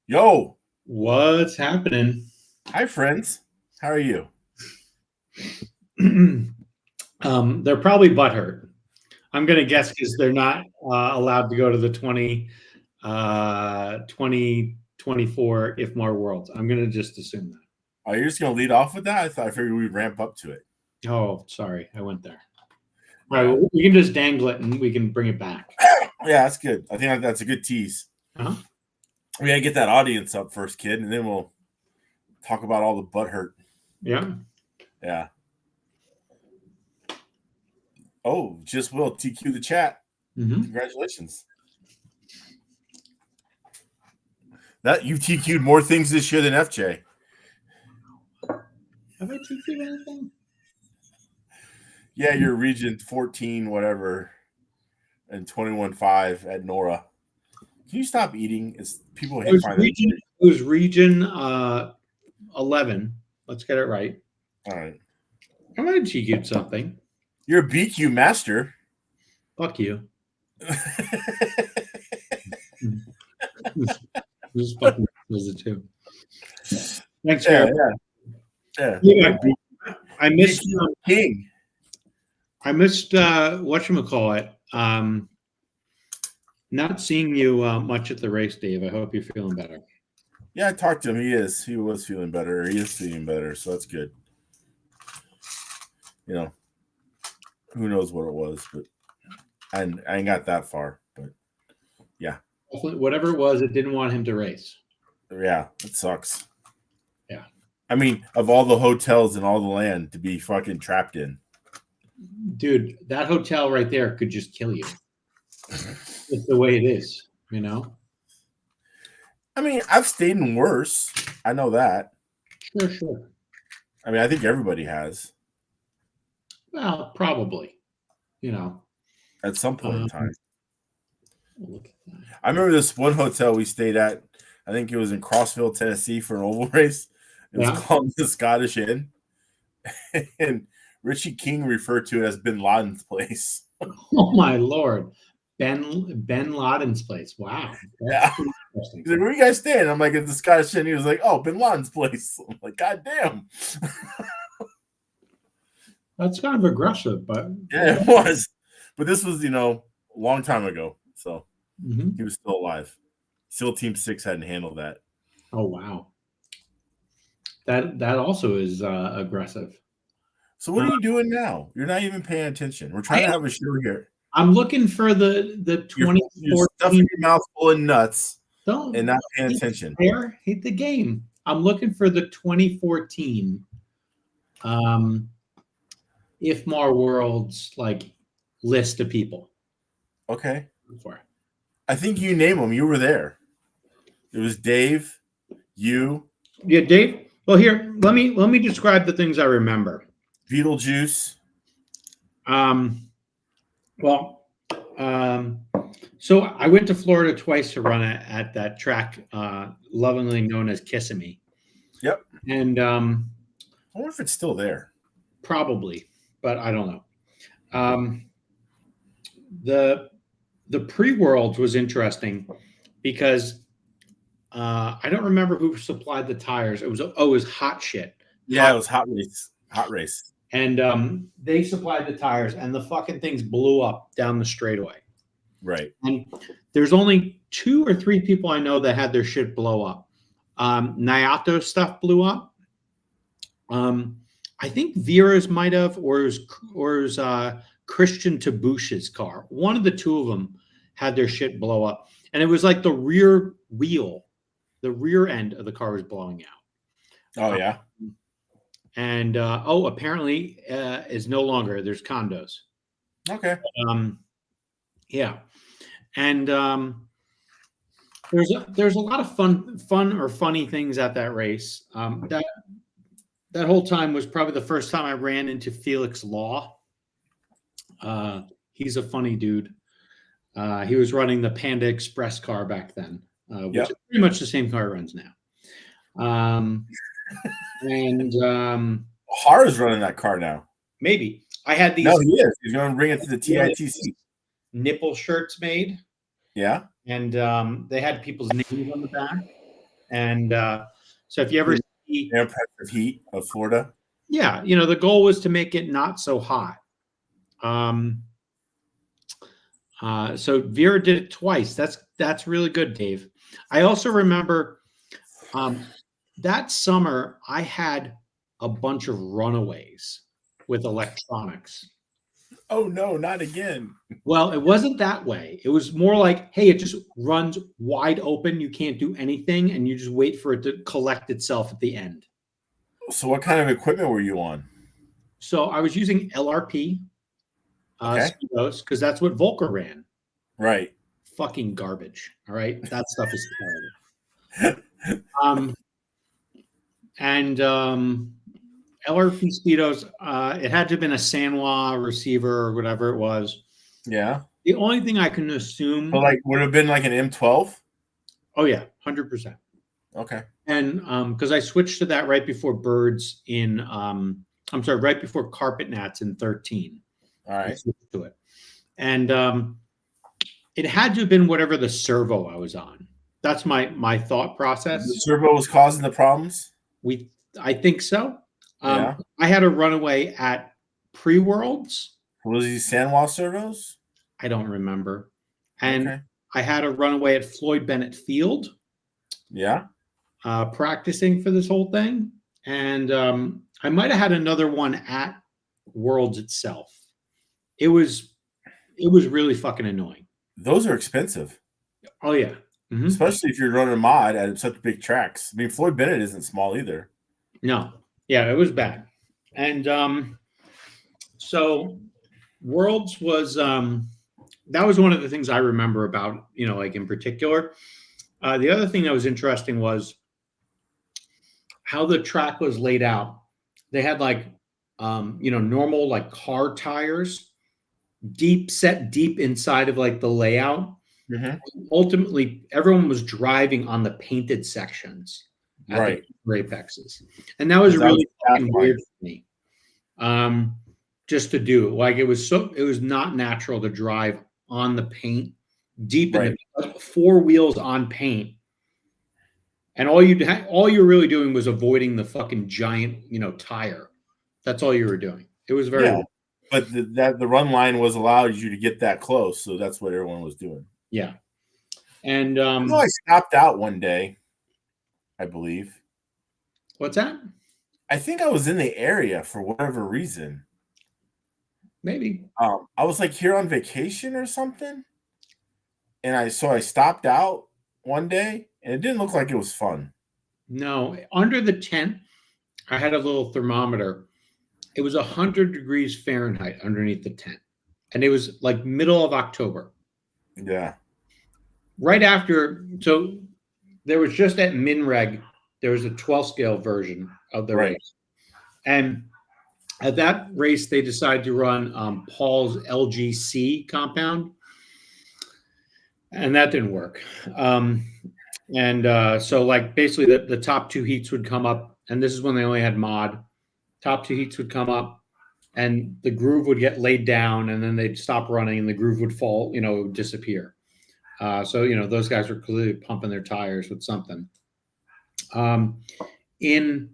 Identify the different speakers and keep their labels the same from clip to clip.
Speaker 1: Yo,
Speaker 2: What's happening?
Speaker 1: hi friends. How are you?
Speaker 2: They're probably butthurt. I'm going to guess because they're not allowed to go to the 2024 IFMAR Worlds. I'm going to just assume that.
Speaker 1: Are you just gonna lead off with that? I figured we'd ramp up to it.
Speaker 2: Oh, sorry. I went there. All right. Well, we can just dangle it and we can bring it back.
Speaker 1: Yeah, that's good. I think that's a good tease.
Speaker 2: Uh-huh.
Speaker 1: We gotta get that audience up first, kid, and then we'll talk about all the butthurt.
Speaker 2: Yeah.
Speaker 1: Yeah. Oh, just will TQ the chat.
Speaker 2: Mm-hmm.
Speaker 1: Congratulations. That you TQ'd more things this year than FJ.
Speaker 2: Have I TQ'd anything?
Speaker 1: Yeah, you're region 14, whatever, and 21.5 at Nora. Can you stop eating? It's people hate finding
Speaker 2: It was region 11. Let's get it right.
Speaker 1: All right.
Speaker 2: I might have TQ'd something.
Speaker 1: You're a BQ master.
Speaker 2: Fuck you. This fucking was it too. Thanks,
Speaker 1: Yeah.
Speaker 2: I missed
Speaker 1: King.
Speaker 2: I missed whatchamacallit. Not seeing you much at the race, Dave. I hope you're feeling better.
Speaker 1: Yeah, I talked to him. He was feeling better. He is feeling better, so that's good. You know, who knows what it was, but I ain't got that far. But yeah,
Speaker 2: whatever it was, it didn't want him to race.
Speaker 1: Yeah, it sucks.
Speaker 2: Yeah,
Speaker 1: I mean, of all the hotels in all the land to be fucking trapped in,
Speaker 2: dude, that hotel right there could just kill you. It's the way it is, you know.
Speaker 1: I mean, I've stayed in worse. I know that.
Speaker 2: Sure.
Speaker 1: I mean, I think everybody has.
Speaker 2: Well, probably, you know,
Speaker 1: at some point in time.
Speaker 2: Look at that.
Speaker 1: I remember this one hotel we stayed at. I think it was in Crossville, Tennessee, for an oval race. It was called the Scottish Inn, and Richie King referred to it as Bin Laden's place.
Speaker 2: Oh my lord, Ben Laden's place. Wow,
Speaker 1: that's interesting. He's like, "Where are you guys staying?" I'm like, "At the Scottish Inn." He was like, "Oh, Bin Laden's place." I'm like, "God damn."
Speaker 2: That's kind of aggressive, but
Speaker 1: yeah, it was. But this was, a long time ago, so he was still alive. SEAL Team 6 hadn't handled that.
Speaker 2: Oh wow, that also is aggressive.
Speaker 1: So what are you doing now? You're not even paying attention. We're trying to have a show here.
Speaker 2: I'm looking for the 2014.
Speaker 1: You're stuffing your mouth full of nuts and not paying attention.
Speaker 2: Hate the game. I'm looking for the 2014 IFMAR Worlds list of people.
Speaker 1: Okay. I think you name them. You were there. It was Dave, you.
Speaker 2: Yeah, Dave. Well, here, let me describe the things I remember.
Speaker 1: Beetlejuice.
Speaker 2: So I went to Florida twice to run at that track, lovingly known as Kissimmee.
Speaker 1: Yep.
Speaker 2: And
Speaker 1: I wonder if it's still there.
Speaker 2: Probably, but I don't know. The pre-Worlds was interesting because I don't remember who supplied the tires. It was Hot Shit.
Speaker 1: Yeah, it was Hot Race.
Speaker 2: And they supplied the tires, and the fucking things blew up down the straightaway.
Speaker 1: Right.
Speaker 2: And there's only 2 or 3 people I know that had their shit blow up. Nyato stuff blew up. I think Vera's might have, or it was Christian Tabush's car. One of the 2 of them had their shit blow up, and it was like the rear wheel, the rear end of the car was blowing out.
Speaker 1: Oh yeah.
Speaker 2: And apparently is no longer. There's condos.
Speaker 1: Okay.
Speaker 2: Yeah, and there's a lot of fun or funny things at that race. That whole time was probably the first time I ran into Felix Law. He's a funny dude. He was running the Panda Express car back then, which is pretty much the same car he runs now.
Speaker 1: Hara's running that car now.
Speaker 2: Maybe. I had these.
Speaker 1: No, he is. He's going to bring it to the TITC.
Speaker 2: Nipple shirts made.
Speaker 1: Yeah.
Speaker 2: And they had people's names on the back. And so if you ever see
Speaker 1: the impressive heat of Florida,
Speaker 2: yeah, the goal was to make it not so hot. So Vera did it twice. That's really good, Dave. I also remember that summer I had a bunch of runaways with electronics.
Speaker 1: Oh no, not again.
Speaker 2: Well, it wasn't that way. It was more like, hey, it just runs wide open. You can't do anything, and you just wait for it to collect itself at the end.
Speaker 1: So what kind of equipment were you on?
Speaker 2: So I was using LRP speedos because that's what Volker ran.
Speaker 1: Right.
Speaker 2: Fucking garbage. All right. That stuff is terrible. LRP speedos, it had to have been a Sanwa receiver or whatever it was.
Speaker 1: Yeah.
Speaker 2: The only thing I can assume,
Speaker 1: so like, would have been like an M12.
Speaker 2: Oh yeah, 100%.
Speaker 1: Okay.
Speaker 2: And because I switched to that right before birds in, right before carpet gnats in 13.
Speaker 1: All right.
Speaker 2: I switched to it, and it had to have been whatever the servo I was on. That's my thought process.
Speaker 1: The servo was causing the problems.
Speaker 2: I think so.
Speaker 1: Yeah.
Speaker 2: I had a runaway at pre-Worlds.
Speaker 1: Was these Sanwa servos?
Speaker 2: I don't remember. And
Speaker 1: okay.
Speaker 2: I had a runaway at Floyd Bennett Field.
Speaker 1: Yeah.
Speaker 2: Practicing for this whole thing. And I might have had another one at Worlds itself. It was really fucking annoying.
Speaker 1: Those are expensive.
Speaker 2: Oh yeah. Mm-hmm.
Speaker 1: Especially if you're running a mod at such big tracks. I mean, Floyd Bennett isn't small either.
Speaker 2: No. Yeah, it was bad. And so Worlds was that was one of the things I remember about, like in particular. The other thing that was interesting was how the track was laid out. They had like normal like car tires set deep inside of like the layout.
Speaker 1: Mm-hmm.
Speaker 2: Ultimately, everyone was driving on the painted sections at
Speaker 1: right.
Speaker 2: the apexes, and that was really fucking weird for me. Just to do like it was not natural to drive on the paint deep in the 4 wheels on paint, and all you're really doing was avoiding the fucking giant tire. That's all you were doing. It was very weird.
Speaker 1: But the run line was allowed you to get that close, so that's what everyone was doing.
Speaker 2: Yeah. And
Speaker 1: I stopped out one day, I believe.
Speaker 2: What's that?
Speaker 1: I think I was in the area for whatever reason.
Speaker 2: Maybe.
Speaker 1: I was like here on vacation or something. And I stopped out one day and it didn't look like it was fun.
Speaker 2: No, under the tent, I had a little thermometer. It was 100 degrees Fahrenheit underneath the tent. And it was like middle of October.
Speaker 1: Yeah.
Speaker 2: Right after, so there was just at Minreg, there was a 12 scale version of the race. And at that race, they decided to run Paul's LGC compound. And that didn't work. So like basically the top 2 heats would come up, and this is when they only had mod. Top 2 heats would come up, and the groove would get laid down, and then they'd stop running, and the groove would fall, disappear. Those guys were clearly pumping their tires with something. In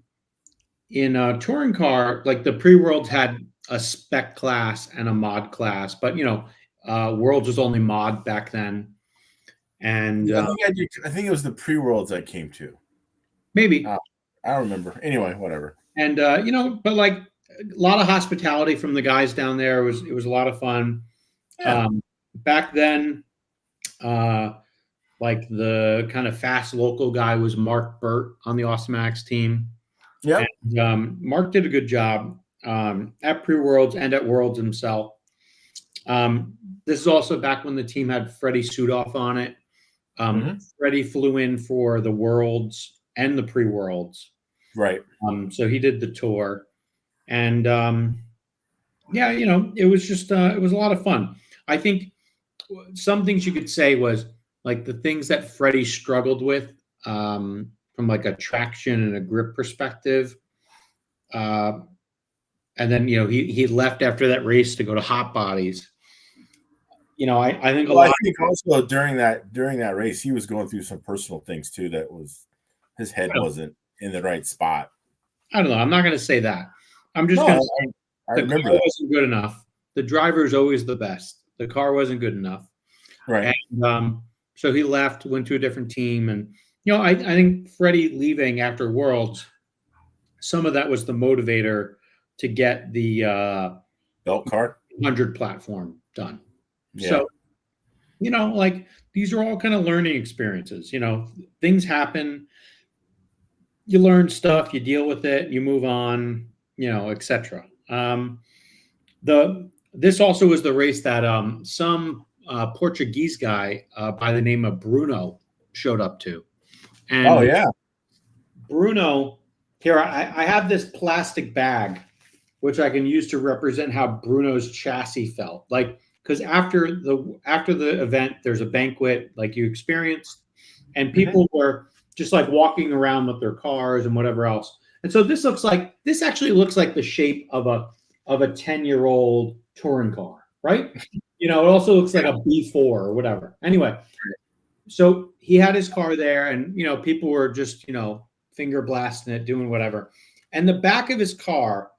Speaker 2: a touring car, like the pre-Worlds had a spec class and a mod class, but Worlds was only mod back then. And
Speaker 1: I think it was the pre-Worlds I came to.
Speaker 2: Maybe.
Speaker 1: I don't remember. Anyway, whatever.
Speaker 2: And but like a lot of hospitality from the guys down there. It was a lot of fun.
Speaker 1: Yeah.
Speaker 2: Back then, like the kind of fast local guy was Mark Burt on the AwesomatixUSA team.
Speaker 1: Yeah.
Speaker 2: Mark did a good job at pre-Worlds and at Worlds himself. This is also back when the team had Freddie Sudoff on it. Freddie flew in for the Worlds and the pre-Worlds.
Speaker 1: Right.
Speaker 2: So he did the tour. And it was just it was a lot of fun. I think some things you could say was like the things that Freddie struggled with from like a traction and a grip perspective. And then, he left after that race to go to hot bodies. I think
Speaker 1: I think also during that race, he was going through some personal things too. That was his head wasn't in the right spot.
Speaker 2: I don't know. I'm not going to say that. I'm just going to say
Speaker 1: I
Speaker 2: the
Speaker 1: remember
Speaker 2: car
Speaker 1: that.
Speaker 2: wasn't good enough. The driver is always the best. The car wasn't good enough.
Speaker 1: Right.
Speaker 2: And so he left, went to a different team. And, you know, I think Freddie leaving after Worlds, some of that was the motivator to get the
Speaker 1: belt car
Speaker 2: 100 platform done.
Speaker 1: Yeah.
Speaker 2: So, you know, like these are all kind of learning experiences. You know, things happen. You learn stuff, you deal with it, you move on, you know, etc. This also was the race that some Portuguese guy by the name of Bruno showed up to. And
Speaker 1: oh yeah.
Speaker 2: Bruno, here I have this plastic bag, which I can use to represent how Bruno's chassis felt. Like, because after the event, there's a banquet like you experienced, and people were just like walking around with their cars and whatever else. And so this actually looks like the shape of a 10-year-old touring car, right? You know, it also looks like a B4 or whatever. Anyway, so he had his car there, and you know, people were just, you know, finger blasting it, doing whatever. And the back of his car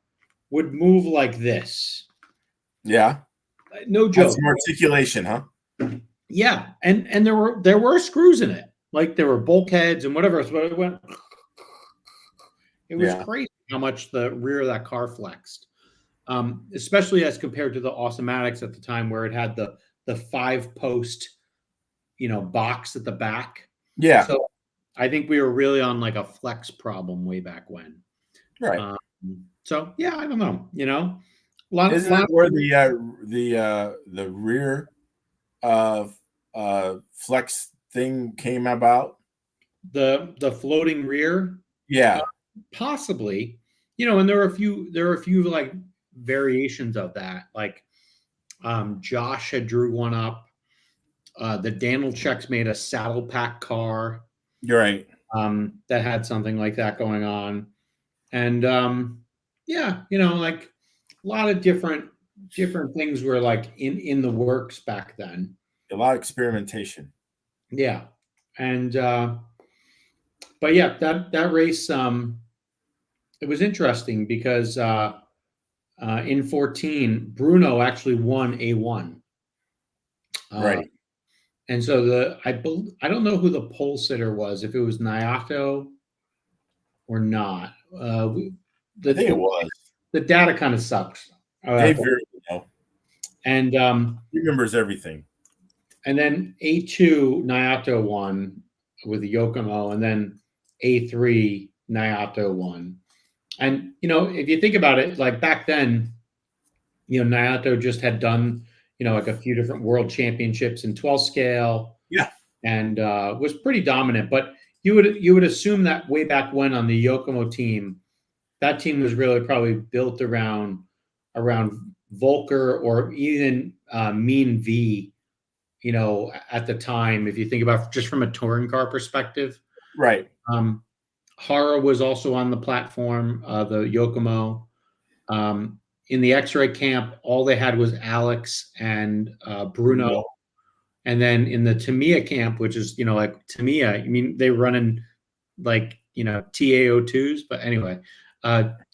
Speaker 2: would move like this.
Speaker 1: Yeah.
Speaker 2: No joke.
Speaker 1: That's some articulation, huh?
Speaker 2: Yeah. And there were screws in it. Like there were bulkheads and whatever. So it went. It was crazy how much the rear of that car flexed. Especially as compared to the Awesomatics at the time, where it had the 5-post, you know, box at the back.
Speaker 1: Yeah.
Speaker 2: So I think we were really on like a flex problem way back when.
Speaker 1: Right.
Speaker 2: So yeah, I don't know. You know,
Speaker 1: isn't that where the rear flex thing came about?
Speaker 2: The floating rear.
Speaker 1: Yeah.
Speaker 2: Possibly. You know, and there are a few like variations of that. Like Josh had drew one up. The Danilcheks made a saddle pack car.
Speaker 1: You're right.
Speaker 2: That had something like that going on. And yeah, you know, like a lot of different things were like in the works back then.
Speaker 1: A lot of experimentation.
Speaker 2: Yeah. And but yeah, that race it was interesting because in 14, Bruno actually won A1.
Speaker 1: Right.
Speaker 2: And so I don't know who the pole sitter was, if it was Nyato or not.
Speaker 1: I think it was.
Speaker 2: The data kind of sucks.
Speaker 1: Dave very well.
Speaker 2: And
Speaker 1: he remembers everything.
Speaker 2: And then A2 Nyato won with the Yokomo, and then A3 Nyato won. And you know, if you think about it, like back then, you know, Nyato just had done, you know, like a few different world championships in 12 scale.
Speaker 1: Yeah.
Speaker 2: And was pretty dominant. But you would assume that way back when on the Yokomo team, that team was really probably built around Volker or even Mean V, you know, at the time, if you think about just from a touring car perspective.
Speaker 1: Right.
Speaker 2: Hara was also on the platform, the Yokomo. In the X-Ray camp, all they had was Alex and Bruno. And then in the Tamiya camp, which is, you know, like Tamiya, I mean, they run in like, you know, TAO2s. But anyway,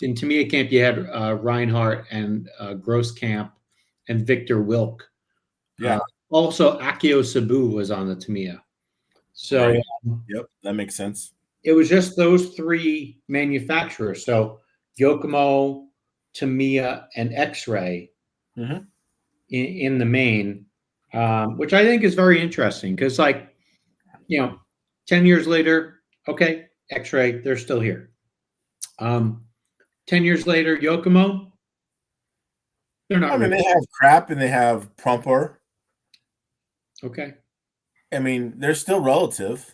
Speaker 2: in Tamiya camp, you had Reinhardt and Grosskamp and Victor Wilk.
Speaker 1: Yeah.
Speaker 2: Also, Akio Sabu was on the Tamiya. So,
Speaker 1: right. Yep, that makes sense.
Speaker 2: It was just those three manufacturers. So, Yokomo, Tamiya, and X-Ray in the main, which I think is very interesting because, like, you know, 10 years later, okay, X-Ray, they're still here. 10 years later, Yokomo, they're not.
Speaker 1: I mean, they have crap and they have Prumper.
Speaker 2: Okay.
Speaker 1: I mean, they're still relative.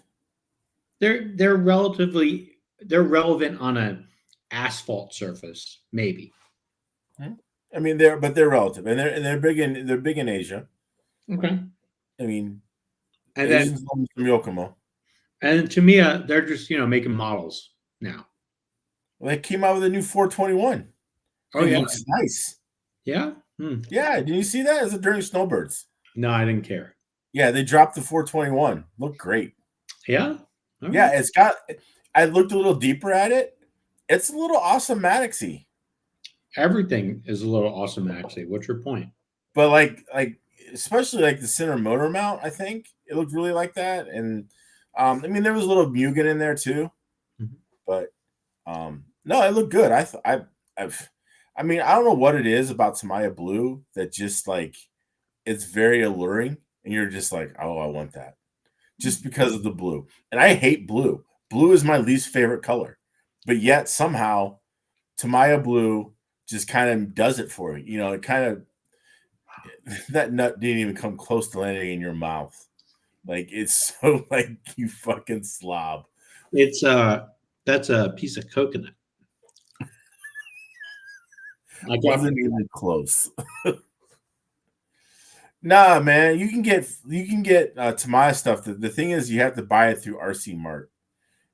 Speaker 2: They're relevant on an asphalt surface, maybe.
Speaker 1: I mean, they're relative, and they're big in Asia.
Speaker 2: Okay.
Speaker 1: I mean,
Speaker 2: and
Speaker 1: Asians then from Yokomo.
Speaker 2: And to me, they're just, you know, making models now.
Speaker 1: Well, they came out with a new 421.
Speaker 2: Oh, yeah.
Speaker 1: It looks nice.
Speaker 2: Yeah?
Speaker 1: Yeah. Did you see that? Is it during Snowbirds?
Speaker 2: No, I didn't care.
Speaker 1: Yeah, they dropped the 421. Looked great.
Speaker 2: Yeah?
Speaker 1: Yeah, it's got I looked a little deeper at it. It's a little AwesomatixY.
Speaker 2: Everything is a little AwesomatixY. What's your point?
Speaker 1: But like especially like the center motor mount, I think it looked really like that. And I mean, there was a little Mugen in there too, but no, it looked good. I mean, I don't know what it is about Tamiya Blue that just like it's very alluring, and you're just like, oh, I want that, just because of the blue. And I hate blue. Blue is my least favorite color, but yet somehow Tamiya Blue just kind of does it for you. You know, it kind of that nut didn't even come close to landing in your mouth. Like it's so like you fucking slob.
Speaker 2: It's that's a piece of coconut.
Speaker 1: I wasn't even close. Nah, man, you can get Tamiya stuff. The thing is, you have to buy it through RC Mart.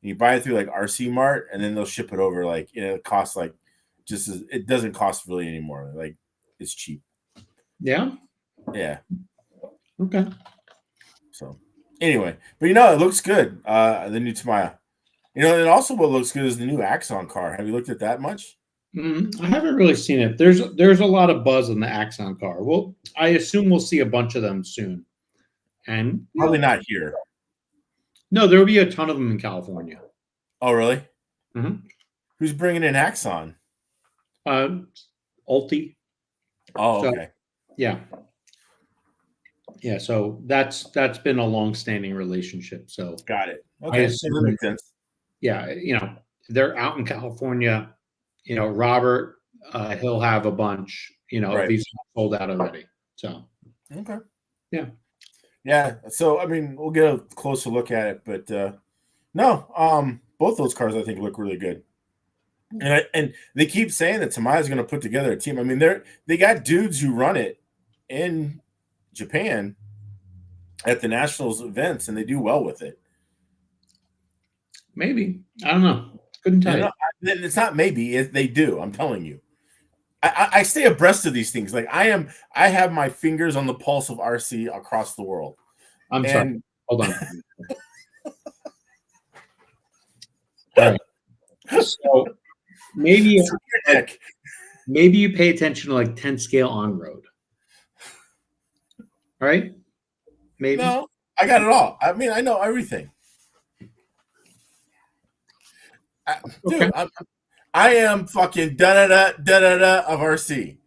Speaker 1: And you buy it through like RC Mart, and then they'll ship it over. Like it costs like just as it doesn't cost really anymore. Like it's cheap.
Speaker 2: Yeah.
Speaker 1: Yeah.
Speaker 2: Okay.
Speaker 1: So anyway, but you know, it looks good. The new Tamiya. You know, and also what looks good is the new Axon car. Have you looked at that much?
Speaker 2: I haven't really seen it. There's a lot of buzz on the Axon car. Well, I assume we'll see a bunch of them soon. And
Speaker 1: probably not here.
Speaker 2: No, there will be a ton of them in California.
Speaker 1: Oh, really?
Speaker 2: Mm-hmm.
Speaker 1: Who's bringing in Axon?
Speaker 2: Ulti.
Speaker 1: Oh, okay.
Speaker 2: Yeah. Yeah, so that's been a long-standing relationship. So
Speaker 1: got it. Okay, that makes sense.
Speaker 2: Yeah, you know, they're out in California. You know, Robert, he'll have a bunch, you know, if he's sold out already. So,
Speaker 1: okay.
Speaker 2: Yeah.
Speaker 1: Yeah. So, I mean, we'll get a closer look at it, but no, both those cars I think look really good. And they keep saying that Tamiya's going to put together a team. I mean, they got dudes who run it in Japan at the nationals events, and they do well with it.
Speaker 2: Maybe. I don't know. Couldn't tell you.
Speaker 1: It's not maybe. They do. I'm telling you. I stay abreast of these things. Like I have my fingers on the pulse of RC across the world.
Speaker 2: I'm sorry. Hold on. All right. So maybe you pay attention to like 10 scale on road. All right? Maybe.
Speaker 1: No, I got it all. I mean, I know everything. Dude, I am fucking da-da-da of RC.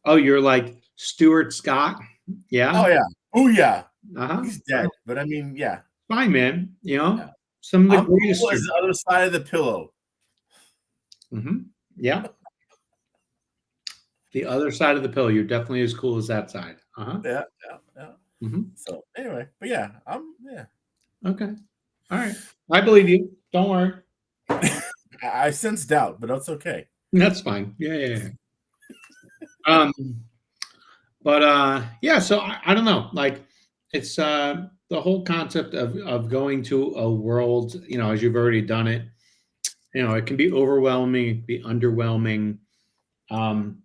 Speaker 2: Oh, you're like Stuart Scott? Yeah.
Speaker 1: Oh, yeah. Oh, yeah.
Speaker 2: Uh-huh.
Speaker 1: He's dead. But I mean, yeah.
Speaker 2: Fine, man. You know, some of the greatest.
Speaker 1: Cool as the other side of the pillow.
Speaker 2: Mm-hmm. Yeah. The other side of the pillow. You're definitely as cool as that side. Uh-huh.
Speaker 1: Yeah.
Speaker 2: Mm-hmm.
Speaker 1: So anyway, but yeah, yeah.
Speaker 2: Okay. All right. I believe you. Don't worry.
Speaker 1: I sense doubt, but that's okay.
Speaker 2: That's fine. Yeah. But yeah, so I don't know. Like it's the whole concept of going to a world, you know, as you've already done it, you know, it can be overwhelming, be underwhelming. You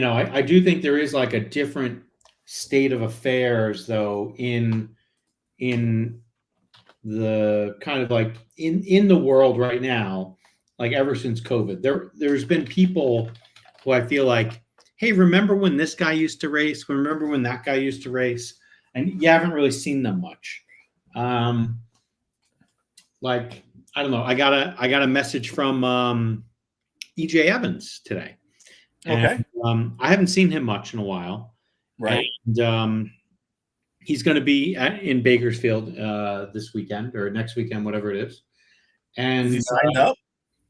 Speaker 2: know, I do think there is like a different state of affairs though in the kind of like in the world right now, like ever since COVID, there's been people who I feel like, hey, remember when this guy used to race? Remember when that guy used to race? And you haven't really seen them much. Like, I don't know. I got a message from EJ Evans today.
Speaker 1: Okay.
Speaker 2: And, I haven't seen him much in a while.
Speaker 1: Right.
Speaker 2: And he's going to be in Bakersfield this weekend or next weekend, whatever it is. And
Speaker 1: is he signed up?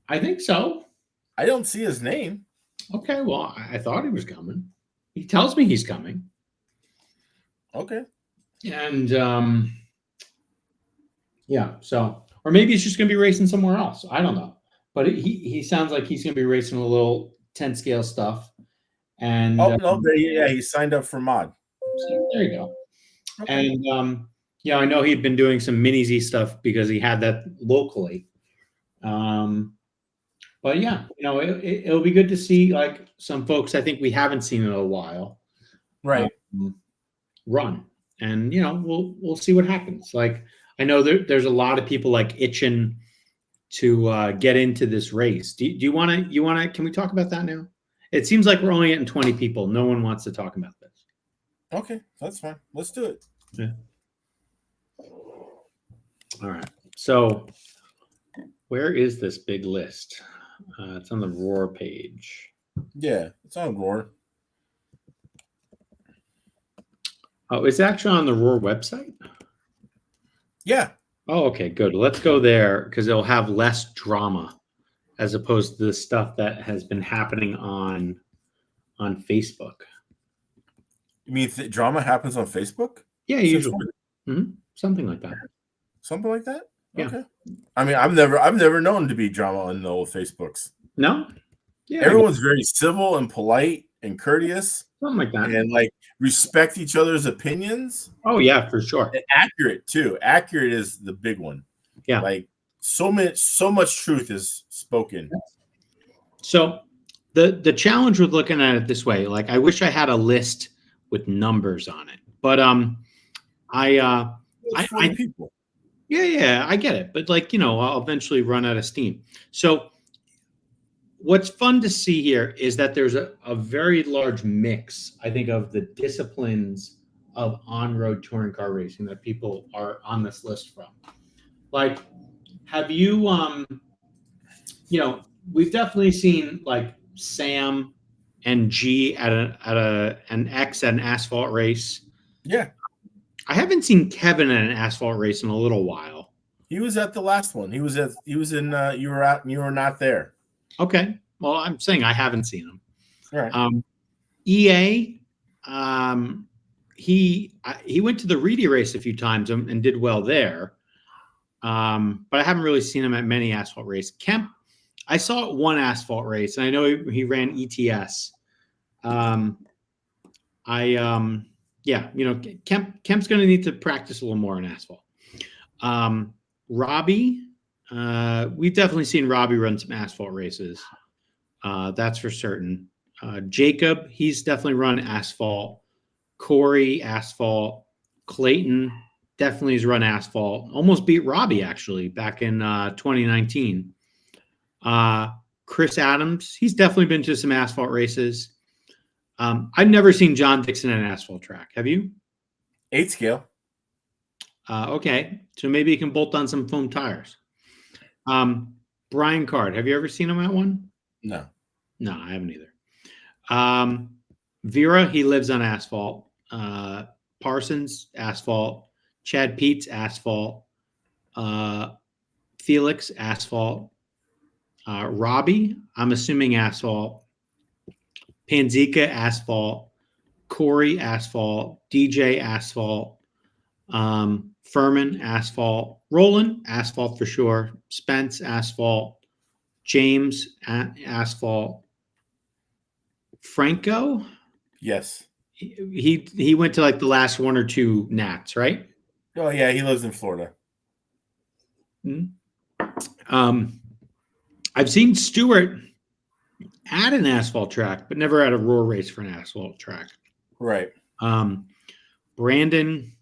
Speaker 2: I think so.
Speaker 1: I don't see his name.
Speaker 2: Okay, well, I thought he was coming. He tells me he's coming.
Speaker 1: Okay.
Speaker 2: And yeah, so or maybe he's just going to be racing somewhere else. I don't know. But he sounds like he's going to be racing a little 10 scale stuff. And
Speaker 1: yeah, he signed up for mod.
Speaker 2: There you go. Okay. And yeah, I know he'd been doing some mini Z stuff because he had that locally. But yeah, you know, it'll be good to see like some folks I think we haven't seen in a while,
Speaker 1: right?
Speaker 2: Run, and you know, we'll see what happens. Like I know there's a lot of people like itching to get into this race. Do you want to, can we talk about that now? It seems like we're only getting 20 people. No one wants to talk about this.
Speaker 1: Okay, that's fine. Let's do it.
Speaker 2: Yeah. All right. So where is this big list? It's on the Roar page.
Speaker 1: Yeah, it's on Roar.
Speaker 2: Oh, it's actually on the Roar website?
Speaker 1: Yeah.
Speaker 2: Oh, okay, good. Let's go there because it'll have less drama as opposed to the stuff that has been happening on Facebook.
Speaker 1: You mean drama happens on Facebook?
Speaker 2: Yeah, usually. Something like that.
Speaker 1: Something like that?
Speaker 2: Yeah.
Speaker 1: Okay. I mean, I've never known to be drama on the old Facebooks.
Speaker 2: No? Yeah.
Speaker 1: Everyone's very civil and polite and courteous.
Speaker 2: Something like that.
Speaker 1: And like respect each other's opinions.
Speaker 2: Oh yeah, for sure.
Speaker 1: And accurate too. Accurate is the big one.
Speaker 2: Yeah.
Speaker 1: Like so much truth is spoken.
Speaker 2: So the challenge with looking at it this way, like I wish I had a list with numbers on it. But I
Speaker 1: people.
Speaker 2: Yeah, I get it. But like, I'll eventually run out of steam. So what's fun to see here is that there's a very large mix, I think, of the disciplines of on-road touring car racing that people are on this list from. Like, have you, we've definitely seen like Sam and G at an X at an asphalt race.
Speaker 1: Yeah.
Speaker 2: I haven't seen Kevin at an asphalt race in a little while.
Speaker 1: He was at the last one. You were not there.
Speaker 2: Okay. Well, I'm saying I haven't seen him.
Speaker 1: All right.
Speaker 2: EA, he went to the Reedy race a few times and did well there. But I haven't really seen him at many asphalt races. Kemp, I saw it one asphalt race, and I know he ran ETS. Kemp's going to need to practice a little more on asphalt. Robbie, we've definitely seen Robbie run some asphalt races. That's for certain. Jacob, he's definitely run asphalt. Corey, asphalt. Clayton definitely has run asphalt. Almost beat Robbie, actually, back in 2019. Chris Adams, he's definitely been to some asphalt races. I've never seen John Dixon at an asphalt track. Have you?
Speaker 1: 8 scale.
Speaker 2: Okay. So maybe you can bolt on some foam tires. Brian Card, have you ever seen him at one?
Speaker 1: No.
Speaker 2: No, I haven't either. Vera, he lives on asphalt. Parsons, asphalt. Chad Peets, asphalt. Felix, asphalt. Robbie, I'm assuming asphalt. Panzika, asphalt. Corey, asphalt. DJ, asphalt. Furman, asphalt. Roland, asphalt for sure. Spence, asphalt. James, asphalt. Franco?
Speaker 1: Yes.
Speaker 2: He went to like the last one or two Nats, right?
Speaker 1: Oh yeah, he lives in Florida.
Speaker 2: I've seen Stewart at an asphalt track, but never at a Roar race for an asphalt track.
Speaker 1: Right.
Speaker 2: Brandon,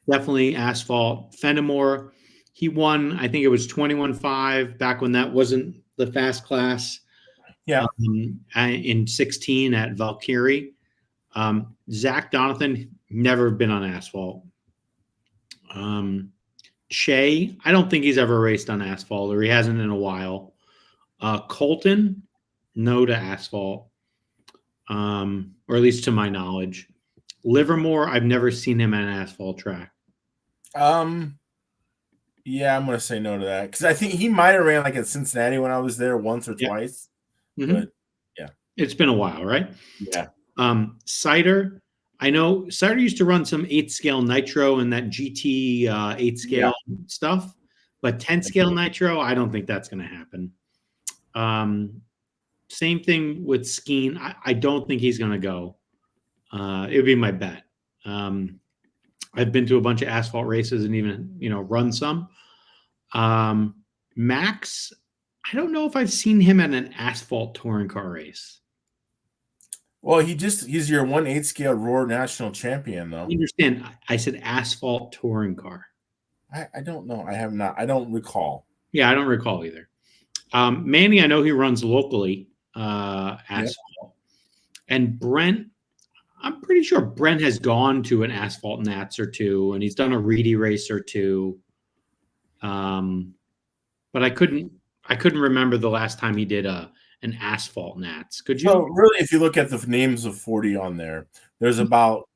Speaker 2: definitely asphalt. Fenimore, he won, I think it was 21.5 back when that wasn't the fast class.
Speaker 1: Yeah.
Speaker 2: In 16 at Valkyrie. Zach Donathan, never been on asphalt. Che, I don't think he's ever raced on asphalt, or he hasn't in a while. Colton, no to asphalt, or at least to my knowledge. Livermore, I've never seen him at an asphalt track.
Speaker 1: Yeah, I'm gonna say no to that because I think he might have ran like at Cincinnati when I was there once or twice.
Speaker 2: Mm-hmm.
Speaker 1: But yeah,
Speaker 2: it's been a while, right?
Speaker 1: Yeah.
Speaker 2: Cider, I know Cider used to run some 8 scale nitro and that GT 8 scale stuff, but 10 scale nitro, I don't think that's going to happen. Same thing with Skeen. I don't think he's going to go. It would be my bet. I've been to a bunch of asphalt races and even, run some. Max, I don't know if I've seen him at an asphalt touring car race.
Speaker 1: Well, he's your 1/8 scale Roar national champion, though.
Speaker 2: I understand. I said asphalt touring car.
Speaker 1: I don't know. I have not. I don't recall.
Speaker 2: Yeah, I don't recall either. Manny, I know he runs locally, Asphalt. And Brent, I'm pretty sure Brent has gone to an Asphalt Nats or two, and he's done a Reedy race or two. But I couldn't remember the last time he did an Asphalt Nats. Could you?
Speaker 1: So really, if you look at the names of 40 on there, there's about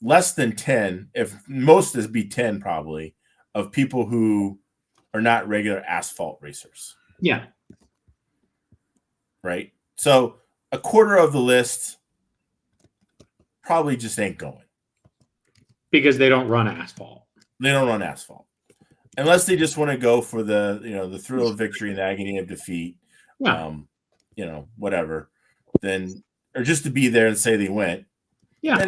Speaker 1: less than 10, if most is be 10 probably, of people who are not regular asphalt racers.
Speaker 2: Yeah.
Speaker 1: Right. So a quarter of the list probably just ain't going.
Speaker 2: Because they don't run asphalt.
Speaker 1: They don't run asphalt. Unless they just want to go for the, the thrill of victory and the agony of defeat.
Speaker 2: Yeah.
Speaker 1: Whatever. Then, or just to be there and say they went.
Speaker 2: Yeah.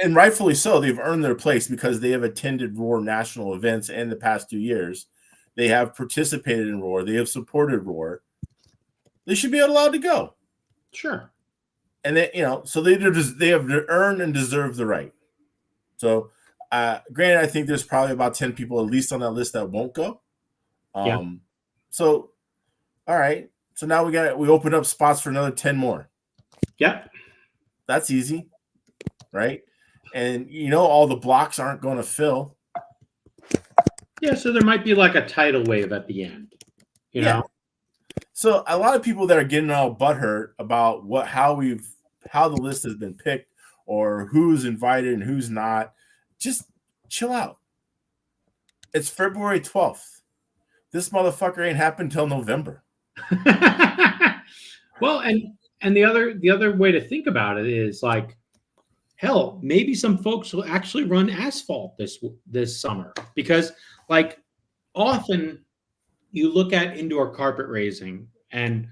Speaker 1: And rightfully so, they've earned their place because they have attended Roar national events in the past 2 years. They have participated in Roar. They have supported Roar. They should be allowed to go.
Speaker 2: Sure.
Speaker 1: And they, so they have earned and deserve the right. So, granted, I think there's probably about 10 people at least on that list that won't go. So, all right. So now we open up spots for another 10 more.
Speaker 2: Yep.
Speaker 1: That's easy. Right. And all the blocks aren't going to fill.
Speaker 2: Yeah, so there might be like a tidal wave at the end. You know?
Speaker 1: So a lot of people that are getting all butthurt about how the list has been picked or who's invited and who's not, just chill out. It's February 12th. This motherfucker ain't happened till November.
Speaker 2: Well, and the other way to think about it is like, hell, maybe some folks will actually run asphalt this summer, because like often you look at indoor carpet racing and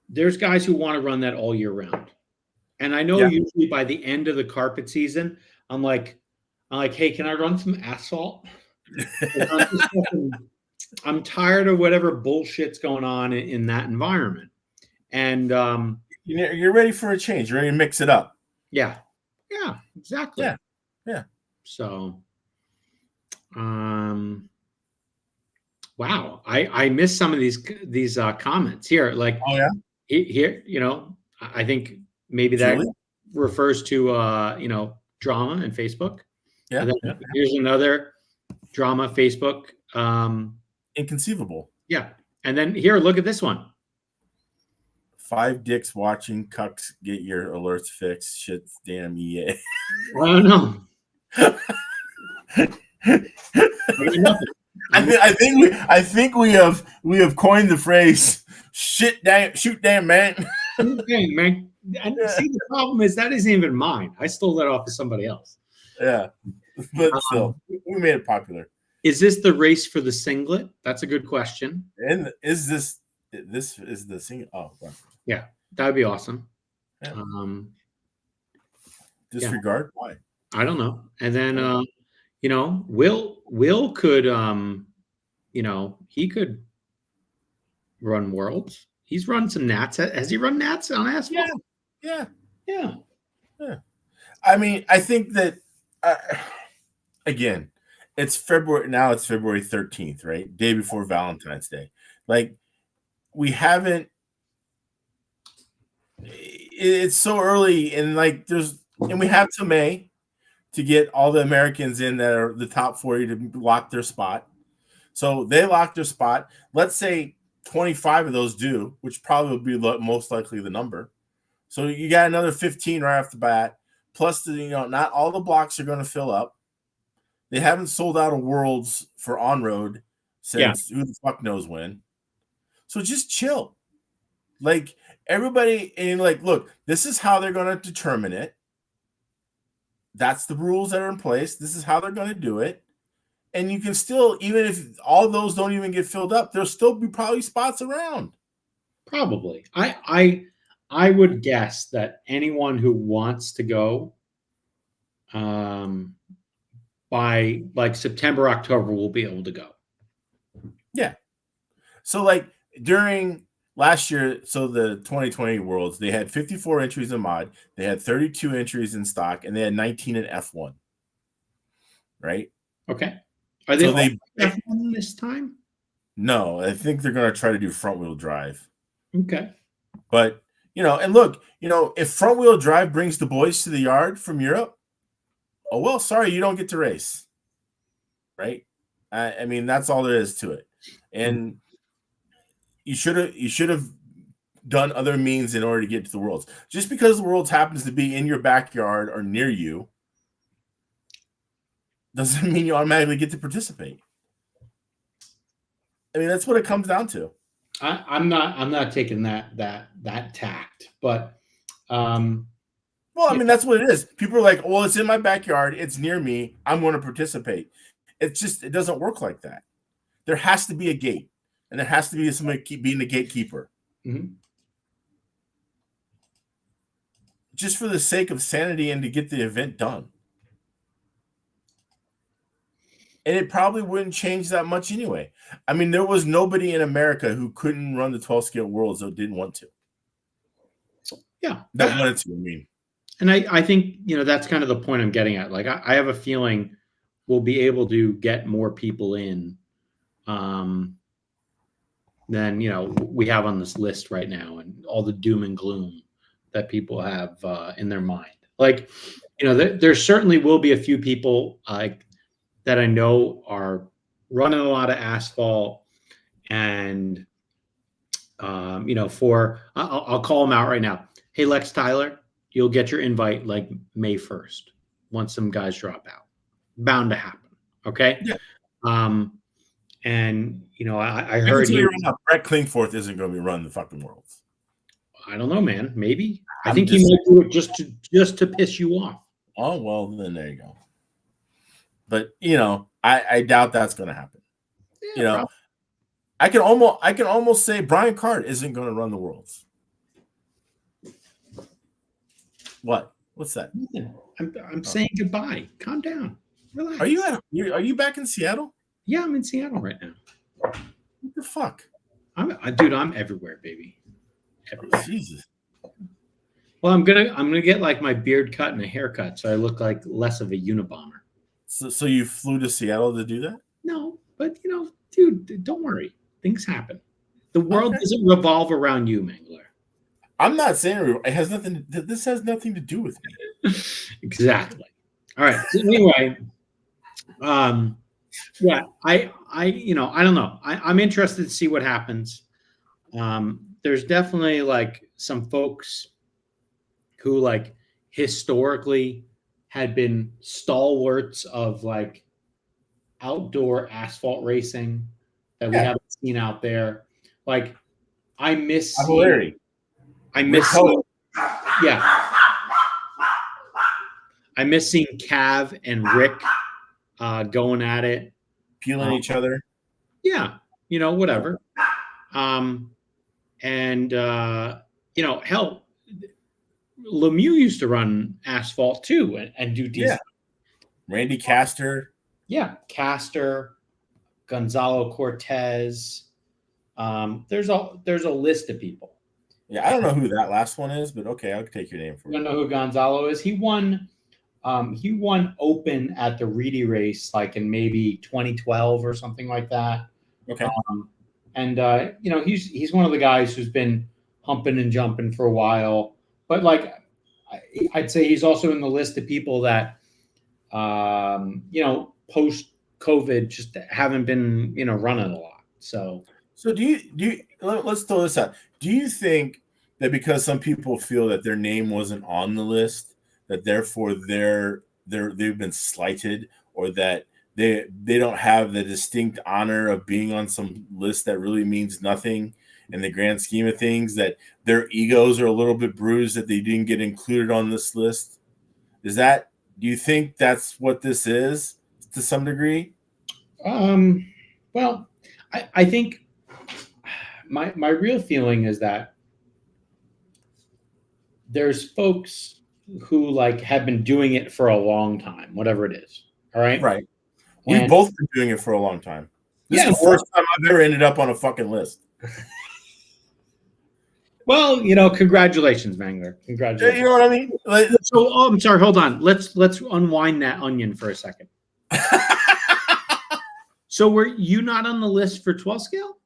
Speaker 2: there's guys who want to run that all year round. And I know usually by the end of the carpet season, I'm like, hey, can I run some asphalt? I'm tired of whatever bullshit's going on in that environment. And
Speaker 1: you're ready for a change. You're ready to mix it up.
Speaker 2: Yeah, exactly.
Speaker 1: Yeah.
Speaker 2: So, wow, I missed some of these comments here. Like,
Speaker 1: oh yeah,
Speaker 2: here, I think maybe that refers to drama and Facebook.
Speaker 1: Yeah.
Speaker 2: And then here's another drama Facebook.
Speaker 1: Inconceivable.
Speaker 2: Yeah, and then here, look at this one.
Speaker 1: 5 dicks watching cucks get your alerts fixed. Shit, damn EA.
Speaker 2: I don't know.
Speaker 1: I think we have coined the phrase shoot damn man.
Speaker 2: Dang, man. And see, the problem is that isn't even mine. I stole that off of somebody else.
Speaker 1: Yeah, but still, we made it popular.
Speaker 2: Is this the race for the singlet? That's a good question.
Speaker 1: And is this is the singlet? Oh, wow.
Speaker 2: Yeah, that would be awesome.
Speaker 1: Yeah. Disregard? Why?
Speaker 2: I don't know. And then Will could he could run Worlds. He's run some Nats. Has he run Nats on asphalt?
Speaker 1: Yeah.
Speaker 2: I
Speaker 1: mean, I think that again, it's February now. It's February 13th, right? Day before Valentine's Day. Like, we haven't. It's so early, and like we have till May to get all the Americans in that are the top 40 to lock their spot. So they lock their spot. Let's say 25 of those do, which probably will be most likely the number. So you got another 15 right off the bat. Plus, not all the blocks are going to fill up. They haven't sold out of Worlds for on-road since who the fuck knows when. So just chill. Like, everybody, and like, look, this is how they're going to determine it. That's the rules that are in place. This is how they're going to do it. And you can still, even if all those don't even get filled up, there'll still be probably spots around.
Speaker 2: Probably. I would guess that anyone who wants to go by like September, October will be able to go. Yeah.
Speaker 1: So like during last year, so the 2020 Worlds, they had 54 entries in mod, they had 32 entries in stock, and they had 19 in F1. right?
Speaker 2: Okay. Are they
Speaker 1: So
Speaker 2: all F1 this time?
Speaker 1: No, I think they're going to try to do front wheel drive.
Speaker 2: Okay.
Speaker 1: But, and look, if front wheel drive brings the boys to the yard from Europe, oh, well, sorry, you don't get to race. Right? I mean, that's all there is to it. And you should have done other means in order to get to the Worlds. Just because the Worlds happens to be in your backyard or near you doesn't mean you automatically get to participate. I mean, that's what it comes down to.
Speaker 2: I'm not taking that tact, but
Speaker 1: well, I mean, that's what it is. People are like, well, it's in my backyard, it's near me, I'm going to participate. It doesn't work like that. There has to be a gate, and there has to be somebody being the gatekeeper.
Speaker 2: Mm-hmm.
Speaker 1: Just for the sake of sanity and to get the event done. And it probably wouldn't change that much anyway. I mean, there was nobody in America who couldn't run the 12-scale Worlds that didn't want to.
Speaker 2: Yeah.
Speaker 1: That wanted to, I mean.
Speaker 2: And I think, that's kind of the point I'm getting at. Like, I have a feeling we'll be able to get more people in than, we have on this list right now, and all the doom and gloom that people have in their mind. Like, there certainly will be a few people that I know are running a lot of asphalt, and I'll call them out right now. Hey, Lex Tyler, you'll get your invite like May 1st once some guys drop out. Bound to happen. Okay.
Speaker 1: Yeah.
Speaker 2: And I heard
Speaker 1: Brett Klingforth isn't going to be running the fucking Worlds.
Speaker 2: I don't know, man. Maybe. I think he might do it just to piss you off.
Speaker 1: Oh, well, then there you go. But I doubt that's going to happen. Yeah, probably. I can almost say Brian Card isn't going to run the Worlds. What? What's that?
Speaker 2: I'm saying goodbye. Calm down. Relax.
Speaker 1: Are you back in Seattle?
Speaker 2: Yeah, I'm in Seattle right now.
Speaker 1: What the fuck?
Speaker 2: Dude, I'm everywhere, baby. Everywhere.
Speaker 1: Jesus.
Speaker 2: Well, I'm gonna get like my beard cut and a haircut, so I look like less of a Unabomber.
Speaker 1: So you flew to Seattle to do that?
Speaker 2: No, but dude, don't worry. Things happen. The world doesn't revolve around you, Mangler.
Speaker 1: I'm not saying it has nothing. This has nothing to do with me.
Speaker 2: Exactly. All right. So anyway, yeah, I don't know. I'm interested to see what happens. There's definitely like some folks who like historically had been stalwarts of like outdoor asphalt racing that we haven't seen out there. Like I miss seeing Cav and Rick going at it,
Speaker 1: peeling each other.
Speaker 2: Yeah, whatever. Hell, Lemieux used to run asphalt too and do decent.
Speaker 1: Yeah. Randy Castor.
Speaker 2: Yeah, Castor, Gonzalo Cortez. There's a list of people.
Speaker 1: Yeah, I don't know who that last one is, but okay, I'll take your name for it.
Speaker 2: You don't know who Gonzalo is? He won open at the Reedy race like in maybe 2012 or something like that.
Speaker 1: Okay.
Speaker 2: He's one of the guys who's been humping and jumping for a while, but like I'd say he's also in the list of people that post COVID just haven't been running a lot. So
Speaker 1: do you let's throw this out. Do you think that because some people feel that their name wasn't on the list, that therefore they've been slighted, or that they don't have the distinct honor of being on some list that really means nothing in the grand scheme of things, that their egos are a little bit bruised that they didn't get included on this list? Do you think that's what this is to some degree?
Speaker 2: Well, I think my real feeling is that there's folks who like have been doing it for a long time, whatever it is. All right.
Speaker 1: Right. We've both been doing it for a long time. This is the first time I've ever ended up on a fucking list.
Speaker 2: Well, congratulations, Mangler. Congratulations.
Speaker 1: You know what I mean?
Speaker 2: I'm sorry. Hold on. Let's unwind that onion for a second. So were you not on the list for 12 scale?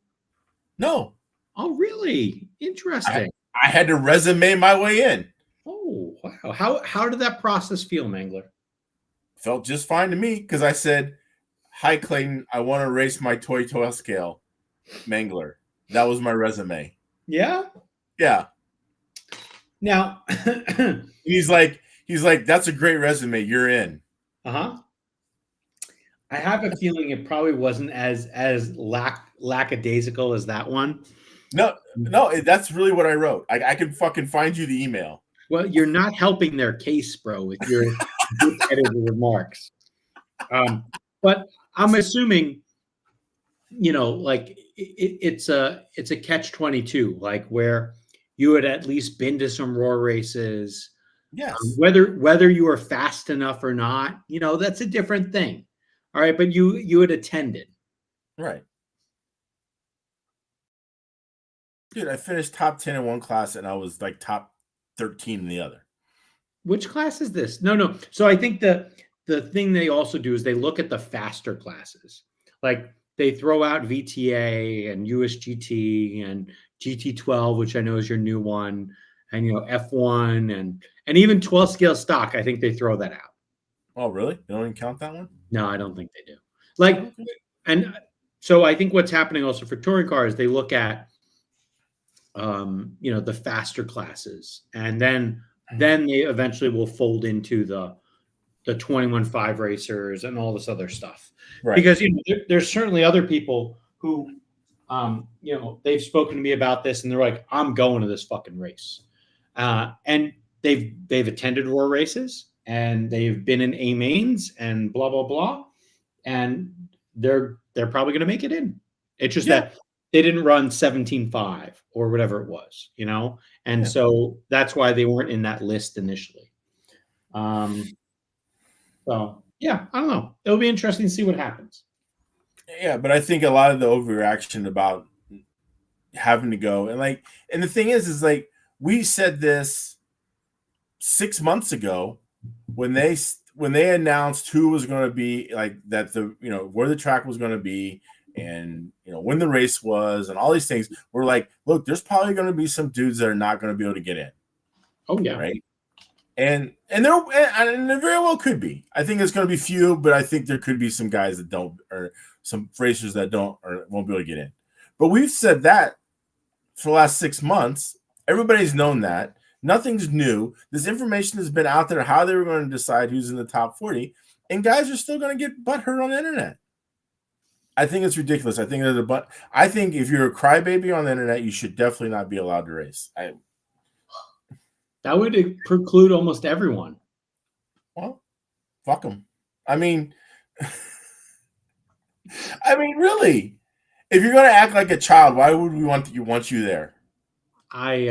Speaker 1: No.
Speaker 2: Oh, really? Interesting.
Speaker 1: I had to resume my way in.
Speaker 2: Oh, wow. How did that process feel, Mangler?
Speaker 1: Felt just fine to me because I said, "Hi, Clayton. I want to race my toy 12 scale Mangler." That was my resume.
Speaker 2: Yeah.
Speaker 1: Yeah.
Speaker 2: Now,
Speaker 1: he's like, "That's a great resume. You're in."
Speaker 2: I have a feeling it probably wasn't as lackadaisical as that one.
Speaker 1: No, that's really what I wrote. I can fucking find you the email.
Speaker 2: Well, you're not helping their case, bro, with your edited remarks. But I'm assuming, like it's a catch-22, like where you had at least been to some Roar races.
Speaker 1: Yes.
Speaker 2: Whether you were fast enough or not, that's a different thing. All right, but you had attended.
Speaker 1: Right. Dude, I finished top 10 in one class and I was like top 13 in the other.
Speaker 2: Which class is this? No. So I think the thing they also do is they look at the faster classes. Like they throw out VTA and USGT and GT12, which I know is your new one, and F1 and even 12 scale stock. I think they throw that out.
Speaker 1: Oh, really? They don't even count that one?
Speaker 2: No, I don't think they do. Like, and so I think what's happening also for touring cars, they look at the faster classes, and then they eventually will fold into the 21.5 racers and all this other stuff. Right. Because there's certainly other people who they've spoken to me about this and they're like, I'm going to this fucking race. And they've attended Roar races and they've been in A mains and blah blah blah. And they're probably going to make it in. It's just that they didn't run 17.5 or whatever it was, and so that's why they weren't in that list initially. So yeah, I don't know. It'll be interesting to see what happens.
Speaker 1: Yeah, but I think a lot of the overreaction about having to go and the thing is like we said this 6 months ago when they announced who was going to be like that, where the track was going to be and when the race was and all these things. We're like, look, there's probably going to be some dudes that are not going to be able to get in.
Speaker 2: Oh yeah,
Speaker 1: right. And there very well could be. I think it's going to be few, but I think there could be some guys that don't, or some racers that don't, or won't be able to get in. But we've said that for the last 6 months. Everybody's known that. Nothing's new. This information has been out there, how they were going to decide who's in the top 40, and guys are still going to get butthurt on the internet. I think it's ridiculous. I think if you're a crybaby on the internet, you should definitely not be allowed to race.
Speaker 2: That would preclude almost everyone.
Speaker 1: Well, fuck them. I mean, really, if you're going to act like a child, why would we want you there?
Speaker 2: I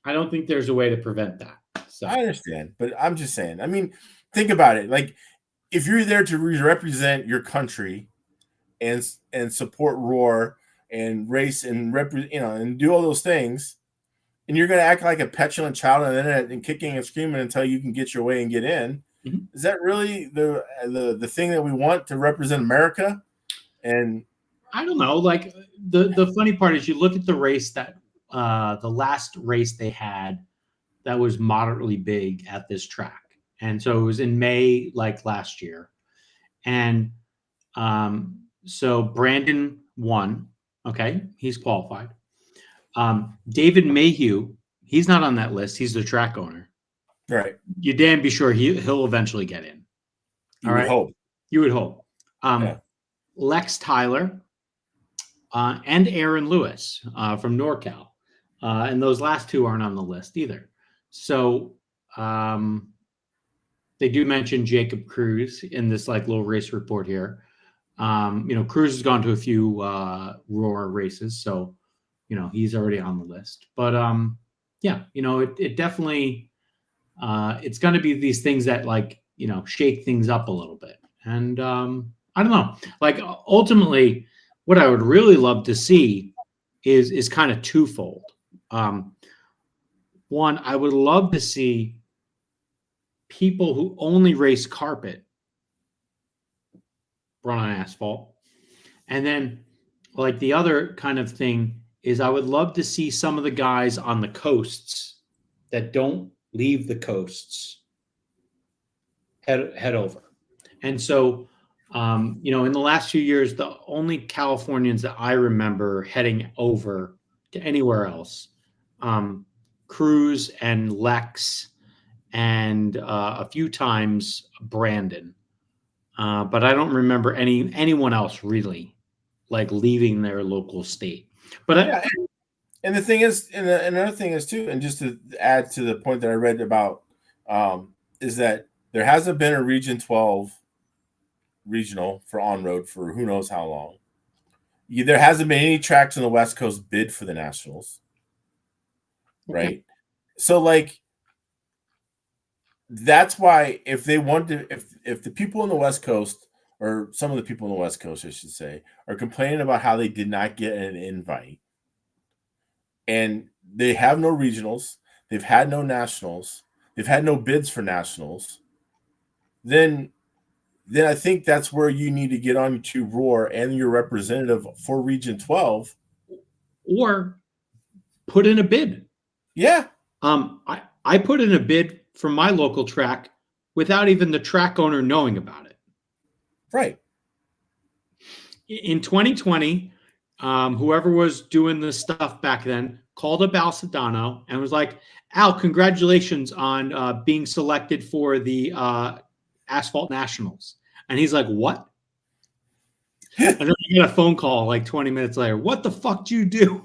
Speaker 2: don't think there's a way to prevent that. So.
Speaker 1: I understand, but I'm just saying. I mean, think about it. Like, if you're there to represent your country and support Roar and race and and do all those things, and you're going to act like a petulant child on the internet and kicking and screaming until you can get your way and get in. Mm-hmm. Is that really the thing that we want to represent America? And
Speaker 2: I don't know. Like the funny part is you look at the race that the last race they had that was moderately big at this track. And so it was in May, like last year. And so Brandon won. Okay. He's qualified. David Mayhew, he's not on that list. He's the track owner.
Speaker 1: Right.
Speaker 2: You damn be sure he'll eventually get in.
Speaker 1: You would hope.
Speaker 2: You would hope. Lex Tyler and Aaron Lewis from NorCal. And those last two aren't on the list either. So they do mention Jacob Cruz in this like little race report here. Cruz has gone to a few Roar races, so he's already on the list. But it definitely it's going to be these things that like shake things up a little bit. And I don't know, like ultimately what I would really love to see is kind of twofold. One, I would love to see people who only race carpet run on asphalt. And then, like, the other kind of thing is I would love to see some of the guys on the coasts that don't leave the coasts head over. And so, you know, in the last few years, the only Californians that I remember heading over to anywhere else, Cruz and Lex, and a few times Brandon. But I don't remember anyone else really like leaving their local state. But
Speaker 1: yeah, and the thing is, and another thing is too, and just to add to the point that I read about, is that there hasn't been a Region 12 regional for on-road for who knows how long. There hasn't been any tracks on the West Coast bid for the Nationals, right? Okay. So, like, that's why if they want to, if the people on the West Coast, or some of the people on the West Coast, I should say, are complaining about how they did not get an invite, and they have no regionals, they've had no nationals, they've had no bids for nationals, then I think that's where you need to get on to Roar and your representative for Region 12.
Speaker 2: Or put in a bid.
Speaker 1: Yeah.
Speaker 2: I put in a bid for my local track without even the track owner knowing about it.
Speaker 1: Right.
Speaker 2: In 2020, whoever was doing the stuff back then called up Al Sedano and was like, Al, congratulations on being selected for the Asphalt Nationals. And he's like, what? And then I get a phone call like 20 minutes later. What the fuck do you do?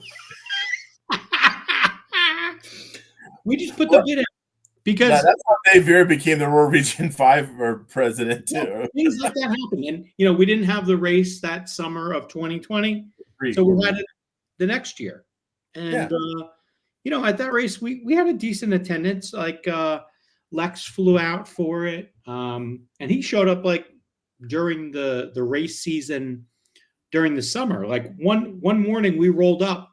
Speaker 2: We just put the bid in because
Speaker 1: that's how Dave Vera became the Roar Region 5 president too.
Speaker 2: Yeah, things like that happen. And, you know, we didn't have the race that summer of 2020. So we had it the next year. And, you know, at that race, we had a decent attendance. Like Lex flew out for it. And he showed up like during the race season during the summer. Like one morning we rolled up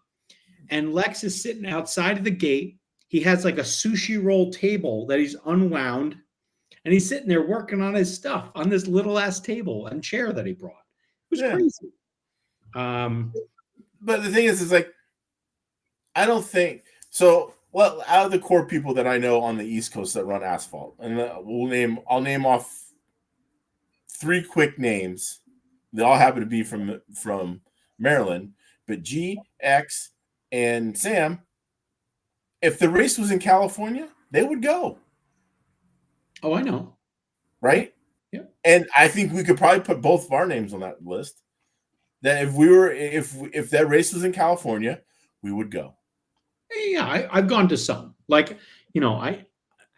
Speaker 2: and Lex is sitting outside of the gate. He has like a sushi roll table that he's unwound, and he's sitting there working on his stuff on this little ass table and chair that he brought. It was crazy.
Speaker 1: But the thing is like, I don't think so. Well, out of the core people that I know on the East Coast that run asphalt, and I'll name off 3 quick names. They all happen to be from Maryland, but G, X, and Sam. If the race was in California, they would go.
Speaker 2: Oh, I know.
Speaker 1: Right?
Speaker 2: Yeah.
Speaker 1: And I think we could probably put both of our names on that list. That if that race was in California, we would go.
Speaker 2: Yeah, I've gone to some. Like, you know,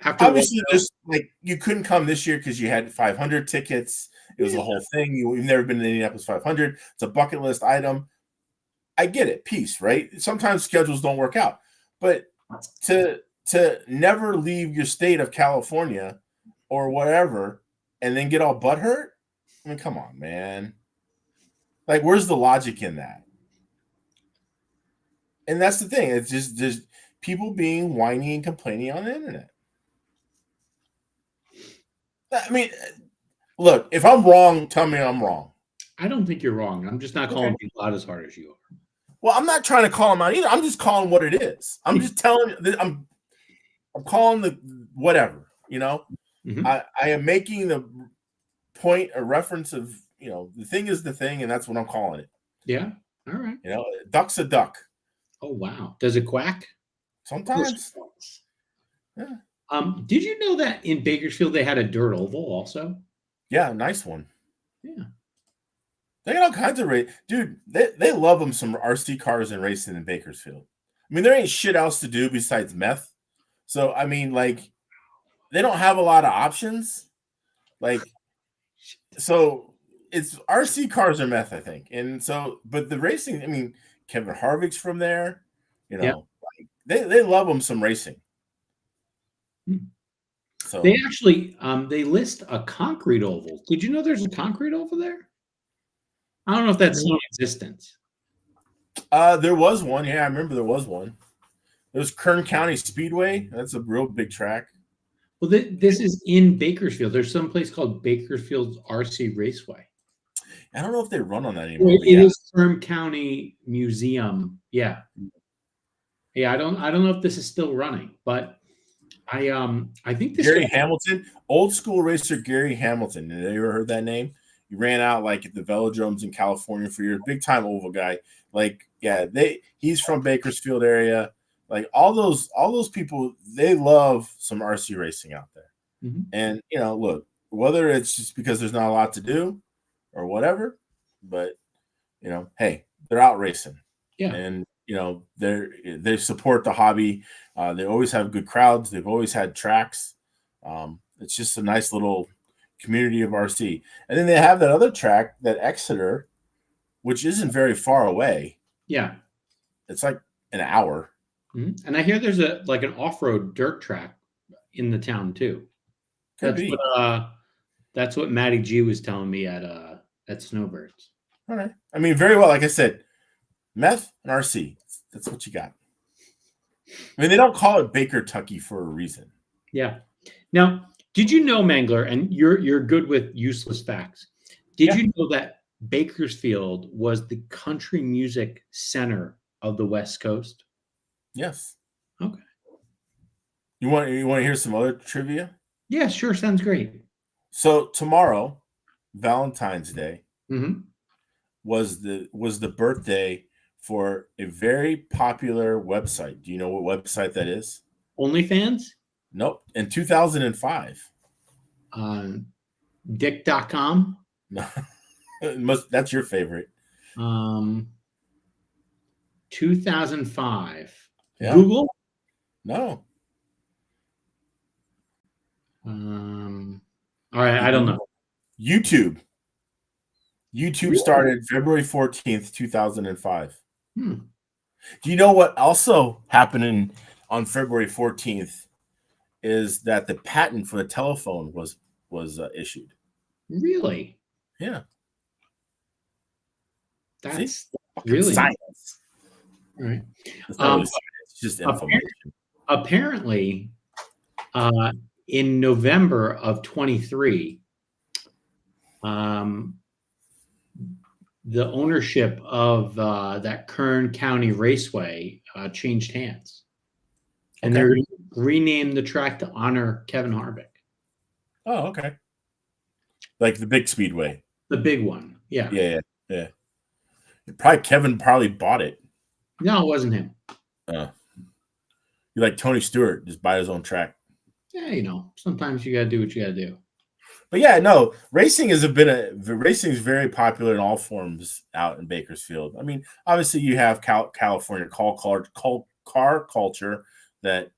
Speaker 1: obviously there's like you couldn't come this year because you had 500 tickets. It was a whole thing. You've never been to the Indianapolis 500. It's a bucket list item. I get it. Peace, right? Sometimes schedules don't work out. But to never leave your state of California or whatever and then get all butthurt, I mean, come on, man. Like, where's the logic in that? And that's the thing. It's just people being whiny and complaining on the internet. I mean, look, if I'm wrong, tell me I'm wrong.
Speaker 2: I don't think you're wrong. I'm just not calling people out as hard as you are.
Speaker 1: Well, I'm not trying to call them out either. I'm just calling what it is. I'm just telling you that I'm calling the whatever, you know. Mm-hmm. I am making the point, a reference of, you know, the thing is the thing, and that's what I'm calling it.
Speaker 2: Yeah. All right.
Speaker 1: You know, duck's a duck.
Speaker 2: Oh, wow. Does it quack?
Speaker 1: Sometimes.
Speaker 2: Yeah. Did you know that in Bakersfield they had a dirt oval also?
Speaker 1: Yeah, nice one.
Speaker 2: Yeah.
Speaker 1: They got all kinds of race. Dude, they love them some RC cars and racing in Bakersfield. I mean, there ain't shit else to do besides meth. So, I mean, like, they don't have a lot of options. Like, so it's RC cars or meth, I think. And so, but the racing, I mean, Kevin Harvick's from there. You know, like, they love them some racing. So
Speaker 2: they actually they list a concrete oval. Did you know there's a concrete oval there? I don't know if that's still in existence.
Speaker 1: There was one. Yeah, I remember there was one. There's Kern County Speedway. That's a real big track.
Speaker 2: Well, this is in Bakersfield. There's some place called Bakersfield RC Raceway.
Speaker 1: I don't know if they run on that anymore.
Speaker 2: It is Kern County Museum. Yeah. Yeah, I don't know if this is still running, but I think this
Speaker 1: Gary Hamilton, old school racer Gary Hamilton. Have you ever heard that name? He ran out like at the velodromes in California for years. Big time oval guy. Like, yeah, he's from Bakersfield area. Like all those people, they love some RC racing out there.
Speaker 2: Mm-hmm.
Speaker 1: And look, whether it's just because there's not a lot to do or whatever, but hey, they're out racing.
Speaker 2: Yeah.
Speaker 1: And they support the hobby. They always have good crowds. They've always had tracks. It's just a nice little community of RC. And then they have that other track, that Exeter, which isn't very far away.
Speaker 2: Yeah.
Speaker 1: It's like an hour.
Speaker 2: Mm-hmm. And I hear there's an off-road dirt track in the town too. That's what Matty G was telling me at Snowbirds.
Speaker 1: All right. I mean, very well. Like I said, meth and RC. That's what you got. I mean, they don't call it Baker Tucky for a reason.
Speaker 2: Yeah. Now, did you know, Mangler, and you're good with useless facts. Did you know that Bakersfield was the country music center of the West Coast?
Speaker 1: Yes.
Speaker 2: Okay.
Speaker 1: You want to hear some other trivia?
Speaker 2: Yeah, sure. Sounds great.
Speaker 1: So tomorrow, Valentine's Day,
Speaker 2: mm-hmm.
Speaker 1: was the birthday for a very popular website. Do you know what website that is?
Speaker 2: OnlyFans?
Speaker 1: Nope. In 2005.
Speaker 2: Dick.com?
Speaker 1: No. That's your favorite.
Speaker 2: 2005.
Speaker 1: Yeah.
Speaker 2: Google?
Speaker 1: No.
Speaker 2: All right, I don't know.
Speaker 1: YouTube started February 14th, 2005. Do you know what also happened on February 14th is that the patent for the telephone was issued?
Speaker 2: Really?
Speaker 1: Yeah.
Speaker 2: That's really
Speaker 1: science.
Speaker 2: All right.
Speaker 1: It's not really science, it's just information.
Speaker 2: Apparently, in November of 23, the ownership of that Kern County Raceway changed hands. And they're going to rename the track to honor Kevin Harvick.
Speaker 1: Oh, okay. Like the big speedway.
Speaker 2: The big one. Yeah.
Speaker 1: Yeah. Kevin bought it.
Speaker 2: No, it wasn't him.
Speaker 1: You like Tony Stewart, just buy his own track.
Speaker 2: Yeah, sometimes you got to do what you got to do.
Speaker 1: But yeah, no, racing is very popular in all forms out in Bakersfield. I mean, obviously you have California car culture that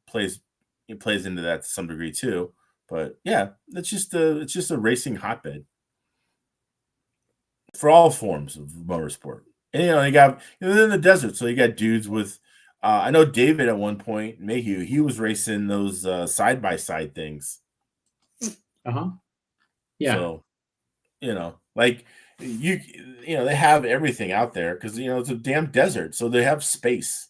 Speaker 1: plays into that to some degree too. But yeah, it's just a racing hotbed for all forms of motorsport. And you got in the desert, so you got dudes with. I know David at one point, Mayhew, he was racing those side-by-side things.
Speaker 2: Yeah.
Speaker 1: So, like they have everything out there because it's a damn desert, so they have space.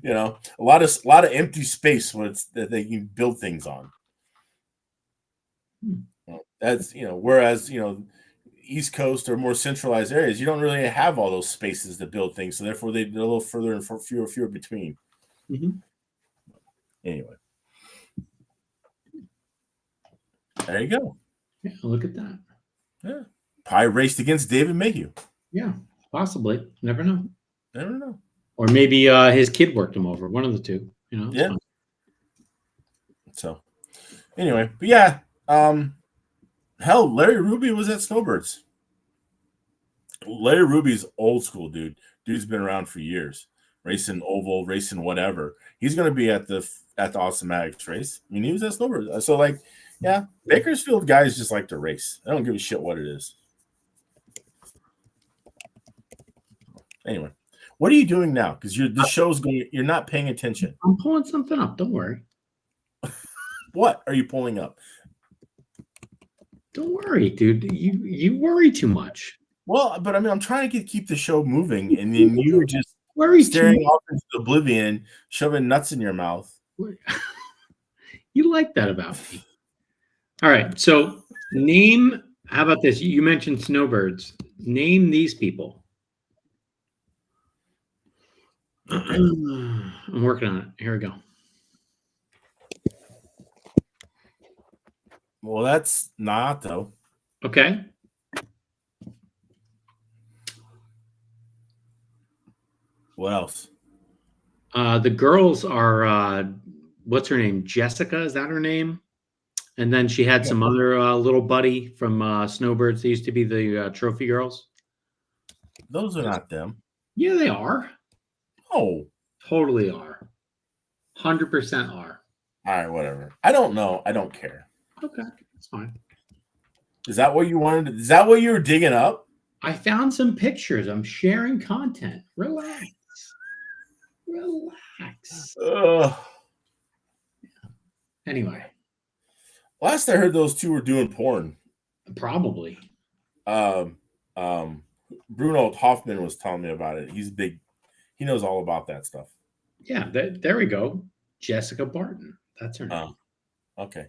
Speaker 1: A lot of empty space that they can build things on. That's whereas East Coast or more centralized areas, you don't really have all those spaces to build things, so therefore they're a little further and fewer between.
Speaker 2: Mm-hmm.
Speaker 1: Anyway, there you go.
Speaker 2: Yeah, look at that.
Speaker 1: Yeah, probably raced against David Mayhew.
Speaker 2: Yeah, possibly. Never know. Or maybe his kid worked him over. One of the two.
Speaker 1: Yeah.
Speaker 2: Fun.
Speaker 1: So, anyway, but yeah. Hell, Larry Ruby was at Snowbirds. Larry Ruby's old school, dude. Dude's been around for years, racing oval, racing whatever. He's going to be at the Awesomatics race. I mean, he was at Snowbirds. So, yeah, Bakersfield guys just like to race. I don't give a shit what it is. Anyway, what are you doing now? Because the show's going. You're not paying attention.
Speaker 2: I'm pulling something up. Don't worry.
Speaker 1: What are you pulling up?
Speaker 2: Don't worry, dude. You worry too much.
Speaker 1: Well, but I mean, I'm trying to keep the show moving, and then you just staring off into oblivion, shoving nuts in your mouth.
Speaker 2: You like that about me. All right. So name How about this? You mentioned snowbirds. Name these people.
Speaker 1: Okay.
Speaker 2: I'm working on it. Here we go.
Speaker 1: Well, that's not though.
Speaker 2: Okay.
Speaker 1: What else?
Speaker 2: The girls are what's her name? Jessica, is that her name? And then she had some other little buddy from Snowbirds. They used to be the trophy girls.
Speaker 1: Those are not them.
Speaker 2: Yeah, they are.
Speaker 1: Oh,
Speaker 2: Totally are. 100% are.
Speaker 1: all right, whatever. I don't know. I don't care.
Speaker 2: Okay, that's fine.
Speaker 1: Is that what you wanted? Is that what you were digging up?
Speaker 2: I found some pictures. I'm sharing content. Relax. Relax.
Speaker 1: Ugh.
Speaker 2: Anyway.
Speaker 1: Last I heard, those two were doing porn.
Speaker 2: Probably.
Speaker 1: Bruno Hoffman was telling me about it. He's big. He knows all about that stuff.
Speaker 2: Yeah, there we go. Jessica Barton. That's her name.
Speaker 1: Okay.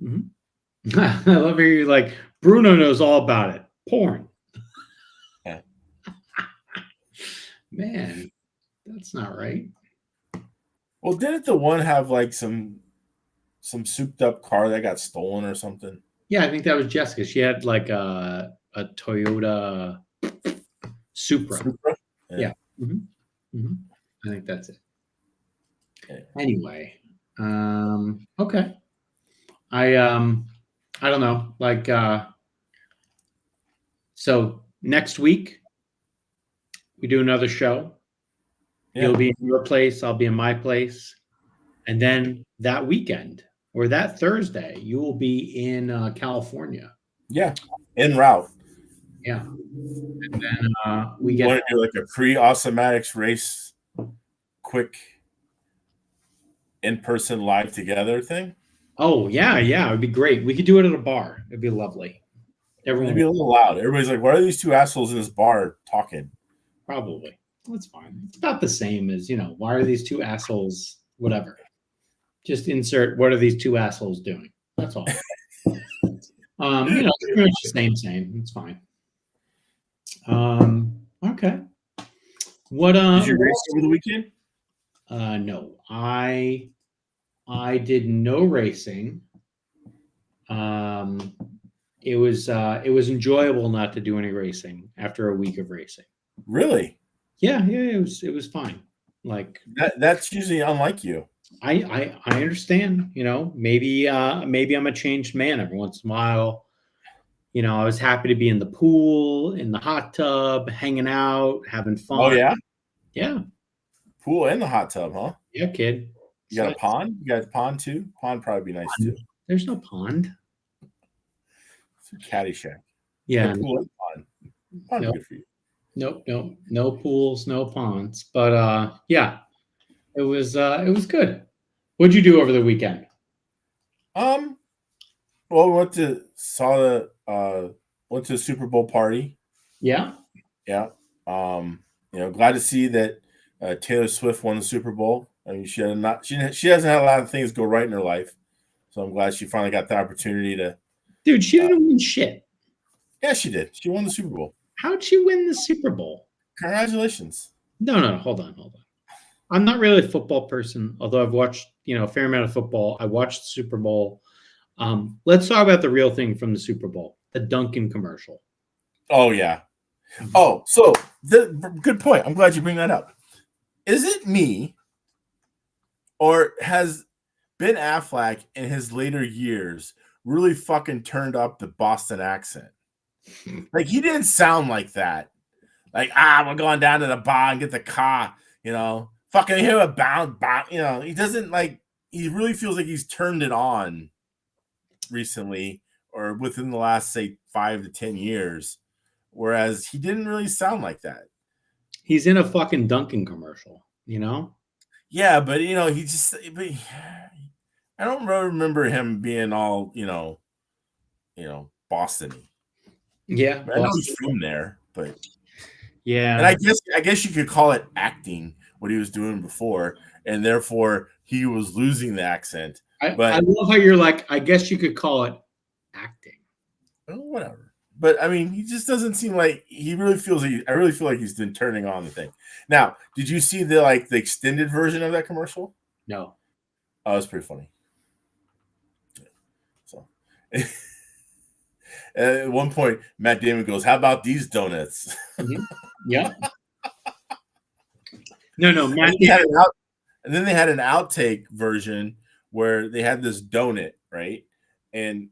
Speaker 2: Mm-hmm. I love hearing you like, Bruno knows all about it. Porn.
Speaker 1: Yeah.
Speaker 2: Man, that's not right.
Speaker 1: Well, didn't the one have like some souped up car that got stolen or something?
Speaker 2: Yeah, I think that was Jessica. She had like a Toyota Supra. Yeah. Mm-hmm. Mm-hmm. I think that's it. Anyway, okay. I don't know. Like, so next week we do another show. Yeah. You'll be in your place. I'll be in my place. And then that weekend or that Thursday, you will be in California.
Speaker 1: Yeah. En route.
Speaker 2: Yeah. And then we
Speaker 1: want to do like a pre-Awesomatics race, quick in-person live together thing.
Speaker 2: Oh, yeah. Yeah. It'd be great. We could do it at a bar. It'd be lovely.
Speaker 1: Everyone would be a little loud. Everybody's like, why are these two assholes in this bar talking?
Speaker 2: Probably. That's fine. It's not the same as, why are these two assholes, whatever. Just insert, what are these two assholes doing? That's all. Pretty much the same. It's fine. Okay. What
Speaker 1: did you race over the weekend?
Speaker 2: No. I did no racing. It was enjoyable not to do any racing after a week of racing.
Speaker 1: Really?
Speaker 2: Yeah, it was fine. Like
Speaker 1: that's usually unlike you.
Speaker 2: I understand, maybe I'm a changed man every once in a while. I was happy to be in the pool, in the hot tub, hanging out, having fun.
Speaker 1: Oh yeah?
Speaker 2: Yeah.
Speaker 1: Pool and the hot tub, huh?
Speaker 2: Yeah, kid.
Speaker 1: You got a pond? You got a pond too? Pond probably be nice too.
Speaker 2: There's no pond.
Speaker 1: It's a Caddyshack.
Speaker 2: Yeah.
Speaker 1: Pool and pond. Pond's good for you.
Speaker 2: Nope. No pools, no ponds. But yeah, it was good. What'd you do over the weekend?
Speaker 1: Well, we went to the Super Bowl party.
Speaker 2: Yeah.
Speaker 1: Yeah. Glad to see that Taylor Swift won the Super Bowl. I mean, she hasn't had a lot of things go right in her life, so I'm glad she finally got the opportunity to.
Speaker 2: Dude, she didn't win shit.
Speaker 1: Yeah, she did. She won the Super Bowl.
Speaker 2: How'd she win the Super Bowl?
Speaker 1: Congratulations.
Speaker 2: No, hold on. I'm not really a football person, although I've watched, a fair amount of football. I watched the Super Bowl. Let's talk about the real thing from the Super Bowl, the Dunkin' commercial.
Speaker 1: Oh, yeah. Oh, so good point. I'm glad you bring that up. Is it me, or has Ben Affleck in his later years really fucking turned up the Boston accent? Like, he didn't sound like that. Like, we're going down to the bar and get the car, fucking hear a bound, he doesn't he really feels like he's turned it on recently or within the last, say, 5 to 10 years, whereas he didn't really sound like that.
Speaker 2: He's in a fucking Dunkin' commercial,
Speaker 1: Yeah, but, I don't really remember him being all, Boston-y.
Speaker 2: Yeah.
Speaker 1: I know he's from there, but
Speaker 2: yeah.
Speaker 1: And I guess you could call it acting what he was doing before, and therefore he was losing the accent.
Speaker 2: I love how you're like, I guess you could call it acting.
Speaker 1: Well, whatever. But I mean, he just doesn't seem like he really feels. I really feel like he's been turning on the thing. Now, did you see the extended version of that commercial?
Speaker 2: No.
Speaker 1: Oh, it was pretty funny. So, at one point, Matt Damon goes, "How about these donuts?"
Speaker 2: Mm-hmm. Yeah. No, Matt
Speaker 1: and then they had an outtake version where they had this donut, right? And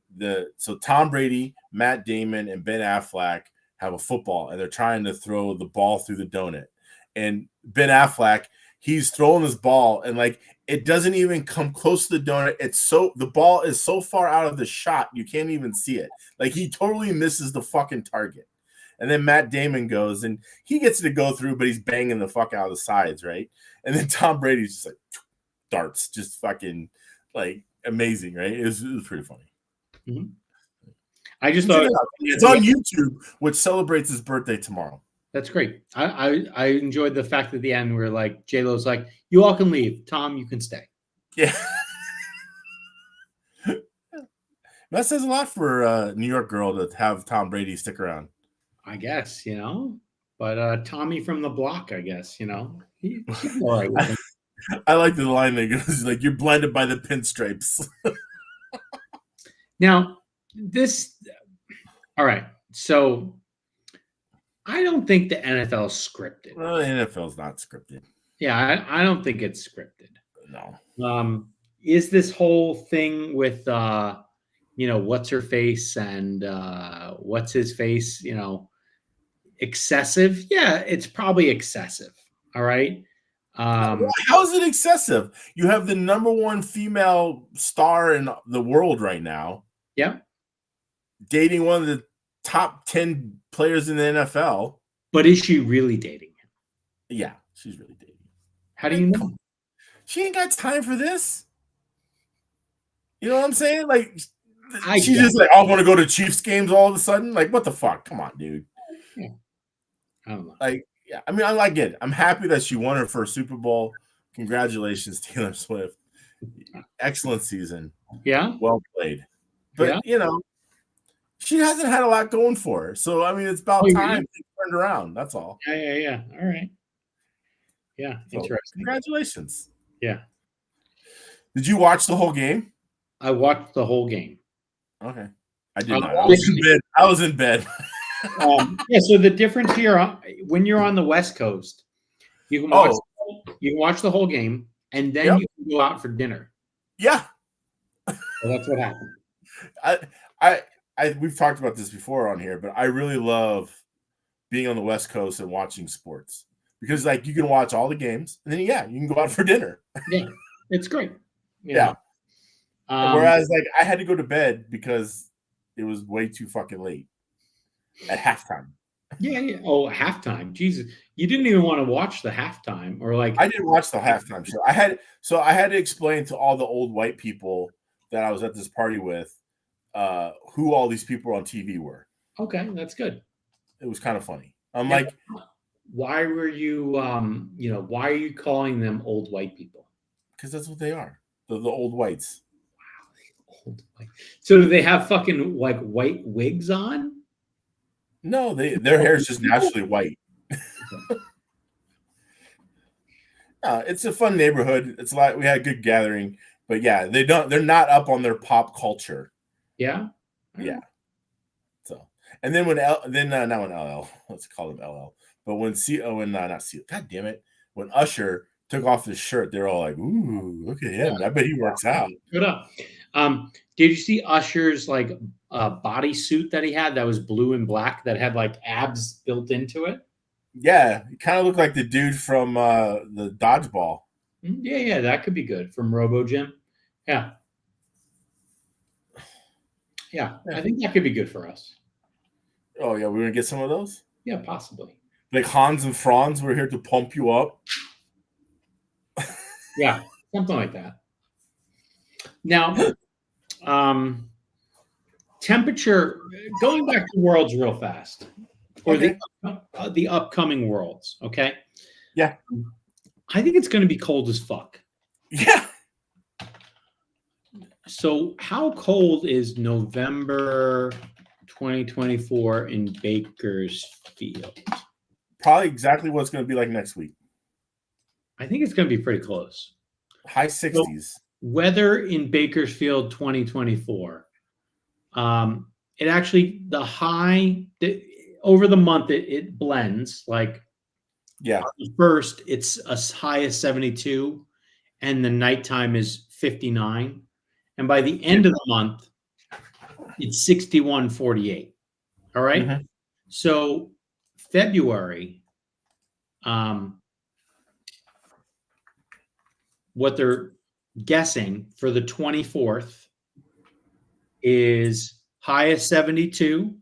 Speaker 1: so Tom Brady, Matt Damon, and Ben Affleck have a football, and they're trying to throw the ball through the donut. And Ben Affleck, he's throwing this ball, and it doesn't even come close to the donut. The ball is so far out of the shot you can't even see it. He totally misses the fucking target. And then Matt Damon goes, and he gets to go through, but he's banging the fuck out of the sides, right? And then Tom Brady's just darts, just fucking amazing, right? It was pretty funny.
Speaker 2: Mm-hmm. I just thought
Speaker 1: it's on YouTube, which celebrates his birthday tomorrow.
Speaker 2: That's great. I enjoyed the fact at the end where J-Lo's like, you all can leave. Tom, you can stay.
Speaker 1: Yeah. That says a lot for a New York girl to have Tom Brady stick around.
Speaker 2: I guess, but Tommy from the block, I guess, he's all right with him.
Speaker 1: I like the line that goes you're blinded by the pinstripes.
Speaker 2: Now, all right. So I don't think the NFL is scripted.
Speaker 1: Well, the NFL is not scripted.
Speaker 2: Yeah, I don't think it's scripted.
Speaker 1: No.
Speaker 2: Is this whole thing with what's her face and what's his face, excessive? Yeah, it's probably excessive. All right.
Speaker 1: How is it excessive? You have the number one female star in the world right now.
Speaker 2: Yeah.
Speaker 1: Dating one of the top 10 players in the NFL.
Speaker 2: But is she really dating him?
Speaker 1: Yeah, she's really dating.
Speaker 2: How do you know?
Speaker 1: She ain't got time for this. You know what I'm saying? She's just I want to go to Chiefs games all of a sudden. What the fuck? Come on, dude.
Speaker 2: Yeah. I don't know.
Speaker 1: Yeah, I mean, I get it. I'm happy that she won her first Super Bowl. Congratulations, Taylor Swift. Excellent season.
Speaker 2: Yeah.
Speaker 1: Well played. But, she hasn't had a lot going for her. So, I mean, it's about time she turned around. That's all.
Speaker 2: Yeah. All right. Yeah.
Speaker 1: So,
Speaker 2: interesting.
Speaker 1: Congratulations.
Speaker 2: Yeah.
Speaker 1: Did you watch the whole game?
Speaker 2: I watched the whole game.
Speaker 1: Okay. I did not. I was in bed.
Speaker 2: Yeah, so the difference here, when you're on the West Coast, you can watch the whole game, and then you can go out for dinner.
Speaker 1: Yeah,
Speaker 2: so that's what happened.
Speaker 1: We've talked about this before on here, but I really love being on the West Coast and watching sports because you can watch all the games, and then you can go out for dinner.
Speaker 2: Yeah, it's great.
Speaker 1: Yeah. Whereas I had to go to bed because it was way too fucking late. At halftime.
Speaker 2: Yeah. Oh, halftime. Jesus. You didn't even want to watch the halftime
Speaker 1: I didn't watch the halftime show. I had to explain to all the old white people that I was at this party with who all these people on TV were.
Speaker 2: Okay, that's good.
Speaker 1: It was kind of funny. I'm
Speaker 2: why were you why are you calling them old white people?
Speaker 1: Because that's what they are. The old whites.
Speaker 2: Wow, old white. So do they have fucking white wigs on?
Speaker 1: No, their hair is just naturally white. It's a fun neighborhood. It's we had a good gathering, but yeah, they're not up on their pop culture.
Speaker 2: Yeah.
Speaker 1: Yeah. So, and then not when LL, let's call him LL, but when God damn it, when Usher took off his shirt, they're all like, "Ooh, look at him! I bet he works out."
Speaker 2: Shut up. Did you see Usher's bodysuit that he had that was blue and black that had abs built into it?
Speaker 1: Yeah, he kind of looked like the dude from the dodgeball.
Speaker 2: Yeah, that could be good from Robo Gym. Yeah, I think that could be good for us.
Speaker 1: Oh yeah, we're gonna get some of those.
Speaker 2: Yeah, possibly.
Speaker 1: Hans and Franz, we're here to pump you up.
Speaker 2: Yeah, something like that. Now, temperature, going back to Worlds real fast, or the upcoming Worlds, okay?
Speaker 1: Yeah.
Speaker 2: I think it's going to be cold as fuck.
Speaker 1: Yeah.
Speaker 2: So how cold is November 2024 in Bakersfield.
Speaker 1: Probably exactly what it's going to be like next week.
Speaker 2: I think it's going to be pretty close.
Speaker 1: High 60s.
Speaker 2: So, weather in Bakersfield 2024. It actually, the high, over the month, it blends. Like, first, it's as high as 72, and the nighttime is 59. And by the end of the month, it's 61.48. All right. Mm-hmm. So February, what they're guessing for the 24th is high of 72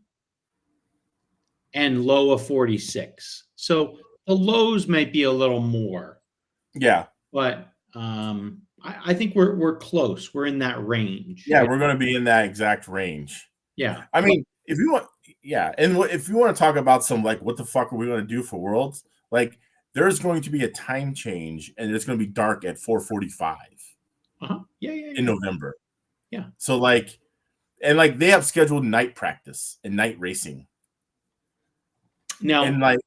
Speaker 2: and low of 46. So the lows might be a little more.
Speaker 1: Yeah.
Speaker 2: But I think we're close. We're in that range.
Speaker 1: Yeah, we're going to be in that exact range.
Speaker 2: Yeah.
Speaker 1: I mean, if you want, and if you want to talk about some, like, what the fuck are we going to do for Worlds? Like, there's going to be a time change, and it's going to be dark at 4:45. In November.
Speaker 2: Yeah.
Speaker 1: So, like, and like they have scheduled night practice and night racing.
Speaker 2: Now,
Speaker 1: and like,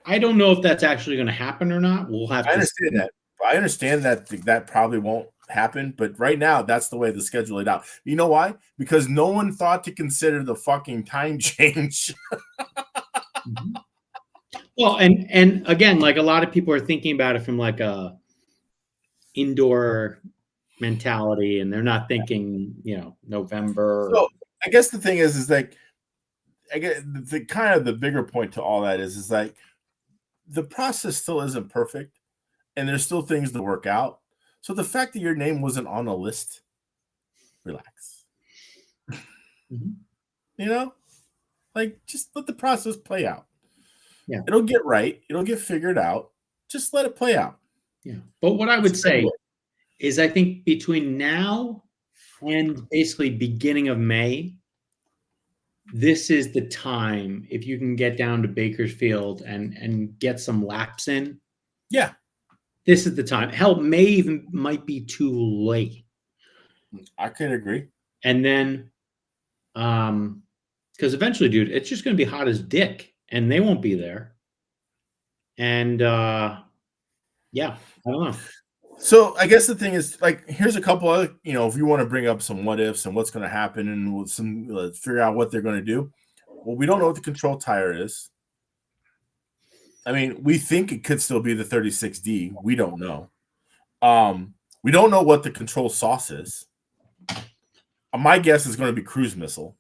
Speaker 2: I don't know if that's actually going to happen or not. We'll have to
Speaker 1: understand that. I understand that probably won't happen, but right now that's the way the schedule laid out. You know why? Because no one thought to consider the fucking time change.
Speaker 2: Mm-hmm. Well, and again, like, a lot of people are thinking about it from like a indoor mentality, and they're not thinking, November.
Speaker 1: So I guess the thing is like, I guess the kind of the bigger point to all that is like the process still isn't perfect, and there's still things to work out. So the fact that your name wasn't on a list, relax.
Speaker 2: Mm-hmm.
Speaker 1: Like, just let the process play out.
Speaker 2: Yeah,
Speaker 1: it'll get right. It'll get figured out. Just let it play out.
Speaker 2: Yeah, but what I would say is, I think between now and basically beginning of May, this is the time, if you can get down to Bakersfield and get some laps in.
Speaker 1: Yeah.
Speaker 2: This is the time. Hell, May even might be too late.
Speaker 1: I can agree.
Speaker 2: And then, because eventually, dude, it's just going to be hot as dick, and they won't be there. And, yeah, I don't know.
Speaker 1: So I guess the thing is, like, here's a couple other, if you want to bring up some what ifs and what's going to happen, and we'll figure out what they're going to do. Well, we don't know what the control tire is. I mean, we think it could still be the 36D. We don't know. We don't know what the control sauce is. My guess is going to be cruise missile.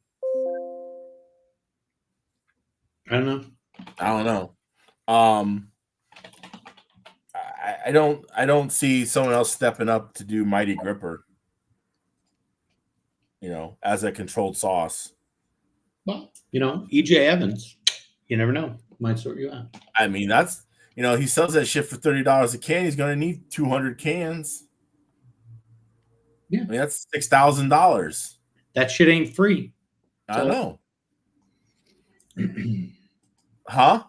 Speaker 2: I don't know.
Speaker 1: I don't see someone else stepping up to do Mighty Gripper, as a controlled sauce.
Speaker 2: Well, EJ Evans, you never know, might sort you out.
Speaker 1: I mean, that's, he sells that shit for $30 a can. He's going to need 200 cans.
Speaker 2: Yeah.
Speaker 1: I mean, that's $6,000.
Speaker 2: That shit ain't free.
Speaker 1: I know. Huh?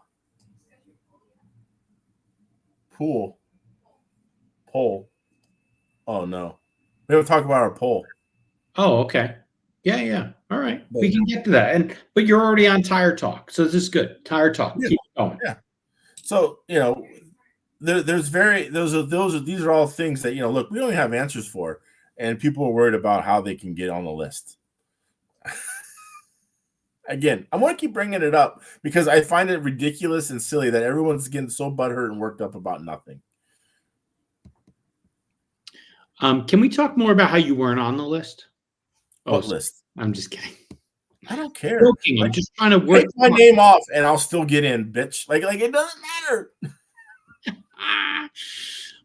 Speaker 1: Pool. Poll. Oh, no. We haven't talked about our poll.
Speaker 2: Oh, okay. Yeah. All right. We can get to that. But you're already on Tire Talk, so this is good. Tire Talk.
Speaker 1: Yeah.
Speaker 2: Keep going.
Speaker 1: Yeah. So, these are all things that, look, we don't have answers for, and people are worried about how they can get on the list. Again, I want to keep bringing it up because I find it ridiculous and silly that everyone's getting so butthurt and worked up about nothing.
Speaker 2: Can we talk more about how you weren't on the list?
Speaker 1: What list?
Speaker 2: I'm just kidding.
Speaker 1: I don't care.
Speaker 2: I'm just trying to work.
Speaker 1: Take my name off and I'll still get in, bitch. Like it doesn't matter.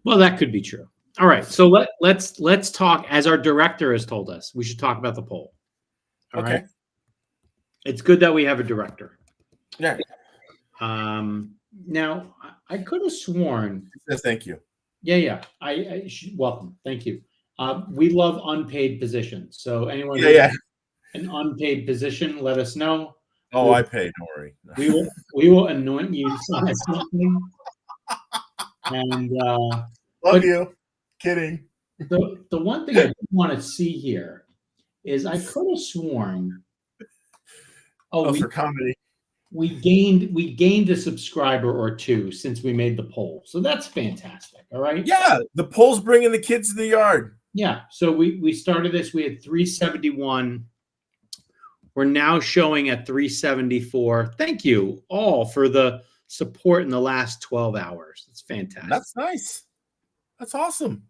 Speaker 2: Well, that could be true. All right. So let's talk, as our director has told us, we should talk about the poll. All right. It's good that we have a director.
Speaker 1: Yeah.
Speaker 2: Now, I could have sworn.
Speaker 1: Yes, thank you.
Speaker 2: Yeah. I welcome. Thank you. We love unpaid positions. So anyone who
Speaker 1: has
Speaker 2: an unpaid position, let us know.
Speaker 1: Oh, I pay. Don't worry.
Speaker 2: We will anoint you to sign something. And
Speaker 1: love you. Kidding.
Speaker 2: The one thing I want to see here is I could have sworn Oh,
Speaker 1: for comedy.
Speaker 2: We gained a subscriber or two since we made the poll, so that's fantastic. All right.
Speaker 1: Yeah, the poll's bringing the kids to the yard.
Speaker 2: Yeah. So we started this. We had 371. We're now showing at 374. Thank you all for the support in the last 12 hours. It's fantastic.
Speaker 1: That's nice. That's awesome.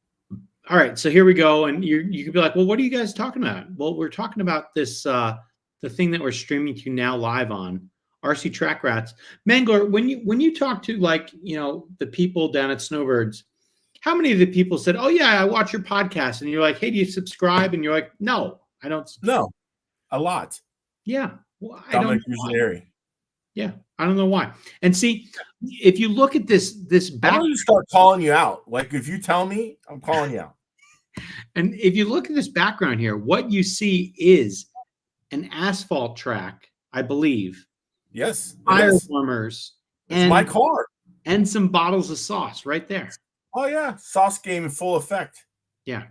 Speaker 2: All right, so here we go, and you could be like, well, what are you guys talking about? Well, we're talking about this the thing that we're streaming to now live on RC Track Rats. Mangler, when you talk to, like, the people down at Snowbirds, how many of the people said, oh yeah, I watch your podcast, and you're like, hey, do you subscribe? And you're like, no, I don't subscribe.
Speaker 1: No, a lot.
Speaker 2: Yeah, well,
Speaker 1: Dominic Visionary.
Speaker 2: Yeah, I don't know why. And see, if you look at this back,
Speaker 1: I'm going to start calling you out. Like, if you tell me, I'm calling you out.
Speaker 2: And if you look at this background here, what you see is an asphalt track, I believe.
Speaker 1: Yes.
Speaker 2: Tire warmers.
Speaker 1: It's my car.
Speaker 2: And some bottles of sauce right there.
Speaker 1: Oh, yeah. Sauce game in full effect.
Speaker 2: Yeah.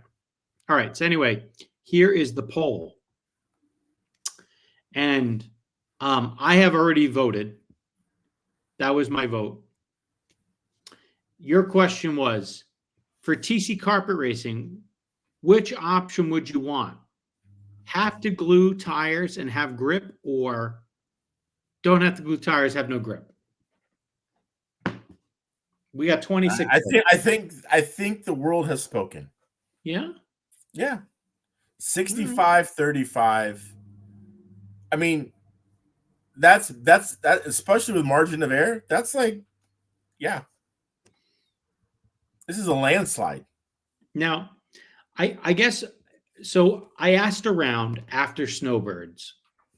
Speaker 2: All right. So anyway, here is the poll. And I have already voted. That was my vote. Your question was, for TC carpet racing, which option would you want? Have to glue tires and have grip, or don't have to glue tires, have no grip? We got 26.
Speaker 1: I think the world has spoken.
Speaker 2: Yeah?
Speaker 1: Yeah. 65-35. I mean, that's especially with margin of error. That's like, yeah. This is a landslide.
Speaker 2: Now, I guess so. I asked around after Snowbirds,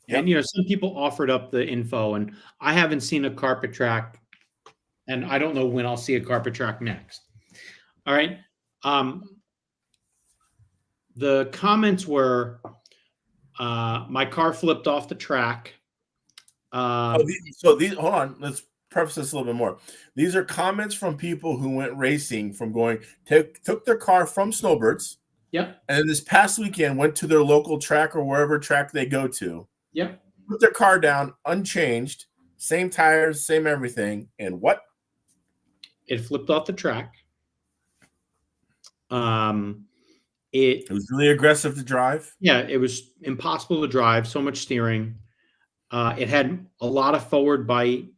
Speaker 2: and some people offered up the info, and I haven't seen a carpet track, and I don't know when I'll see a carpet track next. All right. The comments were, my car flipped off the track.
Speaker 1: Hold on. Let's preface this a little bit more. These are comments from people who went racing from took their car from Snowbirds.
Speaker 2: Yep.
Speaker 1: And then this past weekend went to their local track or wherever track they go to.
Speaker 2: Yep.
Speaker 1: Put their car down unchanged, same tires, same everything, and what?
Speaker 2: It flipped off the track.
Speaker 1: It was really aggressive to drive.
Speaker 2: Yeah, it was impossible to drive. So much steering. It had a lot of forward bite,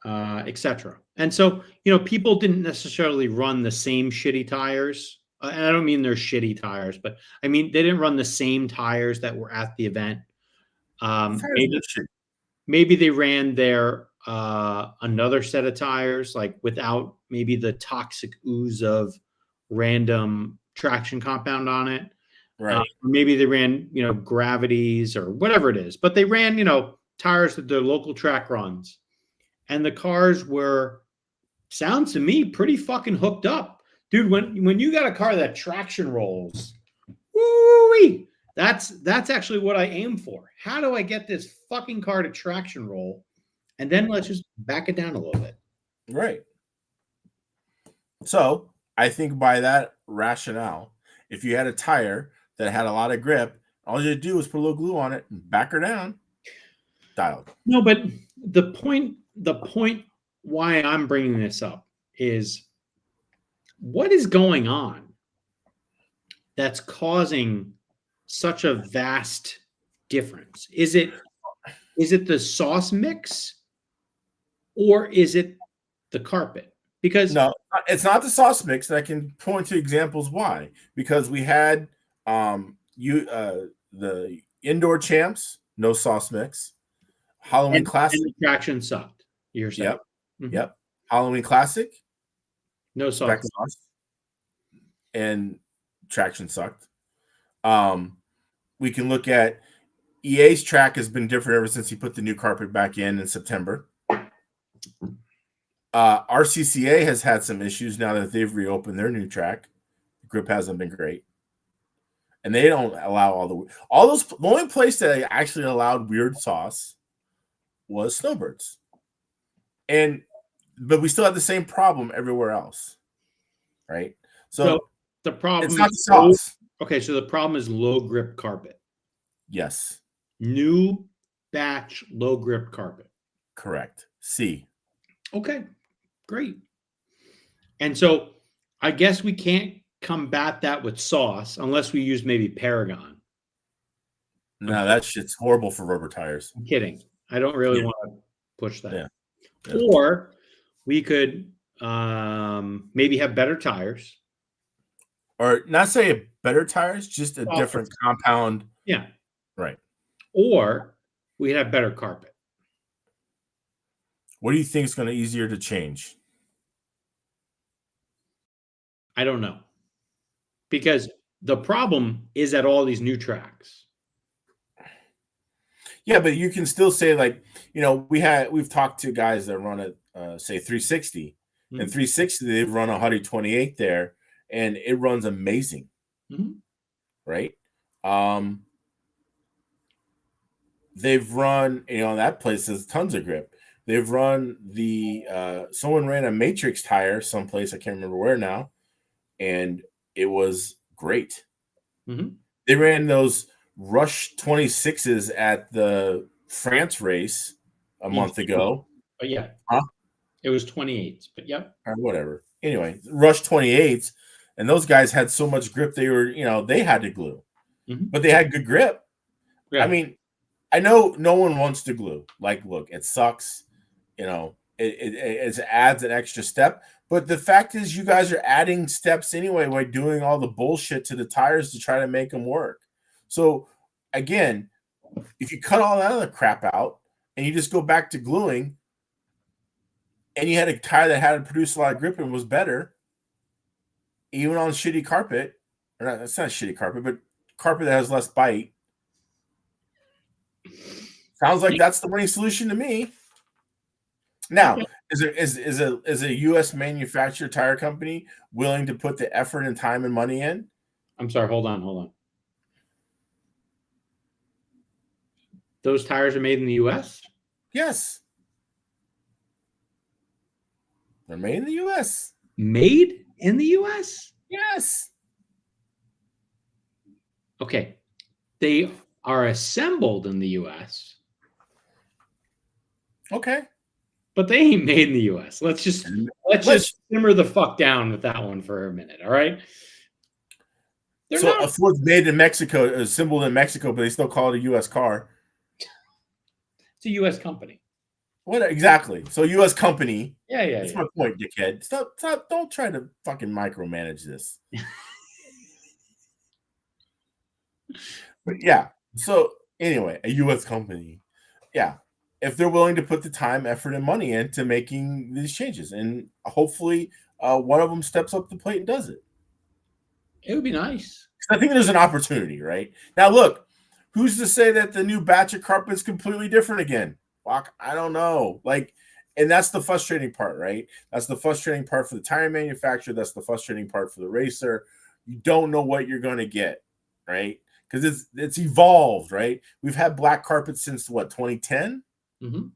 Speaker 2: etc. And so, people didn't necessarily run the same shitty tires. And I don't mean they're shitty tires, but I mean they didn't run the same tires that were at the event. Maybe they ran their another set of tires, like without maybe the toxic ooze of random traction compound on it.
Speaker 1: Right.
Speaker 2: Maybe they ran, gravities or whatever it is, but they ran, tires that their local track runs. And the cars were, sounds to me, pretty fucking hooked up. Dude, when you got a car that traction rolls, woo-wee, that's actually what I aim for. How do I get this fucking car to traction roll? And then let's just back it down a little bit.
Speaker 1: Right. So I think by that rationale, if you had a tire that had a lot of grip, all you had to do was put a little glue on it and back her down. Dialed.
Speaker 2: No, but the point why I'm bringing this up is, what is going on that's causing such a vast difference? Is it the sauce mix, or is it the carpet? Because
Speaker 1: no, it's not the sauce mix. And I can point to examples why. Because we had the indoor champs, no sauce mix. Halloween Classic,
Speaker 2: and the traction sucked. You're saying.
Speaker 1: Yep. Mm-hmm. Yep. Halloween Classic,
Speaker 2: no sauce.
Speaker 1: And traction sucked. We can look at EA's track has been different ever since he put the new carpet back in September. RCCA has had some issues now that they've reopened their new track. The grip hasn't been great, and they don't allow all those. The only place that they actually allowed weird sauce was Snowbirds, but we still have the same problem everywhere else, right? So
Speaker 2: the problem
Speaker 1: it's not the sauce.
Speaker 2: Okay, so the problem is low grip carpet.
Speaker 1: Yes.
Speaker 2: New batch low grip carpet.
Speaker 1: Correct. C.
Speaker 2: Okay, great. And so I guess we can't combat that with sauce unless we use maybe Paragon.
Speaker 1: No, that shit's horrible for rubber tires.
Speaker 2: I'm kidding. I don't really
Speaker 1: Yeah.
Speaker 2: want to push that.
Speaker 1: Yeah.
Speaker 2: Or we could maybe have better tires.
Speaker 1: Or not say better tires, just a different compound.
Speaker 2: Yeah.
Speaker 1: Right.
Speaker 2: Or we'd have better carpet.
Speaker 1: What do you think is going to be easier to change?
Speaker 2: I don't know. Because the problem is at all these new tracks.
Speaker 1: Yeah, but you can still say, like, you know, we've talked to guys that run at say 360.
Speaker 2: Mm-hmm.
Speaker 1: And 360, they've run a 128 there, and it runs amazing.
Speaker 2: Mm-hmm.
Speaker 1: Right? They've run, you know, that place has tons of grip. They've run the someone ran a Matrix tire someplace, I can't remember where now, and it was great.
Speaker 2: Mm-hmm.
Speaker 1: They ran those Rush 26s at the France race a month ago.
Speaker 2: But yeah.
Speaker 1: Huh?
Speaker 2: It was 28s, but yep.
Speaker 1: Or whatever. Anyway, Rush 28s, and those guys had so much grip they were, you know, they had to glue.
Speaker 2: Mm-hmm.
Speaker 1: But they had good grip. Yeah. I mean, I know no one wants to glue. Like, look, it sucks. You know, it adds an extra step. But the fact is, you guys are adding steps anyway by doing all the bullshit to the tires to try to make them work. So, again, if you cut all that other crap out and you just go back to gluing, and you had a tire that had to produce a lot of grip and was better, even on shitty carpet, or not, that's not shitty carpet, but carpet that has less bite, sounds like that's the winning solution to me. Now, is a U.S. manufacturer tire company willing to put the effort and time and money in?
Speaker 2: I'm sorry, hold on. Those tires are made in the U.S.?
Speaker 1: Yes. They're made in the U.S.
Speaker 2: Made in the U.S.?
Speaker 1: Yes.
Speaker 2: Okay. They are assembled in the U.S.
Speaker 1: Okay.
Speaker 2: But they ain't made in the U.S. Let's just simmer the fuck down with that one for a minute, all right?
Speaker 1: So a Ford's made in Mexico, assembled in Mexico, but they still call it a U.S. car.
Speaker 2: It's a U.S. company.
Speaker 1: What exactly? So U.S. company.
Speaker 2: Yeah.
Speaker 1: That's my point, dickhead. Stop! Don't try to fucking micromanage this. But yeah. So anyway, a U.S. company. Yeah. If they're willing to put the time, effort, and money into making these changes, and hopefully one of them steps up the plate and does it.
Speaker 2: It would be nice.
Speaker 1: I think there's an opportunity, right? Now, look, who's to say that the new batch of carpet is completely different again? Fuck, I don't know. Like, and that's the frustrating part, right? That's the frustrating part for the tire manufacturer. That's the frustrating part for the racer. You don't know what you're going to get, right? Because it's evolved, right? We've had black carpet since what, 2010?
Speaker 2: Mm-hmm.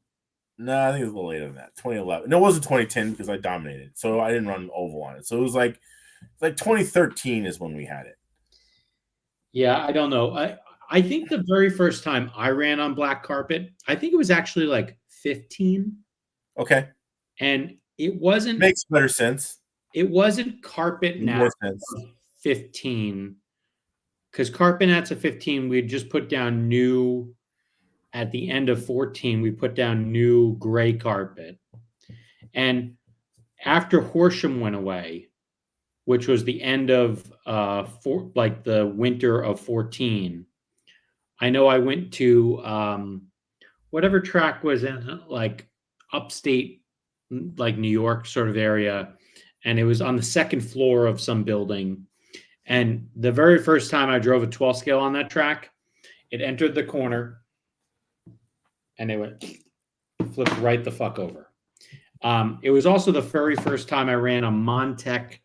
Speaker 1: No, I think it was a little later than that, 2011. No, it wasn't 2010 because I dominated, so I didn't run oval on it. So it was like 2013 is when we had it.
Speaker 2: Yeah, I don't know. I think the very first time I ran on black carpet, I think it was actually like 15.
Speaker 1: Okay.
Speaker 2: And it wasn't...
Speaker 1: Makes better sense.
Speaker 2: It wasn't carpet nats 15. Because carpet nats at 15, we'd just put down new... At the end of 14, we put down new gray carpet. And after Horsham went away, which was the end of the winter of 14, I know I went to whatever track was in like upstate, like New York sort of area, and it was on the second floor of some building. And the very first time I drove a 12 scale on that track, it entered the corner, and it went flipped right the fuck over. It was also the very first time I ran a Montec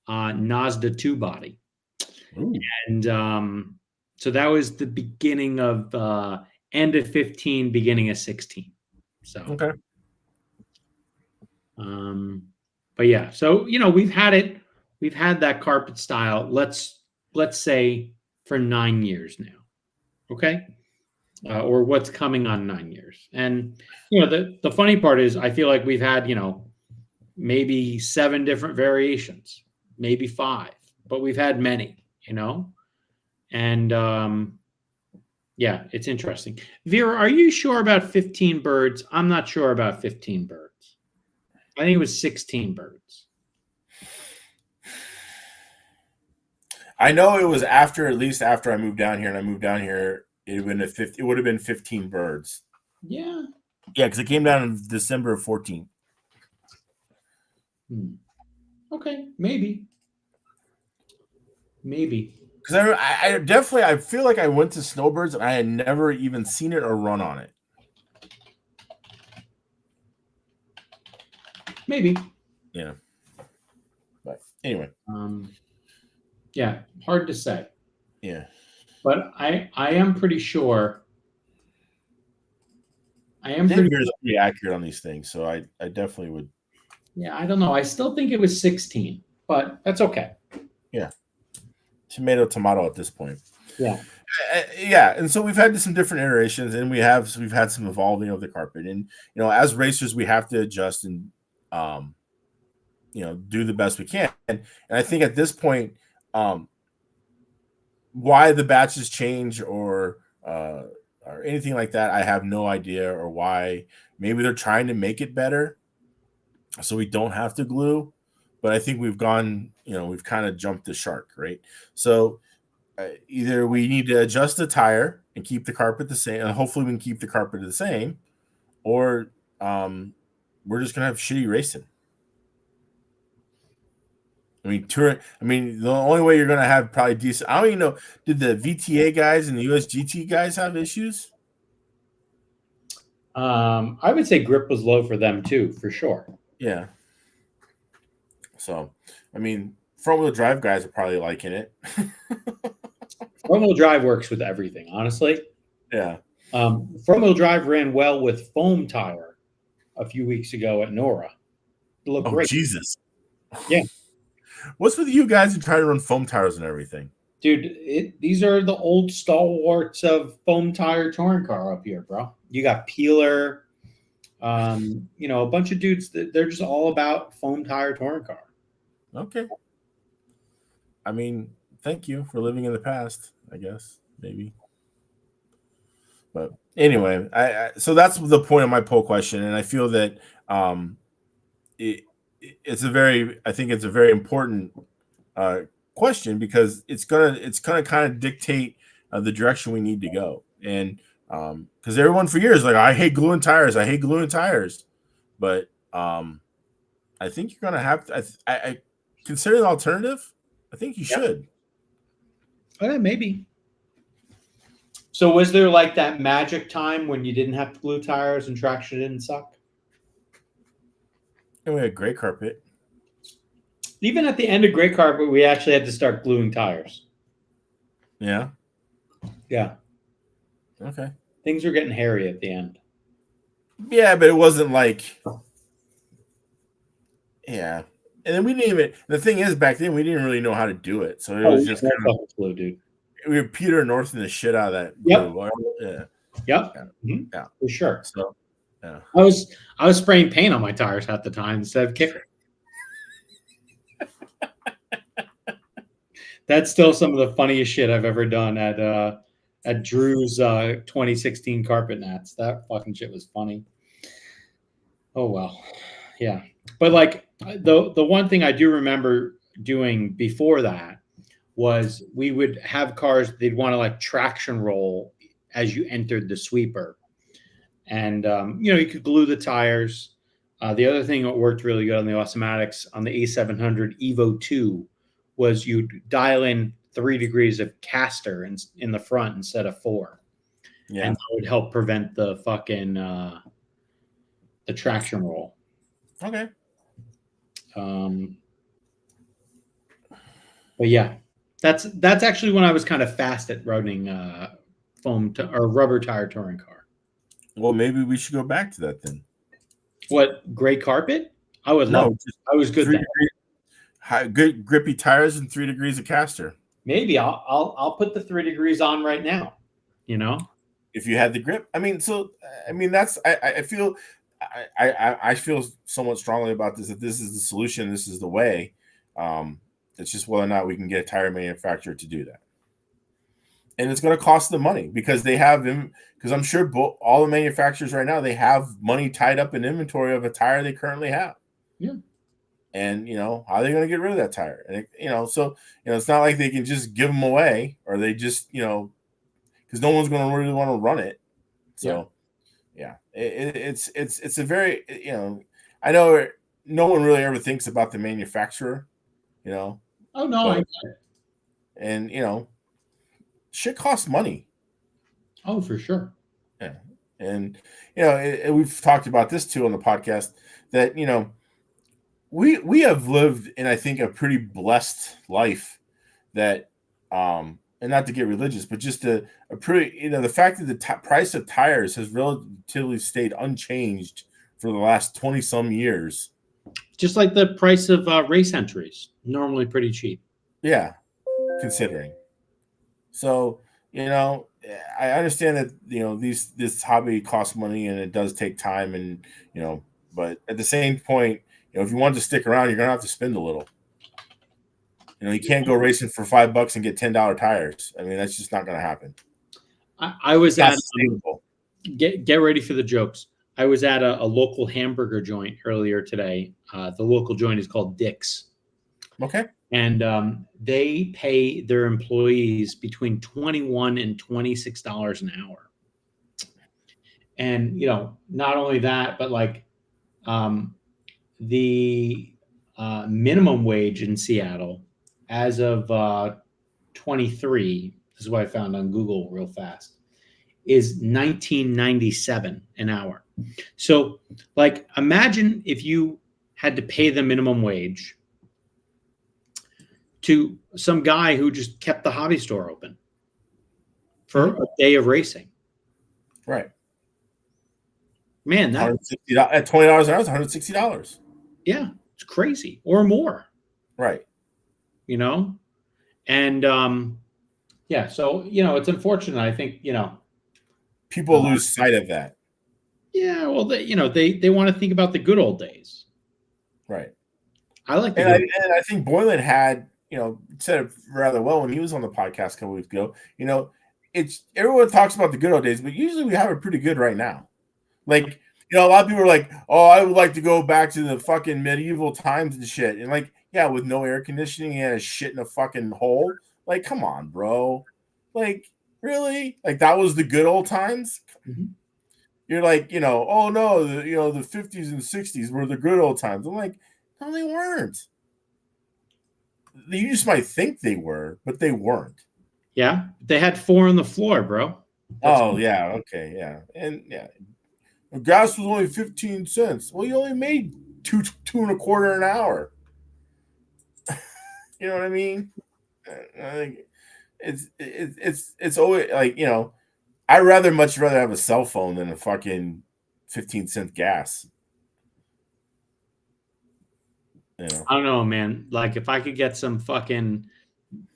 Speaker 2: Mazda 2 body. Ooh. And so that was the beginning of end of 15, beginning of 16. So
Speaker 1: okay.
Speaker 2: But yeah, so we've had that carpet style, let's say for 9 years now. Okay. or what's coming on 9 years. And the funny part is, I feel like we've had maybe 7 different variations, maybe 5, but we've had many. And yeah, it's interesting. Vera, are you sure about 15 birds? I'm not sure about 15 birds. I think it was 16 birds.
Speaker 1: I know it was at least after I moved down here, and I moved down here, it would have been 15 birds.
Speaker 2: Yeah.
Speaker 1: Yeah, because it came down in December of 14.
Speaker 2: Okay, maybe.
Speaker 1: Because I definitely, I feel like I went to Snowbirds and I had never even seen it or run on it.
Speaker 2: Maybe.
Speaker 1: Yeah. But anyway.
Speaker 2: Yeah, hard to say.
Speaker 1: Yeah.
Speaker 2: But I am pretty sure.
Speaker 1: Pretty accurate on these things, so I definitely would.
Speaker 2: Yeah, I don't know. I still think it was 16, but that's okay.
Speaker 1: Yeah. Tomato at this point.
Speaker 2: Yeah.
Speaker 1: Yeah, and so we've had some different iterations, and we've had some evolving of the carpet, and as racers we have to adjust and do the best we can. And I think at this point, why the batches change or anything like that, I have no idea, or why. Maybe they're trying to make it better so we don't have to glue. But I think we've kind of jumped the shark, right? So either we need to adjust the tire and keep the carpet the same, and hopefully we can keep the carpet the same, or we're just gonna have shitty racing. I mean, the only way you're gonna have probably decent. I don't even know. Did the VTA guys and the USGT guys have issues?
Speaker 2: I would say grip was low for them too, for sure.
Speaker 1: Yeah. So, I mean, front-wheel drive guys are probably liking it.
Speaker 2: Front-wheel drive works with everything, honestly.
Speaker 1: Yeah.
Speaker 2: Front-wheel drive ran well with foam tire a few weeks ago at Nora. It looked great.
Speaker 1: Jesus.
Speaker 2: Yeah.
Speaker 1: What's with you guys who try to run foam tires and everything?
Speaker 2: Dude, these are the old stalwarts of foam tire touring car up here, bro. You got Peeler, a bunch of dudes that they're just all about foam tire touring car.
Speaker 1: Okay. I mean, thank you for living in the past, I guess, maybe. But anyway, so that's the point of my poll question, and I feel that it's a very important question, because it's gonna kind of dictate the direction we need to go. And because everyone for years like, I hate gluing tires, but I think you're gonna have to. I consider the alternative. I think you should.
Speaker 2: Okay, maybe. So was there like that magic time when you didn't have to glue tires and traction didn't suck?
Speaker 1: And we had great carpet.
Speaker 2: Even at the end of great carpet, we actually had to start gluing tires.
Speaker 1: Yeah.
Speaker 2: Yeah.
Speaker 1: Okay.
Speaker 2: Things were getting hairy at the end.
Speaker 1: Yeah, but it wasn't like. Yeah. And then we didn't even. The thing is, back then we didn't really know how to do it, so it was just kind of
Speaker 2: glue, dude.
Speaker 1: We were Peter Northing the shit out of that.
Speaker 2: Yep.
Speaker 1: Glue. Yeah.
Speaker 2: Yep.
Speaker 1: Yeah.
Speaker 2: Mm-hmm.
Speaker 1: Yeah.
Speaker 2: For sure.
Speaker 1: So. Yeah.
Speaker 2: I was spraying paint on my tires at the time instead of kicker. That's still some of the funniest shit I've ever done at Drew's 2016 carpet nats. That fucking shit was funny. Oh well. Yeah. But like the one thing I do remember doing before that was we would have cars, they'd want to like traction roll as you entered the sweeper. And, you could glue the tires. The other thing that worked really good on the Awesomatics on the A700 Evo 2 was you'd dial in 3 degrees of caster in the front instead of 4. Yeah. And that would help prevent the fucking the traction roll.
Speaker 1: Okay.
Speaker 2: But yeah, that's actually when I was kind of fast at running foam or rubber tire touring car.
Speaker 1: Well, maybe we should go back to that then.
Speaker 2: What, gray carpet? I would love. I was good.
Speaker 1: Good grippy tires and 3 degrees of caster.
Speaker 2: Maybe I'll put the 3 degrees on right now.
Speaker 1: if you had the grip. I mean, that's I feel I feel somewhat strongly about this, that this is the solution, this is the way. It's just whether or not we can get a tire manufacturer to do that. And it's going to cost them money because they have them. Because I'm sure all the manufacturers right now, they have money tied up in inventory of a tire they currently have.
Speaker 2: Yeah.
Speaker 1: And how are they going to get rid of that tire? And it's not like they can just give them away, or they just because no one's going to really want to run it. So it's a very I know no one really ever thinks about the manufacturer.
Speaker 2: Oh no, I get it.
Speaker 1: And shit costs money.
Speaker 2: Oh, for sure.
Speaker 1: Yeah. And we've talked about this too on the podcast, that we have lived in, I think, a pretty blessed life, that and not to get religious, but just a pretty the fact that the price of tires has relatively stayed unchanged for the last 20 some years.
Speaker 2: Just like the price of race entries, normally pretty cheap.
Speaker 1: Yeah, considering. So, I understand that, this hobby costs money and it does take time, and, but at the same point, if you want to stick around, you're going to have to spend a little. You can't go racing for $5 and get $10 tires. I mean, that's just not going to happen.
Speaker 2: I was at get ready for the jokes. I was at a local hamburger joint earlier today. The local joint is called Dick's.
Speaker 1: Okay.
Speaker 2: And they pay their employees between $21 and $26 an hour. And, not only that, but like the minimum wage in Seattle as of 23, this is what I found on Google real fast, is $19.97 an hour. So, like, imagine if you had to pay the minimum wage to some guy who just kept the hobby store open for a day of racing.
Speaker 1: Right.
Speaker 2: Man, that
Speaker 1: at $20 an hour is $160.
Speaker 2: Yeah, it's crazy, or more.
Speaker 1: Right.
Speaker 2: And so it's unfortunate. I think
Speaker 1: people lose sight of that.
Speaker 2: Yeah, well, they want to think about the good old days.
Speaker 1: Right.
Speaker 2: I like
Speaker 1: and I think Boylan had said it rather well when he was on the podcast a couple weeks ago. It's everyone talks about the good old days, but usually we have it pretty good right now. Like, a lot of people are like, "Oh, I would like to go back to the fucking medieval times and shit." And like, yeah, with no air conditioning and a shit in a fucking hole. Like, come on, bro. Like, really? Like, that was the good old times?
Speaker 2: Mm-hmm.
Speaker 1: You're like, oh no, the 50s and 60s were the good old times. I'm like, no, they weren't. You just might think they were, but they weren't.
Speaker 2: Yeah, they had 4 on the floor, bro.
Speaker 1: Yeah, okay, yeah. And yeah, gas was only 15 cents. Well, you only made two and a quarter an hour. You know what I mean? I think it's always like, I'd much rather have a cell phone than a fucking 15-cent gas.
Speaker 2: I don't know, man. Like, if I could get some fucking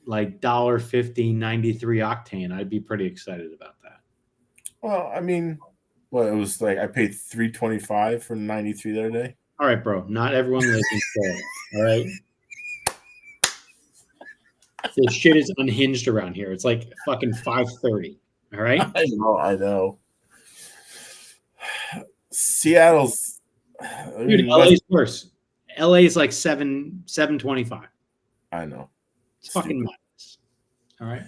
Speaker 2: like $1.50 93 octane, I'd be pretty excited about that.
Speaker 1: Well, I mean, it was like I paid $3.25 for 93 the other day.
Speaker 2: All right, bro. Not everyone lives in Florida. All right. This shit is unhinged around here. It's like fucking 5:30. All right.
Speaker 1: I know. Seattle's.
Speaker 2: Dude, LA's worse. LA is like 7.25.
Speaker 1: I know.
Speaker 2: It's fucking nuts. All right.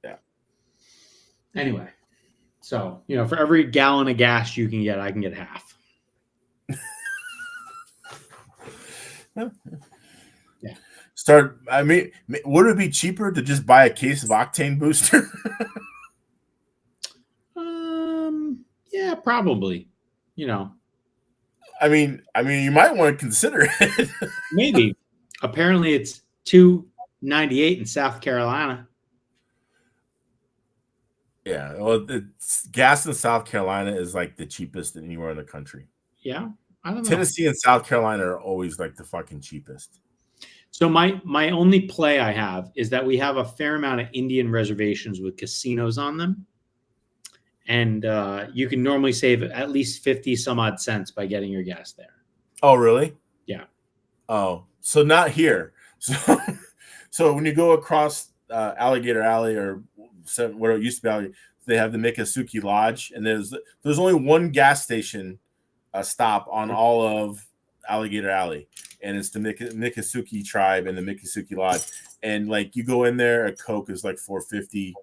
Speaker 1: Yeah.
Speaker 2: Anyway, so for every gallon of gas you can get, I can get half. Yeah.
Speaker 1: I mean, would it be cheaper to just buy a case of octane booster?
Speaker 2: Yeah, probably.
Speaker 1: I mean, you might want to consider it.
Speaker 2: Maybe. Apparently, it's $2.98 in South Carolina.
Speaker 1: Yeah, well, gas in South Carolina is like the cheapest anywhere in the country.
Speaker 2: Yeah, I don't know.
Speaker 1: Tennessee and South Carolina are always like the fucking cheapest.
Speaker 2: So my only play I have is that we have a fair amount of Indian reservations with casinos on them, and you can normally save at least 50 some odd cents by getting your gas there.
Speaker 1: Oh, really?
Speaker 2: Yeah.
Speaker 1: Oh, so not here. So, so when you go across Alligator Alley or where it used to be, Alley, they have the Miccosukee Lodge, and there's only one gas station stop on all of Alligator Alley, and it's the Miccosukee tribe and the Miccosukee Lodge. And like you go in there, a Coke is like $4.50.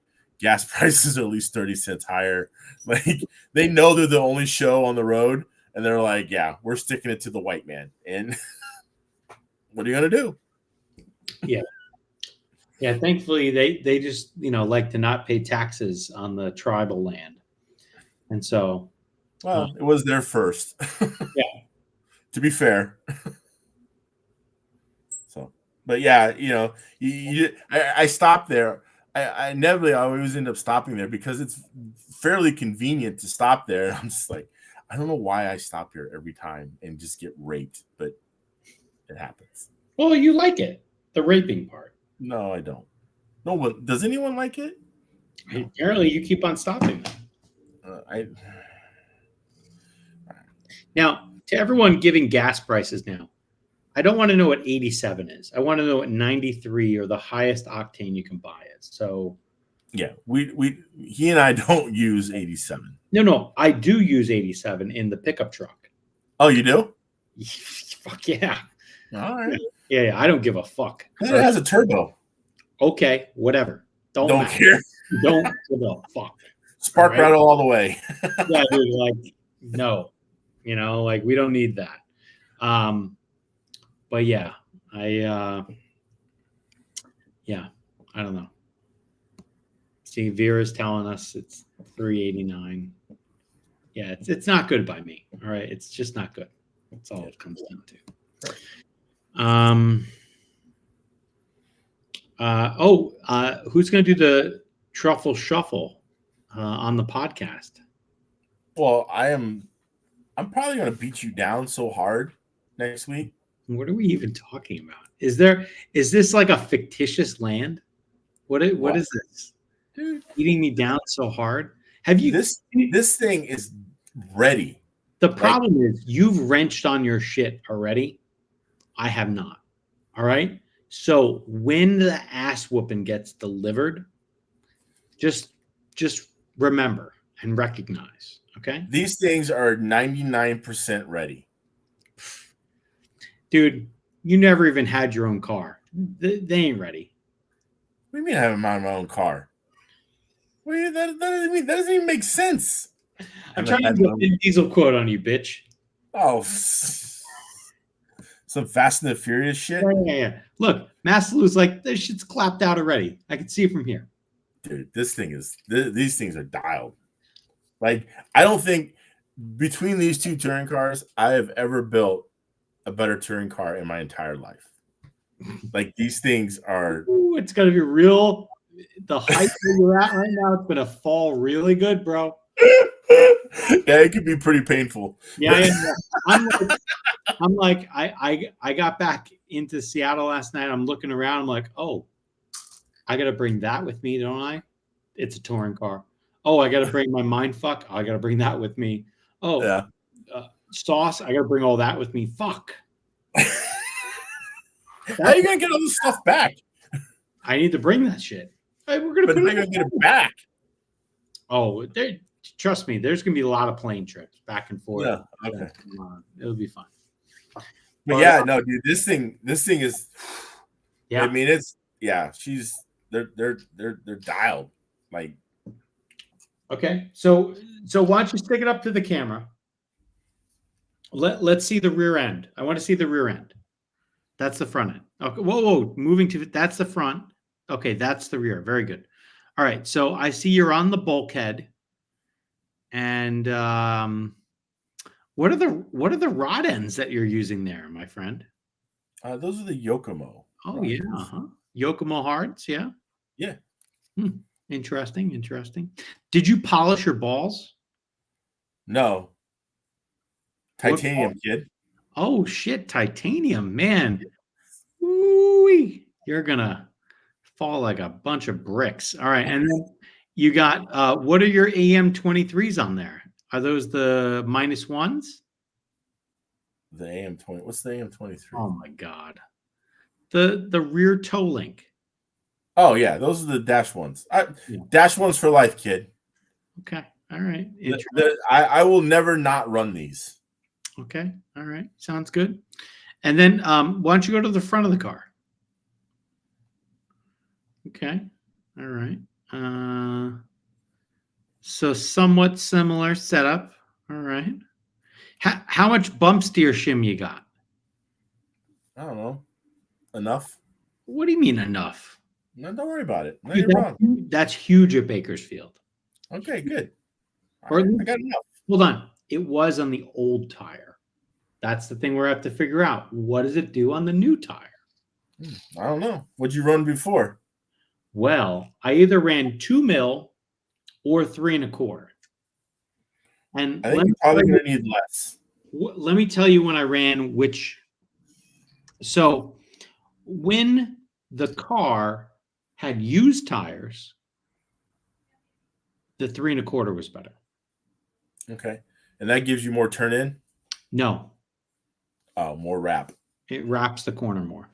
Speaker 1: Gas prices are at least 30 cents higher. Like they know they're the only show on the road, and they're like, yeah, we're sticking it to the white man. And what are you gonna do?
Speaker 2: Yeah. Yeah, thankfully they just, you know, like to not pay taxes on the tribal land. And so
Speaker 1: well, it was there first.
Speaker 2: Yeah.
Speaker 1: To be fair. So, but yeah, you know, I stopped there. I inevitably always end up stopping there because it's fairly convenient to stop there. I'm just like, I don't know why I stop here every time and just get raped, but it happens.
Speaker 2: Well, you like it, the raping part.
Speaker 1: No, I don't. No one does. Anyone like it?
Speaker 2: Apparently, you keep on stopping. Now, to everyone giving gas prices now, I don't want to know what 87 is. I want to know what 93 or the highest octane you can buy is. So,
Speaker 1: yeah, he and I don't use 87.
Speaker 2: No, I do use 87 in the pickup truck.
Speaker 1: Oh, you do?
Speaker 2: Fuck yeah.
Speaker 1: All right.
Speaker 2: Yeah, I don't give a fuck.
Speaker 1: It has a turbo.
Speaker 2: Okay, whatever. Don't
Speaker 1: care.
Speaker 2: Don't give a fuck.
Speaker 1: Spark rattle all the way.
Speaker 2: Yeah, dude, like, no. You know, like, we don't need that. But yeah, I don't know. See, Vera's telling us it's 389. Yeah, it's not good by me. All right, it's just not good. That's all it comes down to. Who's going to do the truffle shuffle on the podcast?
Speaker 1: Well, I'm probably going to beat you down so hard next week.
Speaker 2: What are we even talking about? Is this like a fictitious land? What is this? Dude, beating me down so hard. Have you
Speaker 1: this thing is ready.
Speaker 2: The problem is you've wrenched on your shit already. I have not. All right. So when the ass whooping gets delivered, just remember and recognize. Okay.
Speaker 1: These things are 99% ready.
Speaker 2: Dude, you never even had your own car. They ain't ready.
Speaker 1: What do you mean I have my own car? That doesn't even make sense.
Speaker 2: I'm trying to get a Diesel quote on you, bitch.
Speaker 1: Oh, some Fast and the Furious shit.
Speaker 2: Yeah. Look, Masalu's like, this shit's clapped out already. I can see it from here.
Speaker 1: Dude, these things are dialed. Like, I don't think between these two touring cars, I have ever built a better touring car in my entire life. Like, these things are.
Speaker 2: Ooh, it's gonna be real. The height where you're at right now, it's gonna fall really good, bro.
Speaker 1: Yeah, it could be pretty painful.
Speaker 2: Yeah. I'm like, I got back into Seattle last night. I'm looking around. I'm like, oh, I got to bring that with me, don't I? It's a touring car. Oh, I got to bring my Mindfuck. I got to bring that with me. Oh, yeah. Sauce. I got to bring all that with me. Fuck.
Speaker 1: How are you gonna get all this stuff back?
Speaker 2: I need to bring that shit. Hey, we're gonna
Speaker 1: get it back.
Speaker 2: Oh, trust me. There's gonna be a lot of plane trips back and forth.
Speaker 1: Yeah. Okay.
Speaker 2: It'll be fun.
Speaker 1: But yeah, no, dude. This thing is.
Speaker 2: Yeah.
Speaker 1: I mean, they're dialed. Like.
Speaker 2: Okay, so why don't you stick it up to the camera? Let's see the rear end. I want to see the rear end. That's the front end. Okay, whoa, moving to that's the front. Okay, that's the rear. Very good. All right, so I see you're on the bulkhead, and what are the rod ends that you're using there, my friend?
Speaker 1: Those are the Yokomo.
Speaker 2: Oh yeah, Yokomo hards. Yeah.
Speaker 1: Yeah.
Speaker 2: Interesting. Did you polish your balls?
Speaker 1: No. Titanium, kid.
Speaker 2: Oh shit, titanium, man. Ooh, you're gonna fall like a bunch of bricks. All right, and then You got what are your AM23s on there? Are those the -1s?
Speaker 1: The AM20. What's the AM23?
Speaker 2: Oh my god. The rear toe link.
Speaker 1: Oh yeah, those are the dash ones.
Speaker 2: Yeah.
Speaker 1: Dash ones for life, kid.
Speaker 2: Okay. All right.
Speaker 1: I will never not run these.
Speaker 2: Okay. All right. Sounds good. And then why don't you go to the front of the car? Okay. All right. So somewhat similar setup. All right. How much bump steer shim you got?
Speaker 1: I don't know. Enough?
Speaker 2: What do you mean enough?
Speaker 1: No, don't worry about it. No,
Speaker 2: Dude,
Speaker 1: you're wrong.
Speaker 2: that's huge at Bakersfield.
Speaker 1: Okay, good.
Speaker 2: Or
Speaker 1: Right, I got enough.
Speaker 2: Hold on. It was on the old tire. That's the thing we have to figure out. What does it do on the new tire?
Speaker 1: I don't know. What'd you run before?
Speaker 2: Well, I either ran 2 mil or 3 1/4. And
Speaker 1: I think you're probably going to need less.
Speaker 2: Let me tell you when I ran which. So when the car had used tires, the 3 1/4 was better.
Speaker 1: Okay. And that gives you more turn in?
Speaker 2: No.
Speaker 1: Oh, more wrap.
Speaker 2: It wraps the corner more.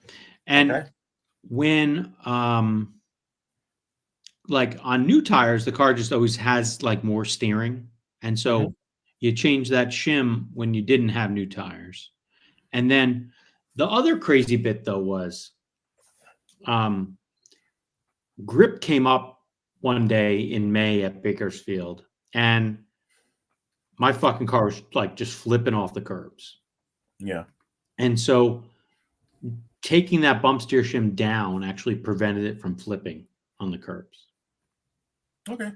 Speaker 2: And when like on new tires, the car just always has like more steering. And so you change that shim when you didn't have new tires. And then the other crazy bit though was grip came up one day in May at Bakersfield, and my fucking car was like just flipping off the curbs.
Speaker 1: Yeah.
Speaker 2: And so taking that bump steer shim down actually prevented it from flipping on the curbs.
Speaker 1: Okay.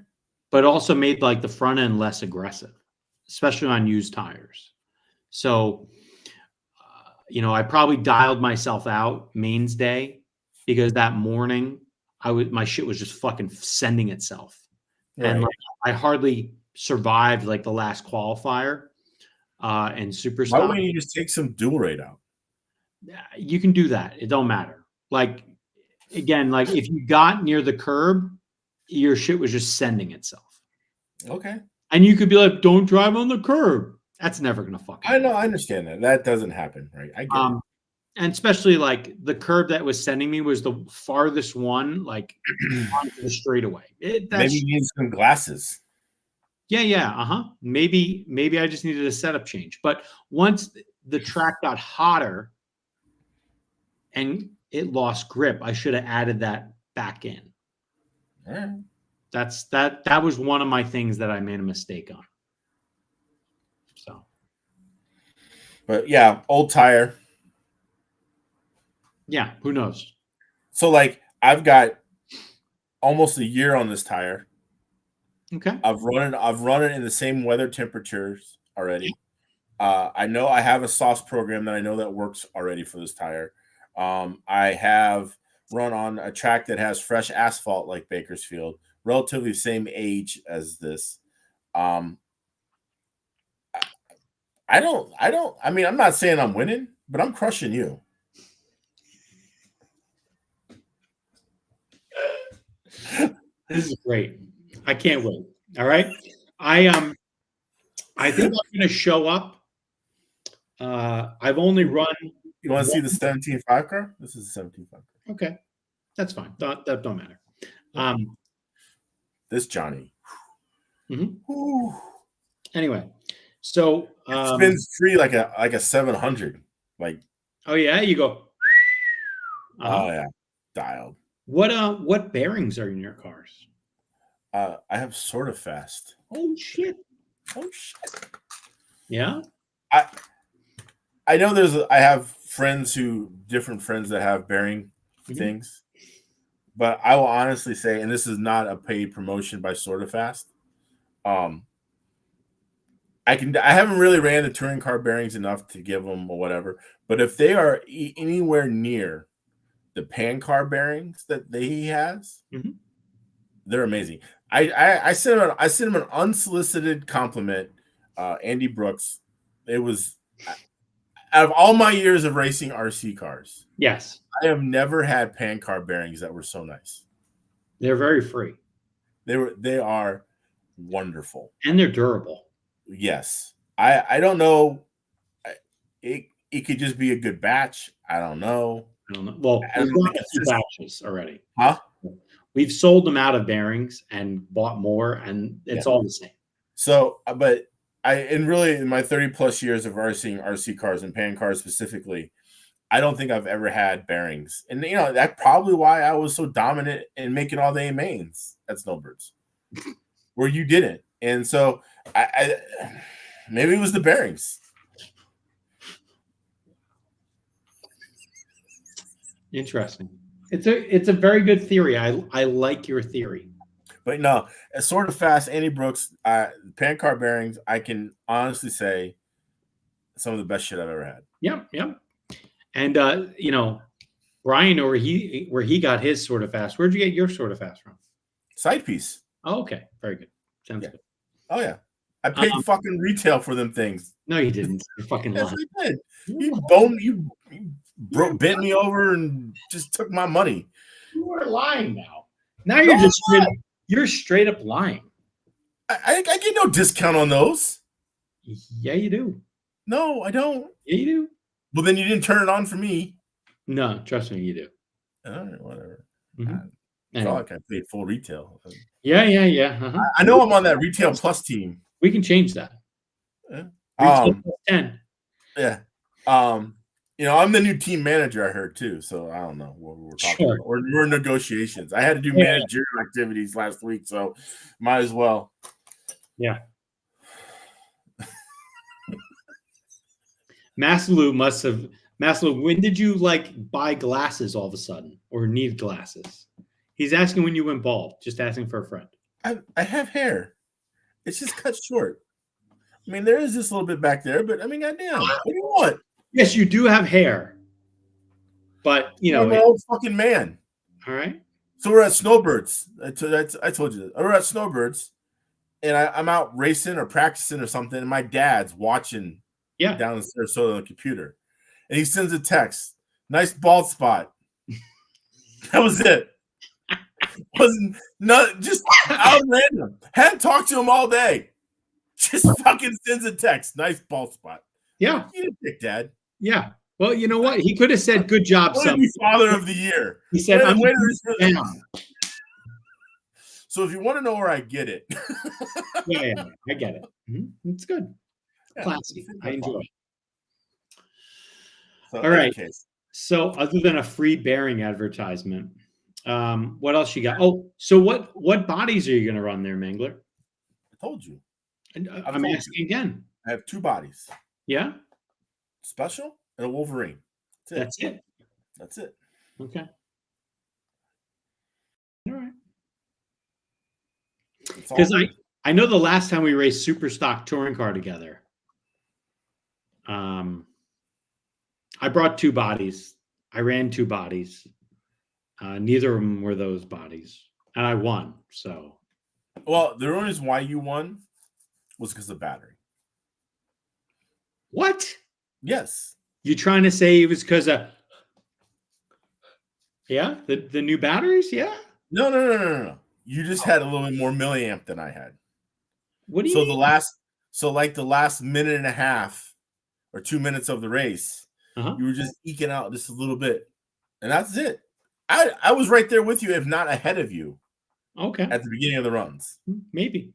Speaker 2: But also made like the front end less aggressive, especially on used tires. So, I probably dialed myself out mains day because that morning my shit was just fucking sending itself. Right. And like, I hardly survived like the last qualifier and super stock.
Speaker 1: Why wouldn't you just take some dual rate out?
Speaker 2: You can do that. It don't matter. Like, again, like if you got near the curb, your shit was just sending itself.
Speaker 1: Okay.
Speaker 2: And you could be like, don't drive on the curb. That's never going to fucking
Speaker 1: happen. I know. I understand that. That doesn't happen, right? I get it.
Speaker 2: And especially like the curb that was sending me was the farthest one, like onto the straightaway.
Speaker 1: Maybe you need some glasses.
Speaker 2: Yeah. Maybe I just needed a setup change. But once the track got hotter and it lost grip, I should have added that back in.
Speaker 1: All right.
Speaker 2: That was one of my things that I made a mistake on. So,
Speaker 1: but yeah, old tire.
Speaker 2: Yeah, who knows?
Speaker 1: So like I've got almost a year on this tire.
Speaker 2: Okay.
Speaker 1: I've run it in the same weather temperatures already. I know I have a sauce program that I know that works already for this tire. I have run on a track that has fresh asphalt like Bakersfield, relatively same age as this. I mean, I'm not saying I'm winning, but I'm crushing you.
Speaker 2: This is great. I can't wait. All right. I think I'm going to show up. I've only run.
Speaker 1: You want to see the 17.5 car? This is a 17.5 car.
Speaker 2: Okay. That's fine. That don't matter.
Speaker 1: This Johnny.
Speaker 2: Anyway, so
Speaker 1: it spins free like a 700. Like,
Speaker 2: oh yeah, you go.
Speaker 1: Oh yeah, dialed.
Speaker 2: What bearings are in your cars?
Speaker 1: I have sort of fast.
Speaker 2: Oh shit. Yeah.
Speaker 1: I know I have different friends that have bearing things, but I will honestly say, and this is not a paid promotion by Sort of Fast. I haven't really ran the touring car bearings enough to give them or whatever, but if they are anywhere near the pan car bearings that he has, they're amazing. I sent him an unsolicited compliment. Andy Brooks. It was out of all my years of racing RC cars.
Speaker 2: Yes,
Speaker 1: I have never had pan car bearings that were so nice.
Speaker 2: They're very free.
Speaker 1: They are wonderful.
Speaker 2: And they're durable.
Speaker 1: Yes. I don't know. It could just be a good batch. I don't know.
Speaker 2: I don't know. Well, we've got a few batches already.
Speaker 1: Huh?
Speaker 2: We've sold them out of bearings and bought more, and it's all the same.
Speaker 1: So, but really in my 30 plus years of RC cars and pan cars specifically, I don't think I've ever had bearings. And that's probably why I was so dominant in making all the A mains at Snowbirds, where you didn't. And so I maybe it was the bearings.
Speaker 2: Interesting. It's a very good theory. I like your theory.
Speaker 1: But no, as sort of fast, Andy Brooks, pan car bearings, I can honestly say some of the best shit I've ever had.
Speaker 2: Yep. And Brian, where he got his sort of fast. Where'd you get your sort of fast from?
Speaker 1: Side piece.
Speaker 2: Oh, okay. Very good. Sounds good.
Speaker 1: Oh yeah. I paid fucking retail for them things.
Speaker 2: No, you didn't. You're fucking lying.
Speaker 1: Yes, I did. You bent me over and just took my money.
Speaker 2: You are lying now. Now you're straight up lying.
Speaker 1: I get no discount on those.
Speaker 2: Yeah, you do.
Speaker 1: No, I don't.
Speaker 2: Yeah, you do.
Speaker 1: Well, then you didn't turn it on for me.
Speaker 2: No, trust me, you do.
Speaker 1: All right, whatever.
Speaker 2: Mm-hmm.
Speaker 1: I felt like I paid full retail.
Speaker 2: Yeah. Uh-huh.
Speaker 1: I know I'm on that retail plus team.
Speaker 2: We can change that.
Speaker 1: Yeah.
Speaker 2: 10.
Speaker 1: Yeah. I'm the new team manager, I heard too. So I don't know what we're talking about. We're in negotiations. I had to do managerial activities last week, so might as well.
Speaker 2: Yeah. Maslow, when did you buy glasses all of a sudden or need glasses? He's asking when you went bald, just asking for a friend.
Speaker 1: I have hair. It's just cut short. I mean, there is this little bit back there, but I mean, goddamn, what do you want?
Speaker 2: Yes, you do have hair, but
Speaker 1: I'm an old fucking man.
Speaker 2: All right.
Speaker 1: So we're at Snowbirds. I told you that. We're at Snowbirds, and I'm out racing or practicing or something, and my dad's watching down in Sarasota on the computer, and he sends a text. Nice bald spot. That was it. Wasn't not just out random. Hadn't talked to him all day. Just fucking sends a text. Nice bald spot.
Speaker 2: Yeah.
Speaker 1: You didn't pick Dad.
Speaker 2: Yeah. Well, you know what? He could have said, "Good job, son."
Speaker 1: Father of the year.
Speaker 2: He said, "I'm
Speaker 1: So if you want to know where I get it,
Speaker 2: yeah, I get it. Mm-hmm. It's good.
Speaker 1: Yeah,
Speaker 2: classy. I enjoy it.
Speaker 1: So
Speaker 2: all right. So other than a free bearing advertisement, what else you got? Oh, so what bodies are you going to run there, Mangler?
Speaker 1: I told you.
Speaker 2: I'm asking again.
Speaker 1: I have two bodies.
Speaker 2: Yeah.
Speaker 1: Special and a Wolverine.
Speaker 2: That's it.
Speaker 1: That's it.
Speaker 2: Okay. All right. Because I know the last time we raced super stock touring car together, I brought two bodies. I ran two bodies. Neither of them were those bodies, and I won. So,
Speaker 1: well, the only reason why you won was because of battery.
Speaker 2: What?
Speaker 1: Yes.
Speaker 2: You trying to say it was because of the new batteries? Yeah.
Speaker 1: No. You just had a little bit more milliamp than I had.
Speaker 2: What do you mean?
Speaker 1: The last minute and a half or 2 minutes of the race, you were just eking out just a little bit. And that's it. I was right there with you, if not ahead of you.
Speaker 2: Okay.
Speaker 1: At the beginning of the runs.
Speaker 2: Maybe.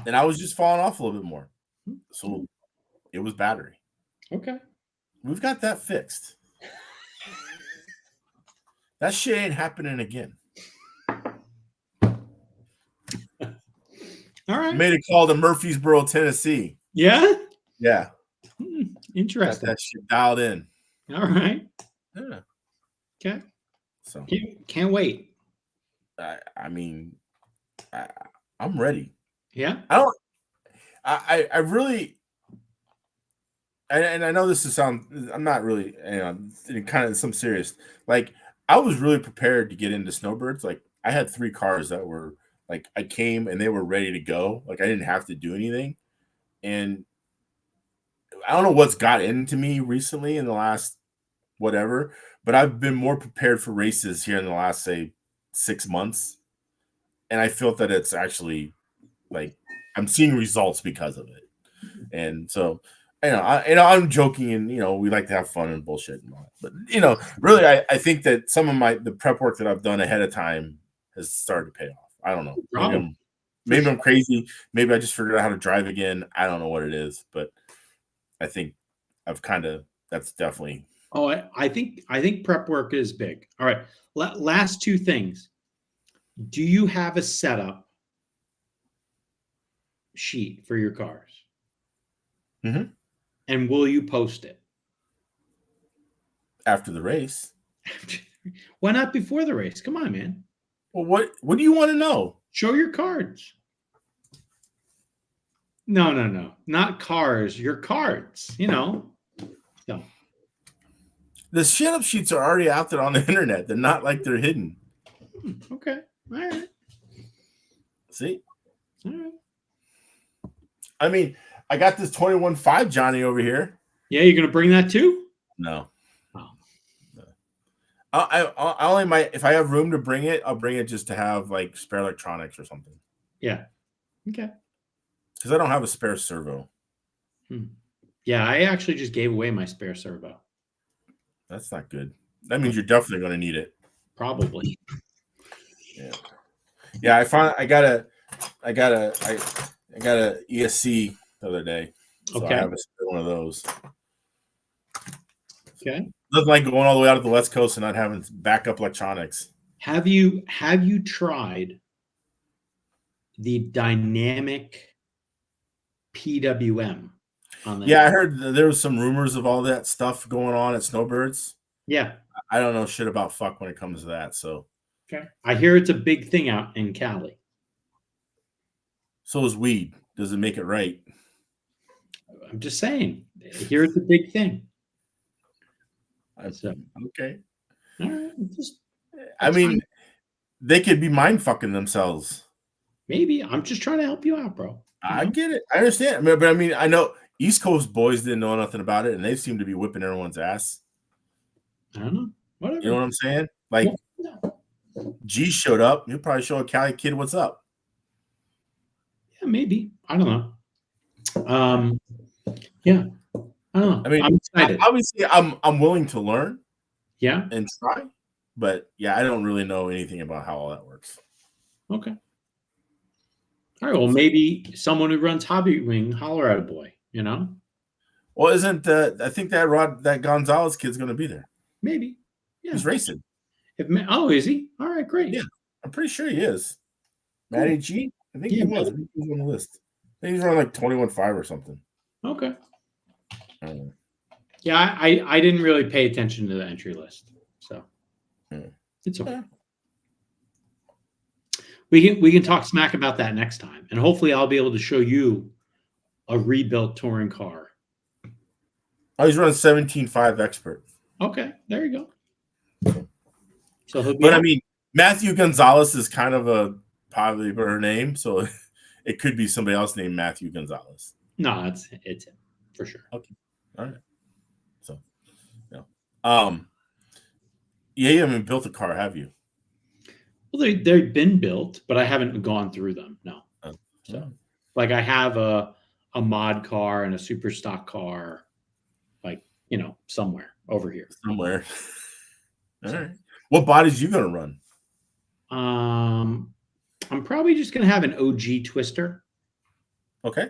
Speaker 1: And I was just falling off a little bit more. So it was battery.
Speaker 2: Okay.
Speaker 1: We've got that fixed. That shit ain't happening again.
Speaker 2: All right.
Speaker 1: Made a call to Murfreesboro, Tennessee.
Speaker 2: Yeah?
Speaker 1: Yeah.
Speaker 2: Interesting.
Speaker 1: Got that shit dialed in.
Speaker 2: All right.
Speaker 1: Yeah.
Speaker 2: Okay.
Speaker 1: So
Speaker 2: can't wait.
Speaker 1: I mean, I'm ready.
Speaker 2: Yeah.
Speaker 1: I really, and I know this is I'm not really, kind of some serious. Like, I was really prepared to get into Snowbirds. Like, I had 3 cars that were like, I came and they were ready to go. Like, I didn't have to do anything. And I don't know what's got into me recently in the last whatever, but I've been more prepared for races here in the last, say, 6 months and I feel that it's actually like I'm seeing results because of it. And so, I'm joking, and we like to have fun and bullshit and all that. But really, I think that some of the prep work that I've done ahead of time has started to pay off. I don't know. Maybe I'm crazy. Maybe I just figured out how to drive again. I don't know what it is, but I think that's definitely.
Speaker 2: Oh, I think prep work is big. All right. Last two things. Do you have a setup sheet for your cars?
Speaker 1: Mm-hmm.
Speaker 2: And will you post it
Speaker 1: after the race?
Speaker 2: Why not before the race? Come on, man.
Speaker 1: Well, what do you want to know?
Speaker 2: Show your cards. No, not cars. Your cards. No.
Speaker 1: The setup sheets are already out there on the internet. They're not like they're hidden.
Speaker 2: Okay. All right.
Speaker 1: See?
Speaker 2: All right.
Speaker 1: I mean, I got this 21.5 Johnny over here.
Speaker 2: Yeah, you're gonna bring that too?
Speaker 1: No.
Speaker 2: Oh.
Speaker 1: No. I only might, if I have room to bring it, I'll bring it just to have like spare electronics or something.
Speaker 2: Yeah. Okay.
Speaker 1: Because I don't have a spare servo.
Speaker 2: Yeah, I actually just gave away my spare servo.
Speaker 1: That's not good. That means you're definitely going to need it.
Speaker 2: Probably.
Speaker 1: Yeah. Yeah, I got a ESC the other day. So
Speaker 2: Okay.
Speaker 1: I have a spare one of those.
Speaker 2: Okay.
Speaker 1: Nothing like going all the way out to the West Coast and not having backup electronics.
Speaker 2: Have you tried the dynamic PWM on that?
Speaker 1: Yeah, I heard there was some rumors of all that stuff going on at Snowbirds.
Speaker 2: Yeah.
Speaker 1: I don't know shit about fuck when it comes to that. So
Speaker 2: okay. I hear it's a big thing out in Cali.
Speaker 1: So is weed. Does it make it right?
Speaker 2: I'm just saying. Here it's a big thing. So,
Speaker 1: okay.
Speaker 2: All right.
Speaker 1: I mean, they could be mind fucking themselves.
Speaker 2: Maybe. I'm just trying to help you out, bro.
Speaker 1: I get it. I understand. But I mean, I know East Coast boys didn't know nothing about it, and they seem to be whipping everyone's ass.
Speaker 2: I don't know. Whatever.
Speaker 1: You know what I'm saying? Like, G showed up. He'll probably show a Cali kid what's up.
Speaker 2: Yeah, maybe. I don't know. Yeah. I don't know.
Speaker 1: I mean,
Speaker 2: I'm excited.
Speaker 1: Obviously, I'm willing to learn.
Speaker 2: Yeah.
Speaker 1: And try. But yeah, I don't really know anything about how all that works.
Speaker 2: Okay. All right. Well, maybe someone who runs Hobby Wing, holler at a boy,
Speaker 1: Well, I think that Gonzalez kid's going to be there.
Speaker 2: Maybe. Yeah.
Speaker 1: He's racing.
Speaker 2: Is he? All right, great.
Speaker 1: Yeah. I'm pretty sure he is. Cool. Matty G? I think he was. I think he was on the list. I think he's running like 21.5 or something.
Speaker 2: Okay. Yeah, I didn't really pay attention to the entry list. So it's okay. We can talk smack about that next time, and hopefully I'll be able to show you a rebuilt touring car.
Speaker 1: Oh, he's running 17.5 expert.
Speaker 2: Okay, there you go. So,
Speaker 1: but I mean, Matthew Gonzalez is kind of a popular name, so it could be somebody else named Matthew Gonzalez.
Speaker 2: No, it's him for sure.
Speaker 1: Okay, all right. So, yeah, you haven't built a car, have you?
Speaker 2: Well, they've been built, but I haven't gone through them. No. So, like, I have a mod car and a super stock car, like, somewhere over here.
Speaker 1: Somewhere. All right. What bodies you gonna run?
Speaker 2: I'm probably just gonna have an OG twister.
Speaker 1: Okay.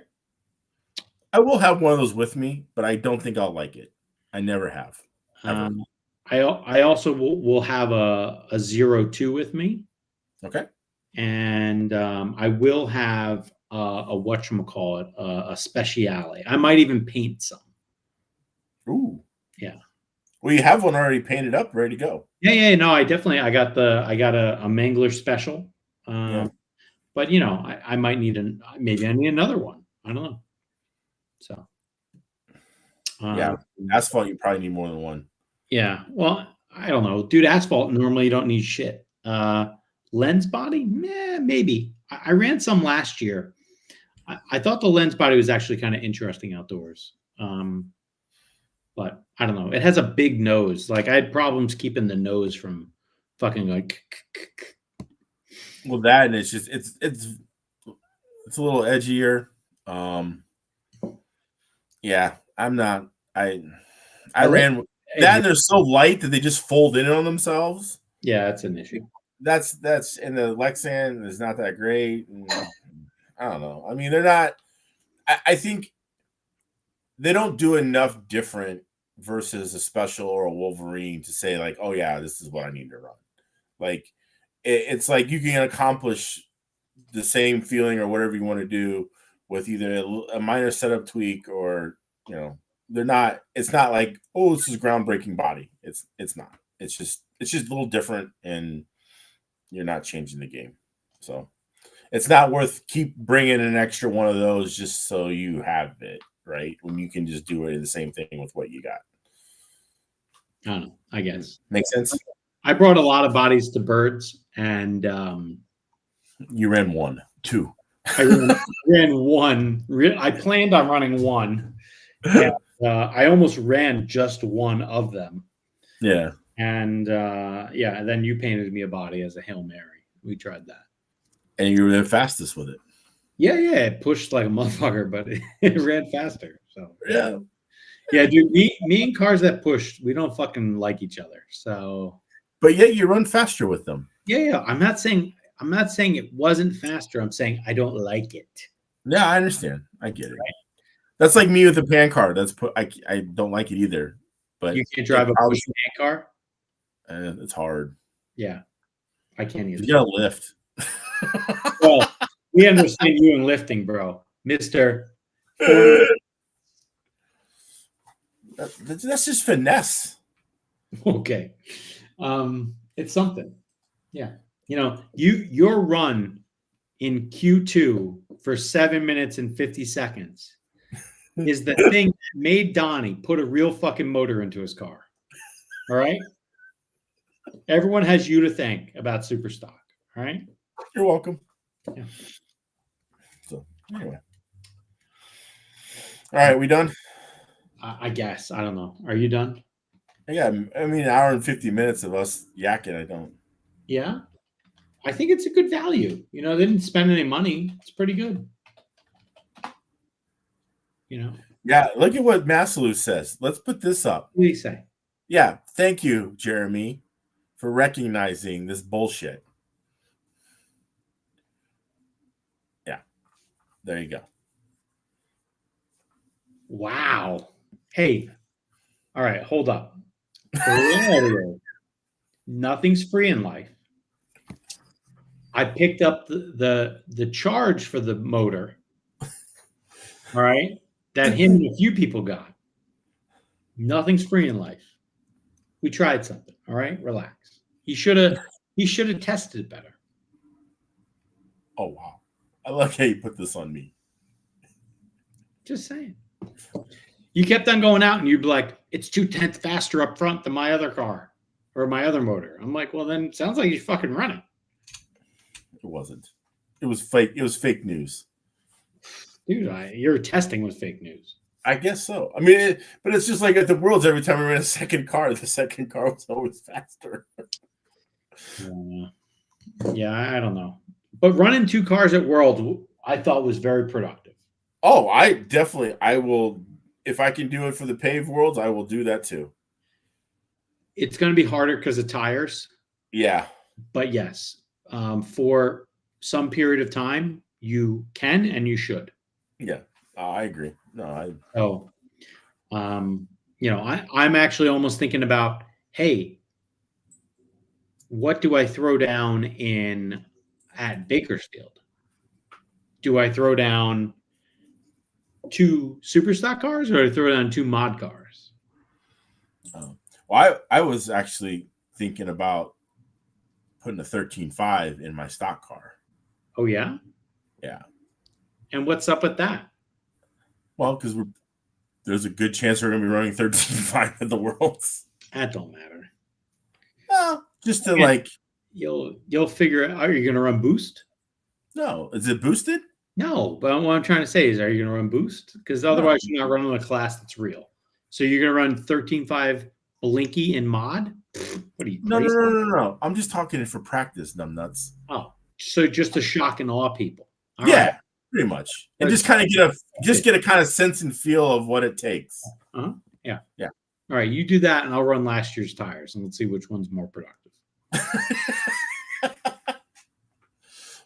Speaker 1: I will have one of those with me, but I don't think I'll like it. I never have.
Speaker 2: I also will have a 02 with me.
Speaker 1: Okay.
Speaker 2: And I will have a whatchamacallit, a Speciale. I might even paint some.
Speaker 1: Ooh.
Speaker 2: Yeah.
Speaker 1: Well, you have one already painted up, ready to go.
Speaker 2: Yeah. No, I got a Mangler special. But I might need maybe I need another one. I don't know. So.
Speaker 1: Yeah, Asphalt, you probably need more than one.
Speaker 2: Yeah. Well, I don't know, dude. Asphalt normally you don't need shit. Lens body, maybe. I ran some last year. I thought the lens body was actually kind of interesting outdoors. But I don't know. It has a big nose. Like, I had problems keeping the nose from fucking like.
Speaker 1: Well, that and it's just it's a little edgier. Yeah, I'm not. I ran that, and they're so light that they just fold in on themselves.
Speaker 2: Yeah, that's an issue.
Speaker 1: That's and the Lexan is not that great. And I don't know. I mean, they're not. I think they don't do enough different versus a special or a Wolverine to say like, oh yeah, this is what I need to run. Like it's like you can accomplish the same feeling or whatever you want to do with either a minor setup tweak or they're not. It's not like, oh, this is groundbreaking body. It's not. It's just a little different, and you're not changing the game. So it's not worth keep bringing an extra one of those just so you have it, right? When you can just do the same thing with what you got.
Speaker 2: I don't know. I guess
Speaker 1: makes sense.
Speaker 2: I brought a lot of bodies to Birds, and
Speaker 1: you ran 1, 2.
Speaker 2: I ran 1. I planned on running 1. And, I almost ran just 1 of them.
Speaker 1: Yeah.
Speaker 2: And then you painted me a body as a Hail Mary. We tried that.
Speaker 1: And you were the fastest with it.
Speaker 2: Yeah, it pushed like a motherfucker, but it ran faster. So
Speaker 1: yeah,
Speaker 2: dude. Me and cars that pushed, we don't fucking like each other. So,
Speaker 1: but yet you run faster with them.
Speaker 2: Yeah. I'm not saying it wasn't faster. I'm saying I don't like it.
Speaker 1: Yeah, I understand. I get it. Right? That's like me with the pan car. I don't like it either. But
Speaker 2: you can't drive a push pan car.
Speaker 1: It's hard.
Speaker 2: Yeah, I can't either.
Speaker 1: You gotta lift.
Speaker 2: Well, we understand you in lifting, bro, Mister.
Speaker 1: That's just finesse.
Speaker 2: Okay, it's something. Yeah, your run in Q2 for 7 minutes and 50 seconds is the thing that made Donnie put a real fucking motor into his car. All right. Everyone has you to thank about Superstock. All right.
Speaker 1: You're welcome.
Speaker 2: Yeah.
Speaker 1: So anyway. All right, we done?
Speaker 2: I guess. I don't know. Are you done?
Speaker 1: Yeah, I mean, an hour and 50 minutes of us yakking. I don't.
Speaker 2: Yeah. I think it's a good value. They didn't spend any money. It's pretty good.
Speaker 1: Yeah, look at what Masalou says. Let's put this up.
Speaker 2: What do you say?
Speaker 1: Yeah, thank you, Jeremy, for recognizing this bullshit. Yeah, there you go.
Speaker 2: Wow. Hey, all right, hold up. Nothing's free in life. I picked up the charge for the motor. All right. That him and a few people got. Nothing's free in life. We tried something. All right. Relax. He should have tested it better.
Speaker 1: Oh wow. I like how you put this on me.
Speaker 2: Just saying. You kept on going out and you'd be like, it's 0.2 faster up front than my other car or my other motor. I'm like, well, then it sounds like you fucking run it.
Speaker 1: It wasn't. It was fake. It was fake news.
Speaker 2: Dude, your testing was fake news.
Speaker 1: I guess so. I mean, but it's just like at the Worlds, every time we ran a second car, the second car was always faster.
Speaker 2: Yeah, I don't know. But running 2 cars at World, I thought was very productive.
Speaker 1: Oh, I will. If I can do it for the paved Worlds, I will do that too.
Speaker 2: It's going to be harder because of tires.
Speaker 1: Yeah.
Speaker 2: But yes, for some period of time, you can and you should.
Speaker 1: Yeah, I agree.
Speaker 2: I'm actually almost thinking about, hey, what do I throw down at Bakersfield? Do I throw down 2 Superstock cars or do I throw down 2 mod cars?
Speaker 1: Well, I was actually thinking about putting a 13.5 in my stock car.
Speaker 2: Oh, yeah?
Speaker 1: Yeah.
Speaker 2: And what's up with that?
Speaker 1: Well, because there's a good chance we're going to be running 13.5 at the Worlds.
Speaker 2: That don't matter.
Speaker 1: No, just to like.
Speaker 2: You'll figure out. Are you going to run boost?
Speaker 1: No. Is it boosted?
Speaker 2: No, but what I'm trying to say is, are you going to run boost? Because otherwise you're not running a class that's real. So you're going to run 13.5 Blinky in mod? What are you?
Speaker 1: No. I'm just talking for practice, numbnuts.
Speaker 2: Oh, So just to shock and awe people.
Speaker 1: All right. Pretty much. And just kind of get a kind of sense and feel of what it takes.
Speaker 2: Yeah.
Speaker 1: Yeah.
Speaker 2: All right, you do that and I'll run last year's tires and let's see which one's more productive.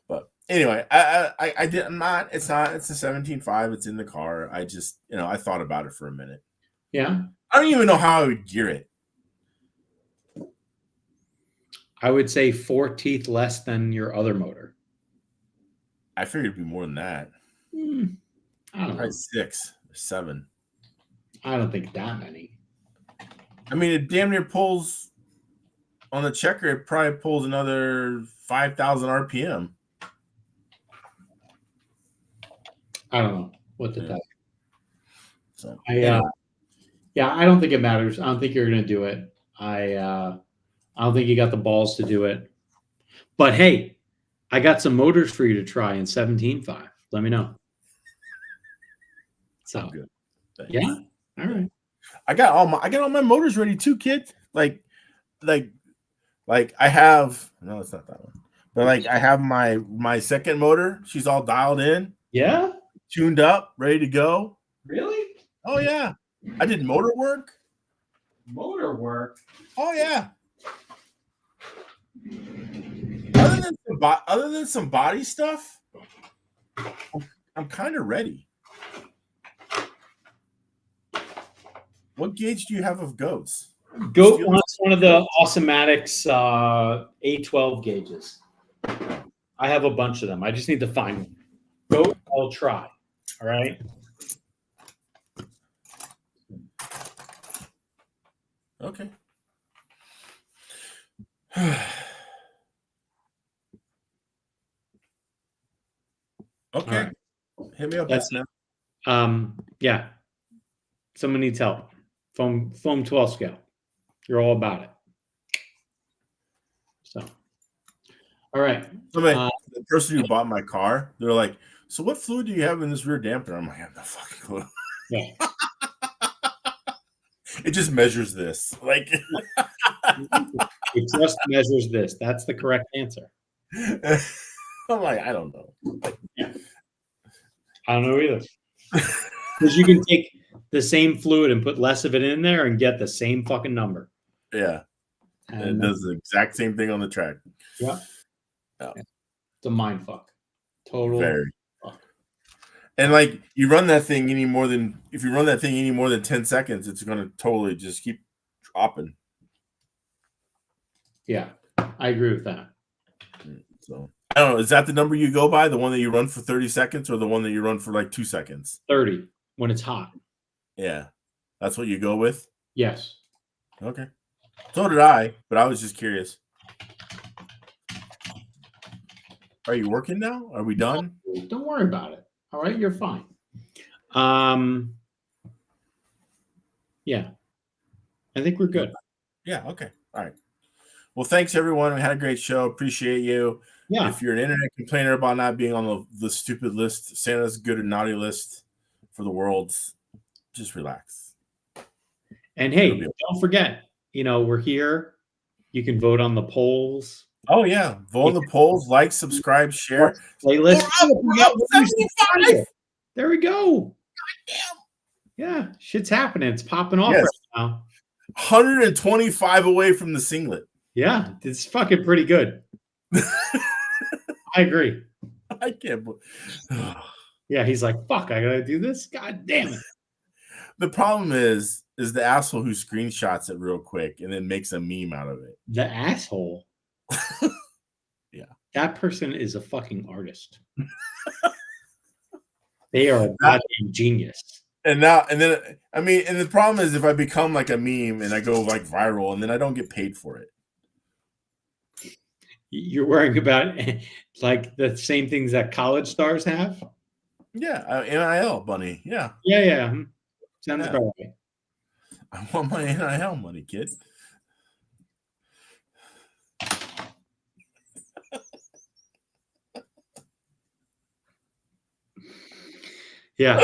Speaker 1: But anyway, I did not. It's a 17.5. It's in the car. I just, I thought about it for a minute.
Speaker 2: Yeah.
Speaker 1: I don't even know how I would gear it.
Speaker 2: I would say 4 teeth less than your other motor.
Speaker 1: I figured it'd be more than that.
Speaker 2: I don't know.
Speaker 1: 6 or 7.
Speaker 2: I don't think that many.
Speaker 1: I mean, it damn near pulls on the checker. It probably pulls another 5,000 RPM.
Speaker 2: I don't know what to tell you.
Speaker 1: So,
Speaker 2: yeah, I don't think it matters. I don't think you're going to do it. I don't think you got the balls to do it. But hey, I got some motors for you to try in 17.5. Let me know. So
Speaker 1: good. Thanks.
Speaker 2: Yeah. All right.
Speaker 1: I got all my motors ready too, kid. Like I have, no, it's not that one. But like I have my second motor. She's all dialed in.
Speaker 2: Yeah.
Speaker 1: Tuned up, ready to go.
Speaker 2: Really?
Speaker 1: Oh yeah. I did motor work.
Speaker 2: Motor work.
Speaker 1: Oh yeah. Other than some body stuff, I'm kind of ready. What gauge do you have of goats?
Speaker 2: Goat wants one of the Awesomatics A12 gauges. I have a bunch of them. I just need to find one. Goat, I'll try. All right.
Speaker 1: Okay. Okay. Right. Hit me up.
Speaker 2: That's now. Yeah. Someone needs help. Foam 12 scale. You're all about it. So, all right.
Speaker 1: The person who bought my car, they're like, "So what fluid do you have in this rear damper?" I'm like, "I have no fucking clue."
Speaker 2: Yeah.
Speaker 1: It just measures this. Like,
Speaker 2: it just measures this. That's the correct answer.
Speaker 1: I'm like, I don't know.
Speaker 2: I don't know either. Because you can take the same fluid and put less of it in there and get the same fucking number.
Speaker 1: Yeah. And it does the exact same thing on the track.
Speaker 2: Yeah. It's a mind fuck. Total.
Speaker 1: Very. Fuck. And like if you run that thing any more than 10 seconds, it's gonna totally just keep dropping.
Speaker 2: Yeah, I agree with that.
Speaker 1: So I don't know. Is that the number you go by? The one that you run for 30 seconds or the one that you run for like 2 seconds?
Speaker 2: 30 when it's hot.
Speaker 1: Yeah. That's what you go with?
Speaker 2: Yes.
Speaker 1: Okay. So did I, but I was just curious. Are you working now? Are we done?
Speaker 2: Don't worry about it. All right, you're fine. Yeah. I think we're good.
Speaker 1: Yeah, okay. All right. Well, thanks everyone. We had a great show. Appreciate you.
Speaker 2: Yeah.
Speaker 1: If you're an internet complainer about not being on the stupid list, Santa's good and naughty list for the Worlds, just relax.
Speaker 2: And hey, don't forget, we're here. You can vote on the polls.
Speaker 1: Oh yeah, vote on the polls, like, subscribe, share.
Speaker 2: Playlist. There we go.
Speaker 1: God damn.
Speaker 2: Yeah, shit's happening. It's popping off right now.
Speaker 1: 125 away from the singlet.
Speaker 2: Yeah, it's fucking pretty good. I agree.
Speaker 1: I can't believe.
Speaker 2: Yeah, he's like, fuck, I gotta do this. God damn it.
Speaker 1: The problem is the asshole who screenshots it real quick and then makes a meme out of it.
Speaker 2: The asshole.
Speaker 1: Yeah.
Speaker 2: That person is a fucking artist. They are a goddamn genius.
Speaker 1: And the problem is if I become like a meme and I go like viral and then I don't get paid for it.
Speaker 2: You're worrying about like the same things that college stars have?
Speaker 1: Yeah, NIL money. Yeah.
Speaker 2: Yeah. Sounds about right.
Speaker 1: I want my NIL money, kid.
Speaker 2: Yeah.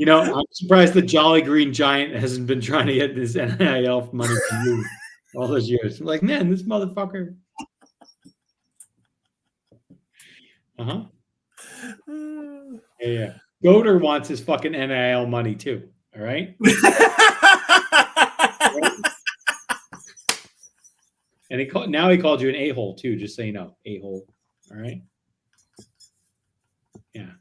Speaker 2: I'm surprised the Jolly Green Giant hasn't been trying to get this NIL money from you all those years. I'm like, man, this motherfucker. Uh-huh. Yeah. Goater wants his fucking NIL money too. All right. And he called you an a-hole too, just so you know. A-hole. All right. Yeah.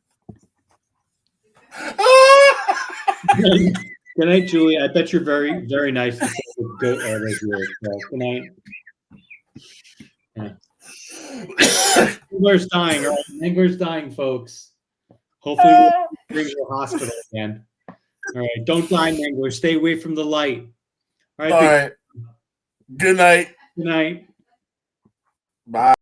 Speaker 2: Good night, Julie. I bet you're very, very nice to good good night. Yeah. Mangler's dying, right? Mangler's dying, folks. Hopefully we'll bring you to the hospital again. All right. Don't die, Mangler. Stay away from the light. All right.
Speaker 1: All right. Good night.
Speaker 2: Good night.
Speaker 1: Bye.